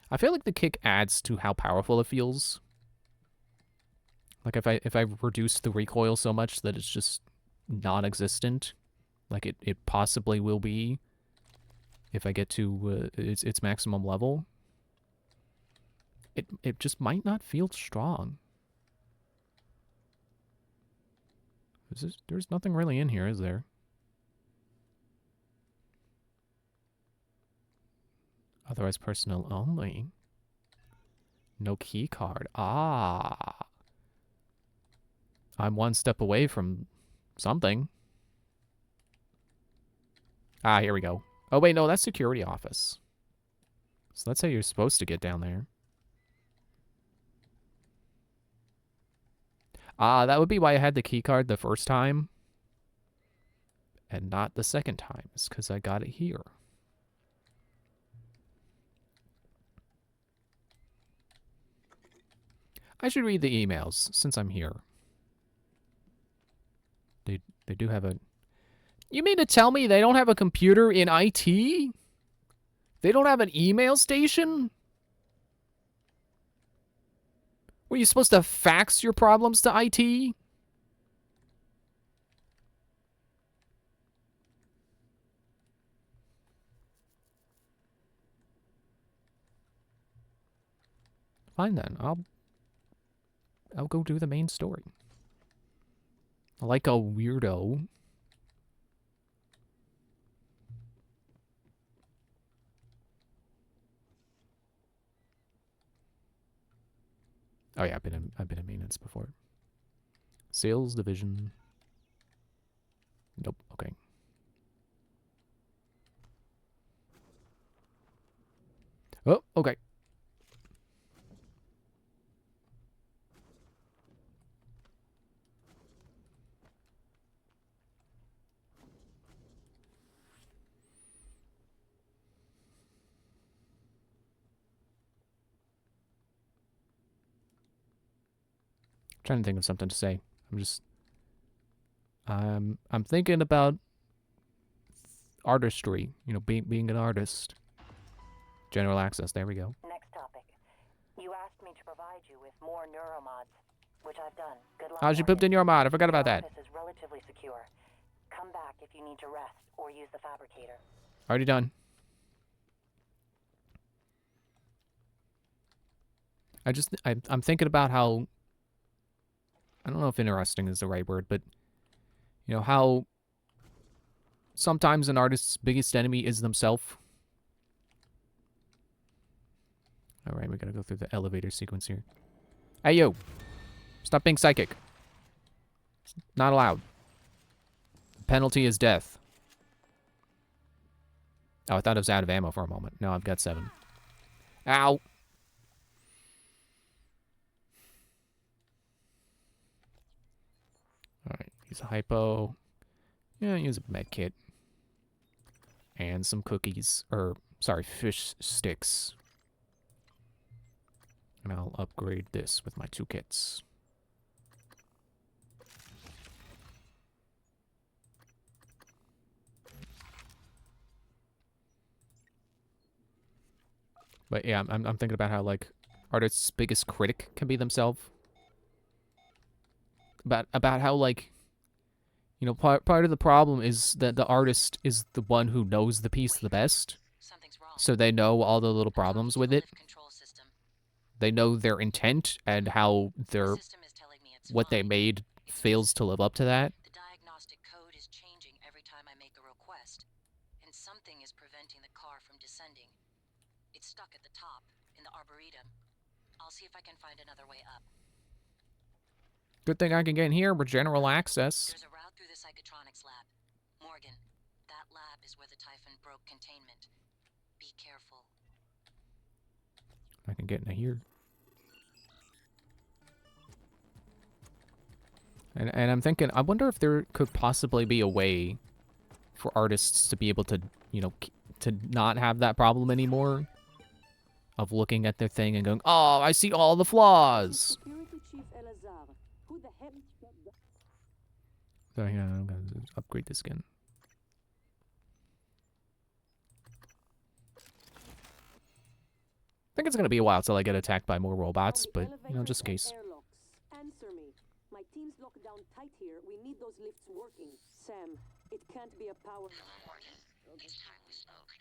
I feel like the kick adds to how powerful it feels. Like if I reduce the recoil so much that it's just non-existent, like it possibly will be if I get to its maximum level. It just might not feel strong. There's nothing really in here, is there? Otherwise personnel only. No key card. Ah. I'm one step away from something. Ah, here we go. Oh, wait, no, that's security office. So that's how you're supposed to get down there. Ah, that would be why I had the key card the first time. And not the second time. It's because I got it here. I should read the emails since I'm here. They do have a... You mean to tell me they don't have a computer in IT? They don't have an email station? Were you supposed to fax your problems to IT? Fine then, I'll go do the main story. Like a weirdo. Oh yeah, I've been in maintenance before. Sales division. Nope. Okay. Oh, okay. Trying to think of something to say. I'm thinking about artistry. You know, being an artist. General access. There we go. Next topic. You asked me to provide you with more neuromods, which I've done. Good luck. Oh, she pooped in your mod. I forgot about that. This is relatively secure. Come back if you need to rest or use the fabricator. Already done. I'm thinking about how, I don't know if interesting is the right word, but, you know, how sometimes an artist's biggest enemy is themselves. Alright, we gotta go through the elevator sequence here. Hey, yo! Stop being psychic. It's not allowed. The penalty is death. Oh, I thought I was out of ammo for a moment. No, I've got 7. Ow! Alright, use a hypo. Yeah, use a med kit. And some cookies. Or, sorry, fish sticks. And I'll upgrade this with my 2 kits. But yeah, I'm thinking about how, like, artists' biggest critic can be themselves. About how, like, you know, part of the problem is that the artist is the one who knows the piece the best. Something's wrong. So they know all the little problems with it. Lift control system. They know their intent and how their System is telling me it's what they fine. made fails to live up to that. The diagnostic code is changing every time I make a request, and something is preventing the car from descending. It's stuck at the top, in the arboretum. I'll see if I can find another way up. Good thing I can get in here with general access. There's a route through the psychotronics lab. Morgan, that lab is where the Typhon broke containment. Be careful. I can get into here. And I'm thinking, I wonder if there could possibly be a way for artists to be able to, you know, to not have that problem anymore. Of looking at their thing and going, oh, I see all the flaws. Security Chief Elazar. Who the heck? So yeah, I'm gonna upgrade this again. I think it's gonna be a while till I get attacked by more robots, but you know, just in case. Answer me. My team's locked down tight here. We need those lifts working. Sam, it can't be a power. Morgan, it's time we spoke.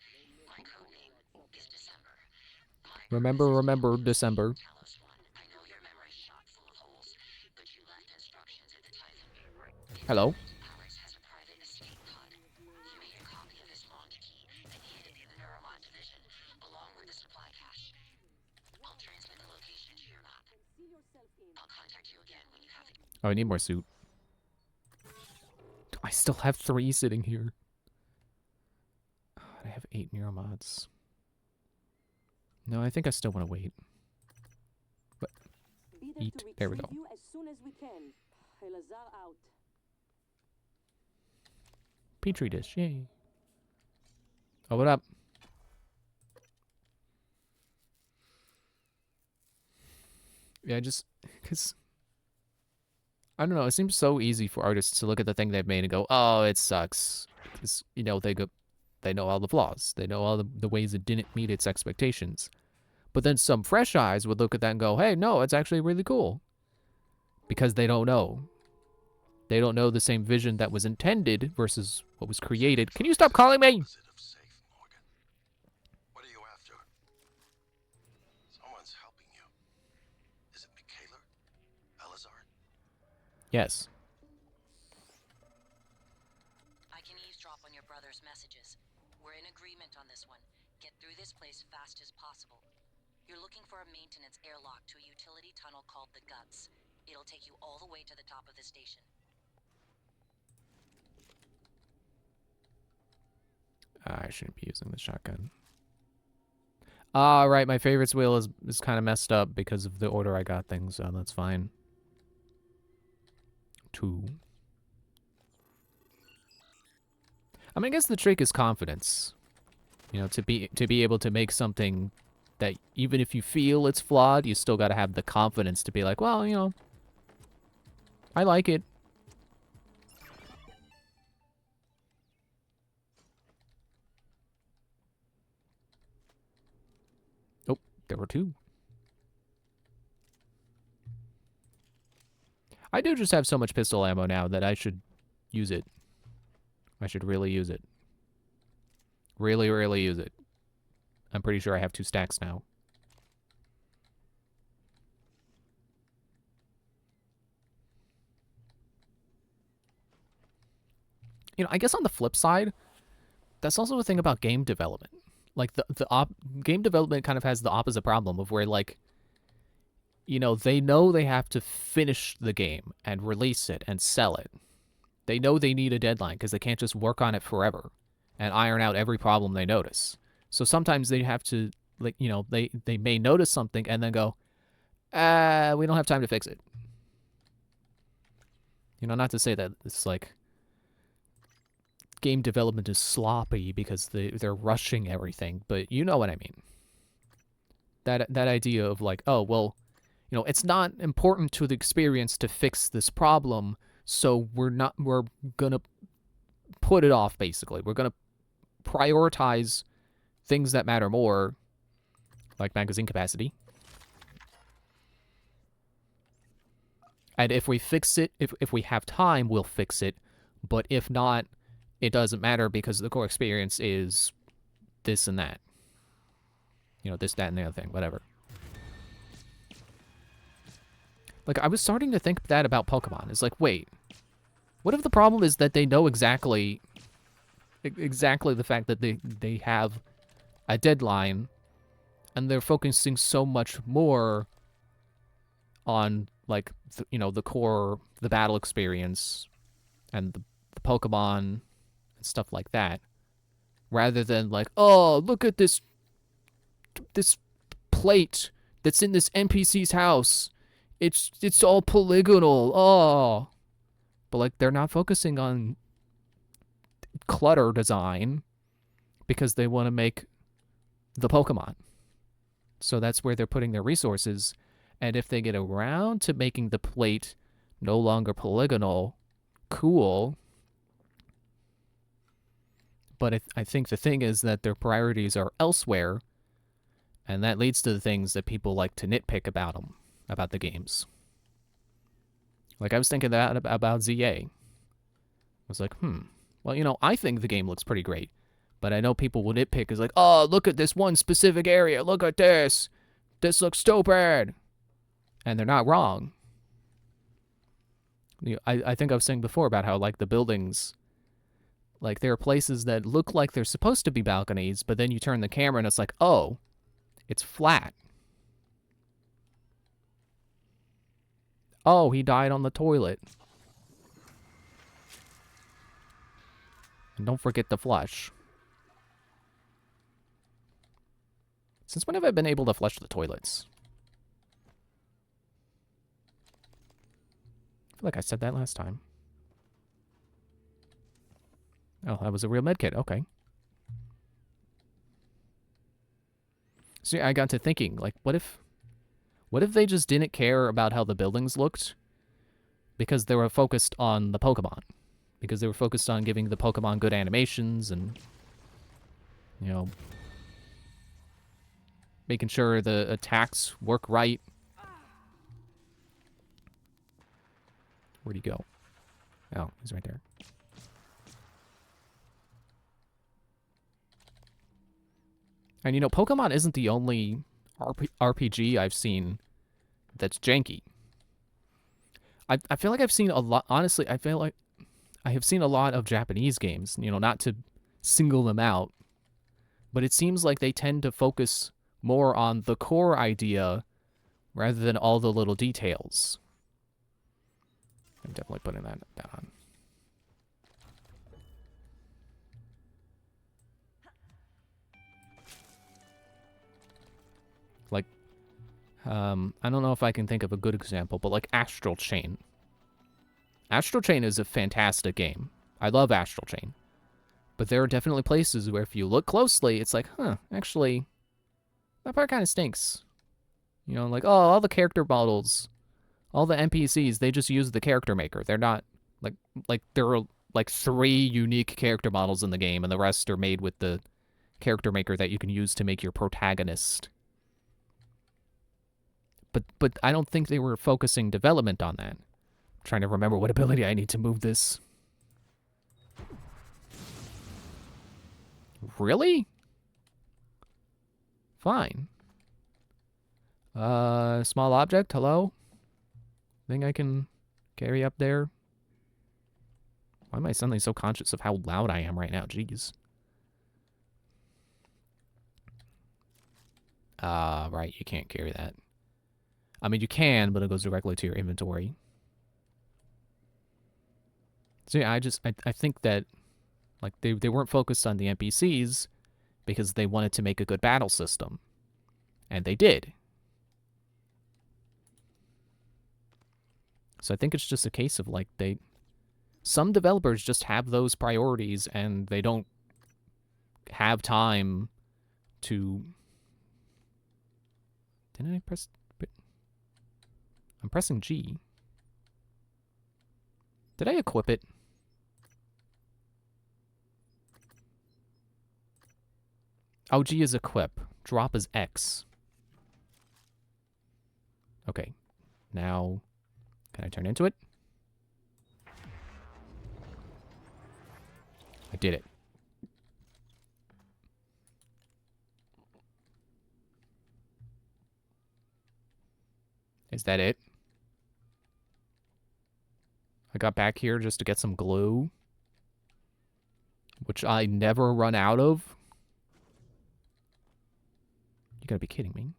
My code name is December. Remember December. Talos One. I know your memory's shot full of holes, but you left instructions at the Typhon. Hello. Alex has a private escape pod. You made a copy of his locked key and hid it in the Neuromod division, along with the supply cache. I'll transmit the location to your map. I'll contact you again when you have it. Oh, I need more suit. I still have 3 sitting here. I have 8 neuromods. No, I think I still want to wait. But eat. There we go. You as soon as we can. Elazar out. Petri dish, yay. Oh, what up? Yeah, just because I don't know. It seems so easy for artists to look at the thing they've made and go, "Oh, it sucks," because you know they know all the flaws, they know all the ways it didn't meet its expectations. But then some fresh eyes would look at that and go, "Hey, no, it's actually really cool," because they don't know. They don't know the same vision that was intended versus what was created. Can you stop calling me? Opposite of safe, Morgan. What are you after? Someone's helping you. Is it Michaela? Elazar? Yes. I can eavesdrop on your brother's messages. We're in agreement on this one. Get through this place fast as possible. You're looking for a maintenance airlock to a utility tunnel called the Guts. It'll take you all the way to the top of the station. I shouldn't be using the shotgun. Ah, right. My favorites wheel is kind of messed up because of the order I got things, so that's fine. 2. I mean, I guess the trick is confidence. You know, to be able to make something that even if you feel it's flawed, you still got to have the confidence to be like, well, you know, I like it. Oh, there were two. I do just have so much pistol ammo now that I should use it. I should really use it. Really, really use it. I'm pretty sure I have 2 stacks now. You know, I guess on the flip side, that's also the thing about game development. Like, game development kind of has the opposite problem of where, like, you know they have to finish the game and release it and sell it. They know they need a deadline because they can't just work on it forever and iron out every problem they notice. So sometimes they have to, like, you know, they may notice something and then go, we don't have time to fix it. You know, not to say that it's like game development is sloppy because they're rushing everything, but you know what I mean. That idea of like, oh, well, you know, it's not important to the experience to fix this problem, so we're gonna put it off, basically. We're gonna prioritize things that matter more, like magazine capacity. And if we fix it, if we have time, we'll fix it. But if not, it doesn't matter because the core experience is this and that. You know, this, that, and the other thing, whatever. Like, I was starting to think that about Pokemon. It's like, wait, what if the problem is that they know exactly the fact that they have a deadline and they're focusing so much more on, like, you know, the core, the battle experience and the Pokemon and stuff like that, rather than like, oh, look at this plate that's in this NPC's house. It's all polygonal. Oh. But like they're not focusing on clutter design because they want to make the Pokemon. So that's where they're putting their resources. And if they get around to making the plate no longer polygonal, cool. But I think the thing is that their priorities are elsewhere, and that leads to the things that people like to nitpick about them, about the games. Like, I was thinking that about ZA. I was like, well, you know, I think the game looks pretty great, but I know people will nitpick is like, oh, look at this one specific area, look at this. This looks stupid. And they're not wrong. I think I was saying before about how, like, the buildings, like, there are places that look like they're supposed to be balconies, but then you turn the camera and it's like, oh, it's flat. Oh, he died on the toilet. And don't forget the flush. Since when have I been able to flush the toilets? I feel like I said that last time. Oh, that was a real medkit. Okay. So yeah, I got to thinking, like, what if they just didn't care about how the buildings looked because they were focused on the Pokemon? Because they were focused on giving the Pokemon good animations and, you know, making sure the attacks work right. Where'd he go? Oh, he's right there. And, you know, Pokemon isn't the only RPG I've seen that's janky. I feel like I've seen a lot, honestly, I feel like I have seen a lot of Japanese games, you know, not to single them out, but it seems like they tend to focus more on the core idea rather than all the little details. I'm definitely putting that on. Like, I don't know if I can think of a good example, but like Astral Chain. Astral Chain is a fantastic game. I love Astral Chain. But there are definitely places where if you look closely, it's like, huh, actually, that part kind of stinks. You know, like, oh, all the character models All the NPCs, they just use the character maker. They're not like there are like 3 unique character models in the game, and the rest are made with the character maker that you can use to make your protagonist. But I don't think they were focusing development on that. I'm trying to remember what ability I need to move this. Really? Fine. Small object, hello? Thing I can carry up there? Why am I suddenly so conscious of how loud I am right now? Jeez. Right, you can't carry that. I mean, you can, but it goes directly to your inventory. So yeah, I think that, like, they weren't focused on the NPCs because they wanted to make a good battle system. And they did. So I think it's just a case of, like, some developers just have those priorities and they don't have time to... Didn't I press... I'm pressing G. Did I equip it? Oh, G is equip. Drop is X. Okay. Now, can I turn into it? I did it. Is that it? I got back here just to get some glue, which I never run out of. You gotta be kidding me.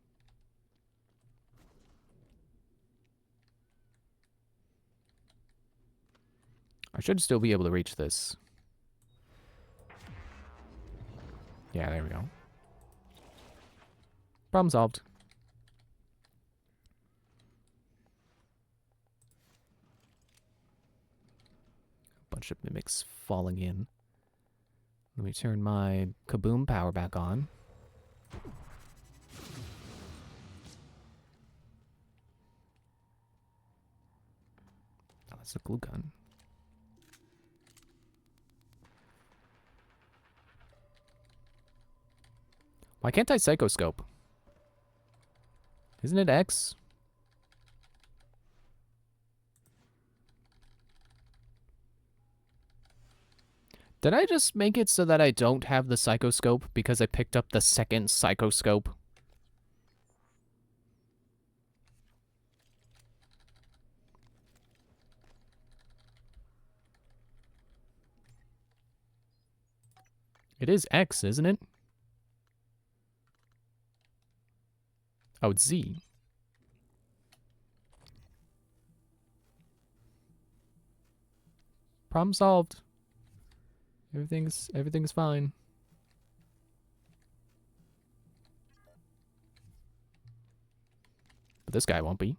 I should still be able to reach this. Yeah, there we go. Problem solved. Bunch of mimics falling in. Let me turn my kaboom power back on. Oh, that's a glue gun. Why can't I psychoscope? Isn't it X? Did I just make it so that I don't have the psychoscope because I picked up the second psychoscope? It is X, isn't it? Oh, it's Z. Problem solved. Everything's fine. But this guy won't be.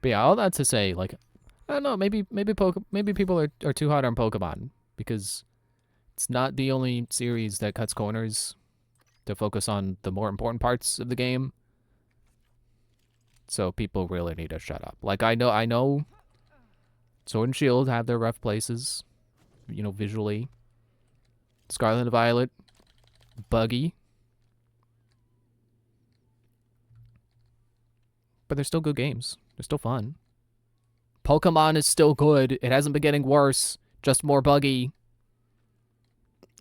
But yeah, all that to say, like, I don't know, maybe people are too hard on Pokemon because it's not the only series that cuts corners to focus on the more important parts of the game. So people really need to shut up. Like, I know Sword and Shield have their rough places, you know, visually. Scarlet and Violet, buggy. But they're still good games. They're still fun. Pokemon is still good. It hasn't been getting worse, just more buggy.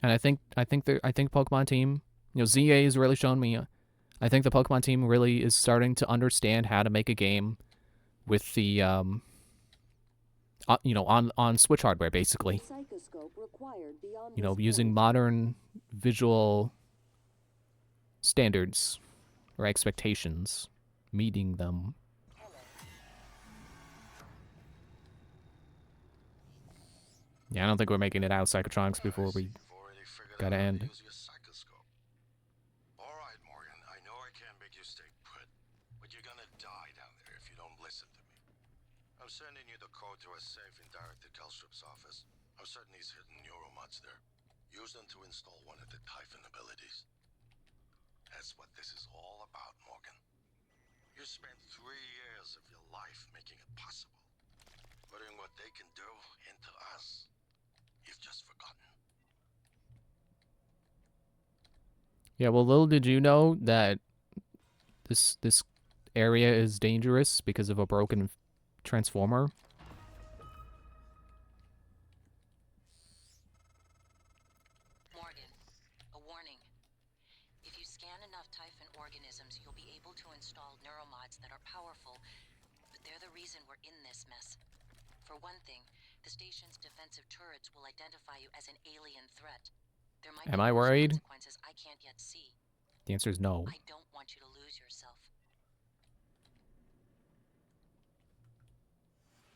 And I think Pokemon team, you know, ZA has really shown me. I think the Pokemon team really is starting to understand how to make a game with the, you know, on Switch hardware, basically. You know, using modern visual standards or expectations, meeting them. Yeah, I don't think we're making it out of Psychotronics before we gotta end. Alright, Morgan, I know I can't make you stay put, but you're gonna die down there if you don't listen to me. I'm sending you the code to a safe in Director Calstrip's office. I'm certain he's hidden neuromods there. Use them to install one of the Typhon abilities. That's what this is all about, Morgan. You spent 3 years of your life making it possible. Putting what they can do into us. You've just forgotten. Yeah, well, little did you know that this area is dangerous because of a broken transformer. Morgan, a warning. If you scan enough Typhon organisms, you'll be able to install neuromods that are powerful, but they're the reason we're in this mess. For one thing, the station's defensive turrets will identify you as an alien threat. There might Am be I worse worried? consequences I can't yet see. The answer is no. I don't want you to lose yourself.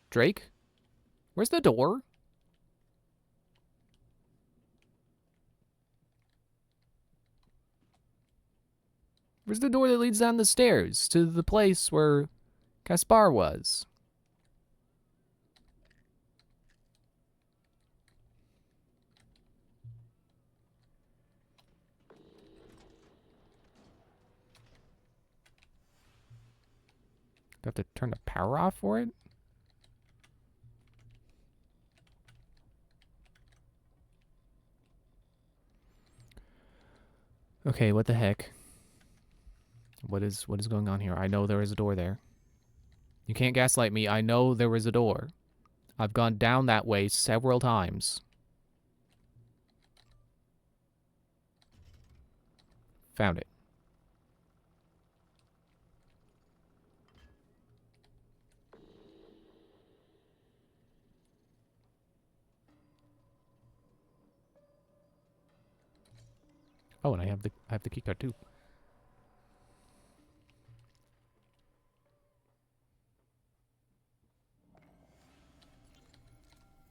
Drake? Where's the door? Where's the door that leads down the stairs to the place where Caspar was? Do I have to turn the power off for it? Okay, what the heck? What is going on here? I know there is a door there. You can't gaslight me. I know there is a door. I've gone down that way several times. Found it. Oh, and I have the key card too.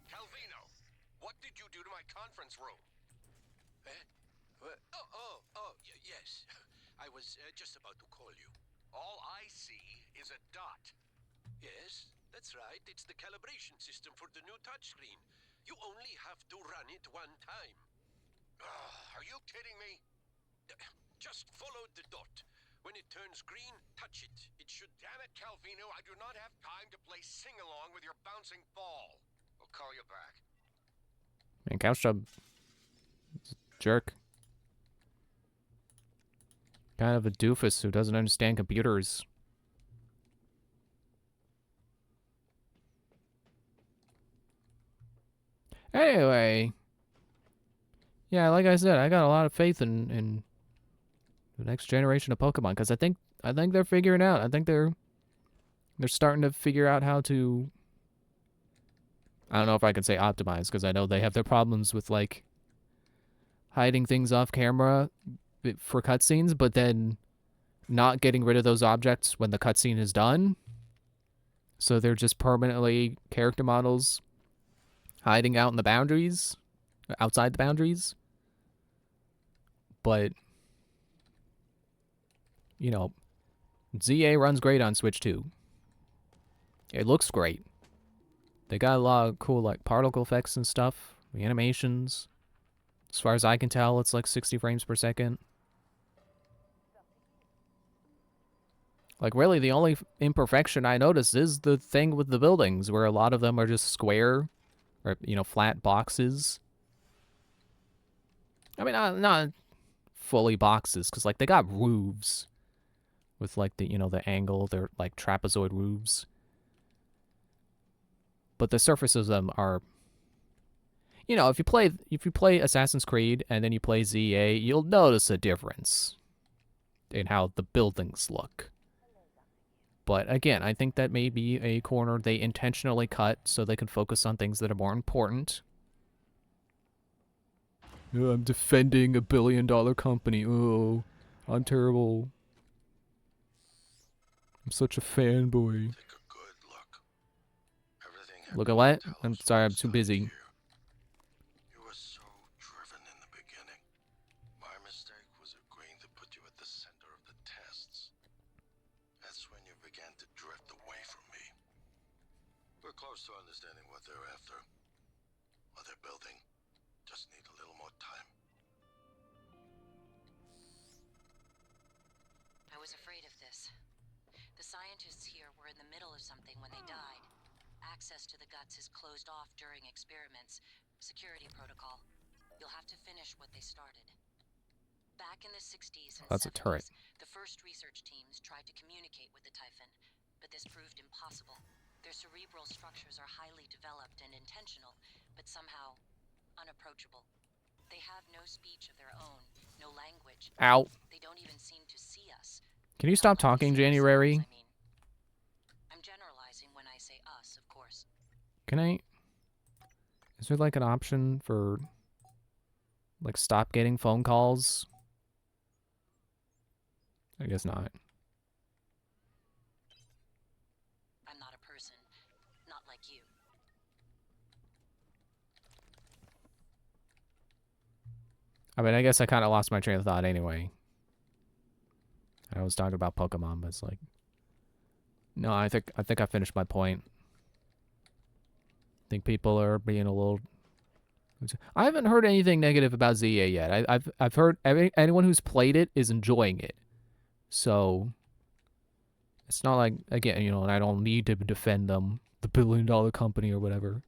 Calvino, what did you do to my conference room? Yes. I was just about to call you. All I see is a dot. Yes, that's right. It's the calibration system for the new touchscreen. You only have to run it one time. Are you kidding me? Just follow the dot. When it turns green, touch it. It should... Damn it, Calvino, I do not have time to play sing-along with your bouncing ball. I'll call you back. Man, Couchjob, jerk. Kind of a doofus who doesn't understand computers. Anyway. Yeah, like I said, I got a lot of faith in the next generation of Pokemon, because I think they're figuring out. I think they're starting to figure out how to... I don't know if I can say optimize, because I know they have their problems with, like, hiding things off camera for cutscenes, but then not getting rid of those objects when the cutscene is done. So they're just permanently character models hiding out in the boundaries, outside the boundaries. But, you know, ZA runs great on Switch 2. It looks great. They got a lot of cool, like, particle effects and stuff. The animations. As far as I can tell, it's like 60 frames per second. Like, really, the only imperfection I noticed is the thing with the buildings, where a lot of them are just square, or, you know, flat boxes. I mean, not fully boxes, because, like, they got roofs with, like, the, you know, the angle. They're, like, trapezoid roofs. But the surfaces of them are... You know, if you play Assassin's Creed and then you play ZA, you'll notice a difference in how the buildings look. But again, I think that may be a corner they intentionally cut so they can focus on things that are more important. Oh, I'm defending $1 billion company. Oh, I'm terrible. I'm such a fanboy. Take a good look. Everything Look at what? I'm sorry, I'm too busy. You were so driven in the beginning. My mistake was agreeing to put you at the center of the tests. That's when you began to drift away from me. We're close to understanding what they're after. just need a little more time. I was afraid of this. The scientists here were in the middle of something when they died. Access to the guts is closed off during experiments. Security protocol. You'll have to finish what they started. Back in the 60s and That's a 70s, turret. the first research teams tried to communicate with the Typhon, but this proved impossible. Their cerebral structures are highly developed and intentional, but somehow unapproachable. They have no speech of their own, no language. Ow. They don't even seem to see us. Can you Not stop like we talking, see January? ourselves, I mean. I'm generalizing when I say us, of course. Can I... Is there like an option for... like stop getting phone calls? I guess not. I'm not a person, not like you. I mean, I guess I kind of lost my train of thought anyway. I was talking about Pokemon, but it's like... No, I think I finished my point. I think people are being a little... I haven't heard anything negative about ZA yet. I've heard anyone who's played it is enjoying it. So it's not like, again, you know, and I don't need to defend them, the billion-dollar company or whatever.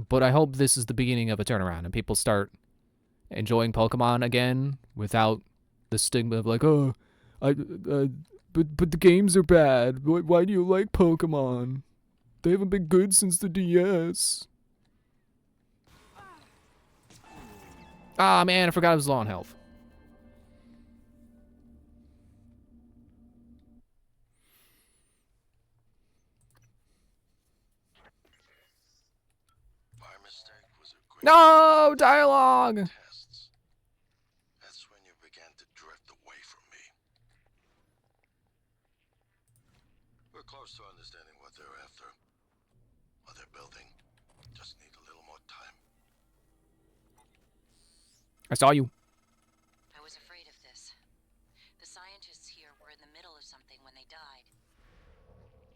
But I hope this is the beginning of a turnaround and people start enjoying Pokemon again without the stigma of like, oh, but the games are bad. Why do you like Pokemon? They haven't been good since the DS. Ah, man, I forgot I was low on health. My mistake was a great No, dialogue! tests. That's when you began to drift away from me. We're close to understanding what they're after. What they're building. Just need a little more time. I saw you. I was afraid of this. The scientists here were in the middle of something when they died.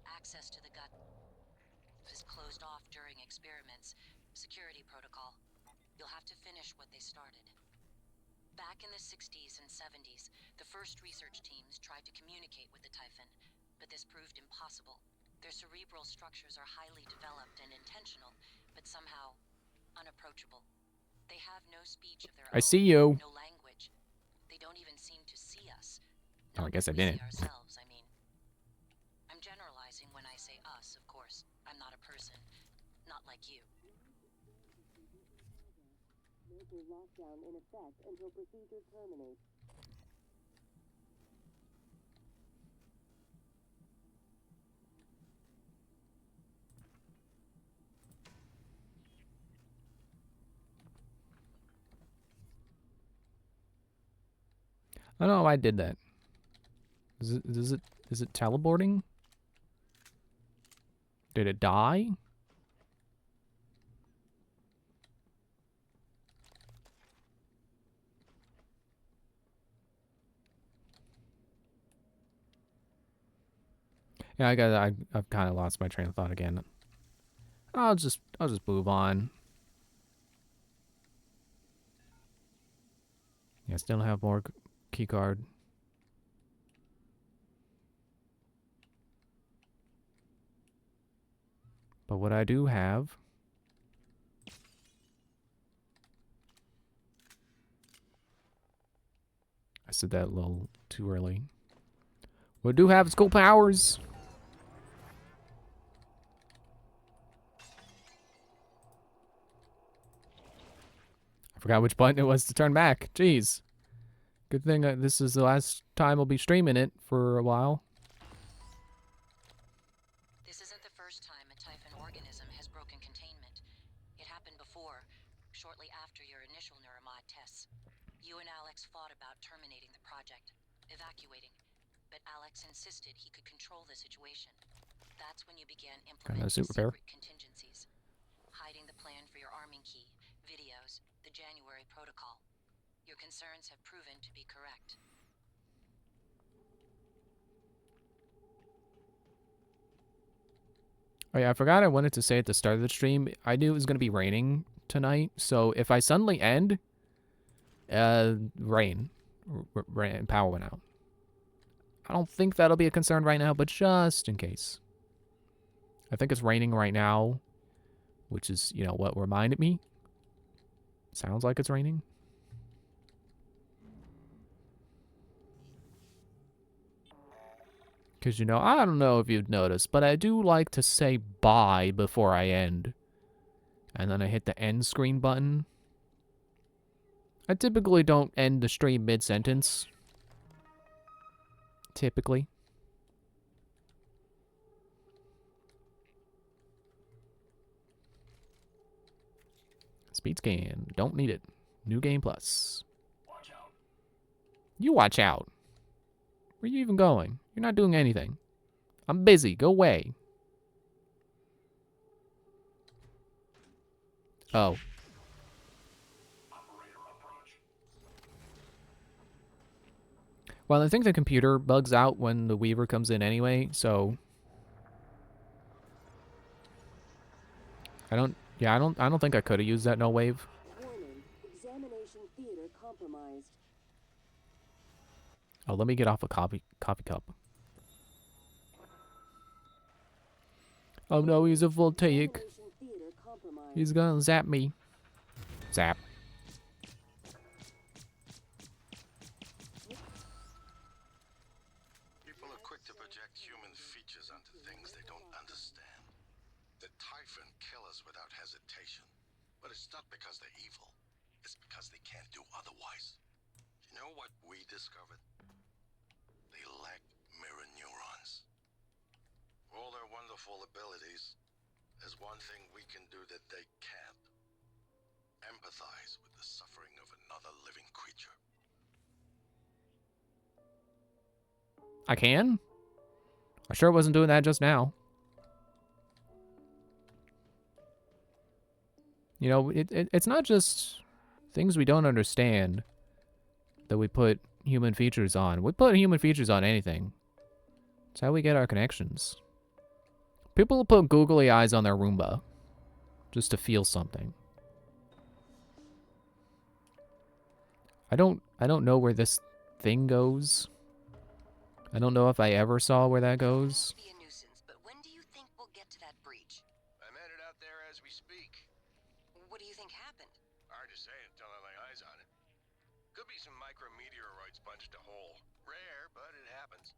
Access to the gut is closed off during experiments. Security protocol. You'll have to finish what they started. Back in the 60s and 70s, the first research teams tried to communicate with the Typhon, but this proved impossible. Their cerebral structures are highly developed and intentional, but somehow unapproachable. They have no speech of their own. I see you. No language. They don't even seem to see us. Oh, I Not guess I like we didn't. see ourselves, I mean. I'm generalizing when I say us, of course. I'm not a person. Not like you. Local lockdown in effect until procedure terminates. I don't know why I did that. Is it teleporting? Did it die? Yeah, I've kind of lost my train of thought again. I'll just move on. Yeah, still have more key card. But what I do have... I said that a little too early. What I do have is cool powers. I forgot which button it was to turn back. Jeez. Good thing this is the last time I'll be streaming it for a while. This isn't the first time a Typhon organism has broken containment. It happened before, shortly after your initial neuromod tests. You and Alex fought about terminating the project, evacuating, but Alex insisted he could control the situation. That's when you began implementing suit repair. secret contingencies, hiding the plan for your arming key, videos, the January protocol. Your concerns have proven to be correct. Oh yeah, I forgot I wanted to say at the start of the stream, I knew it was going to be raining tonight, so if I suddenly end, rain. Rain, power went out. I don't think that'll be a concern right now, but just in case. I think it's raining right now, which is, you know, what reminded me. Sounds like it's raining. Because, you know, I don't know if you've noticed, but I do like to say bye before I end. And then I hit the end screen button. I typically don't end the stream mid-sentence. Typically. Speed scan. Don't need it. New Game Plus. Watch out. You watch out. Where are you even going? You're not doing anything. I'm busy. Go away. Oh. Operator approach. Well, I think the computer bugs out when the Weaver comes in anyway, so I don't think I could have used that no wave. Warning, examination theater compromised. Oh, let me get off a coffee cup. Oh no, he's a voltaic. Examination theater compromised. He's gonna zap me. Zap. People are quick to project human features onto things they don't understand. The Typhon kill us without hesitation. But it's not because they're evil. It's because they can't do otherwise. You know what we discovered? They lack mirror neurons. For all their wonderful abilities, there's one thing we can do that they can't. Empathize with the suffering of another living creature. I can? I sure wasn't doing that just now. You know, it's not just things we don't understand that we put human features on. We put human features on anything. It's how we get our connections. People put googly eyes on their Roomba just to feel something. I don't know where this thing goes. I don't know if I ever saw where that goes. Be a nuisance, but when do you think we'll get to that breach? I'm headed out there as we speak. What do you think happened? Hard to say until I lay eyes on it. Could be some micrometeoroids punched a hole. Rare, but it happens.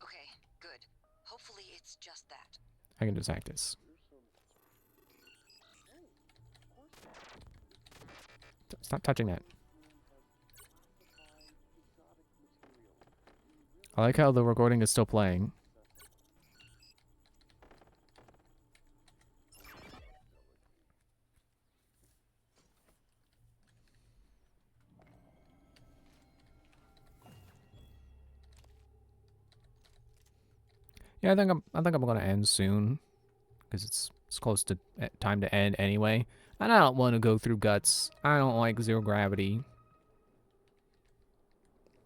Okay, good. Hopefully it's just that. I can just hack this. Stop touching that. I like how the recording is still playing. Yeah, I think I'm gonna end soon, because it's close to time to end anyway. And I don't want to go through guts. I don't like zero gravity.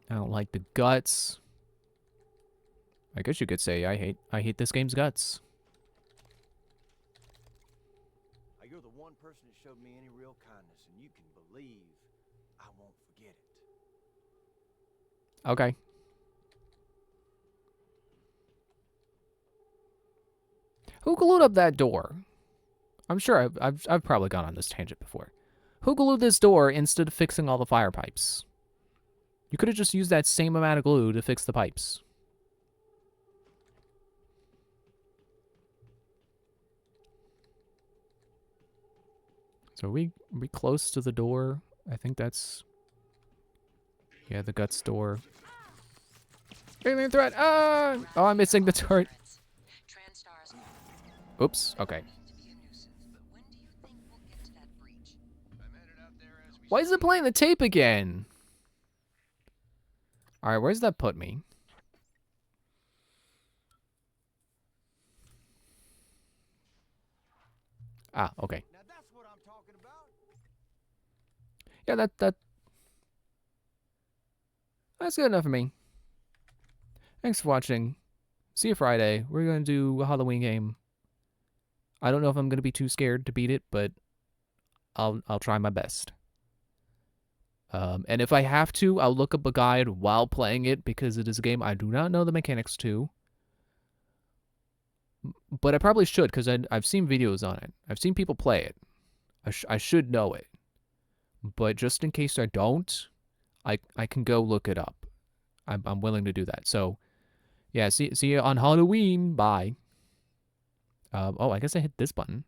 I don't like the guts. I guess you could say I hate this game's guts. You're the one person that showed me any real kindness, and you can believe I won't forget it. Okay. Who glued up that door? I'm sure I've probably gone on this tangent before. Who glued this door instead of fixing all the fire pipes? You could have just used that same amount of glue to fix the pipes. So are we close to the door? I think that's... Yeah, the guts door. Alien threat! Ah! Oh, I'm missing the turret. Oops, okay. Why is it playing the tape again? Alright, where's that put me? Ah, okay. Now that's what I'm talking about. Yeah, that's good enough for me. Thanks for watching. See you Friday. We're gonna do a Halloween game. I don't know if I'm gonna be too scared to beat it, but I'll try my best. And if I have to, I'll look up a guide while playing it because it is a game I do not know the mechanics to. But I probably should because I've seen videos on it. I've seen people play it. I should know it. But just in case I don't, I can go look it up. I'm willing to do that. So, yeah, see you on Halloween. Bye. Oh, I guess I hit this button.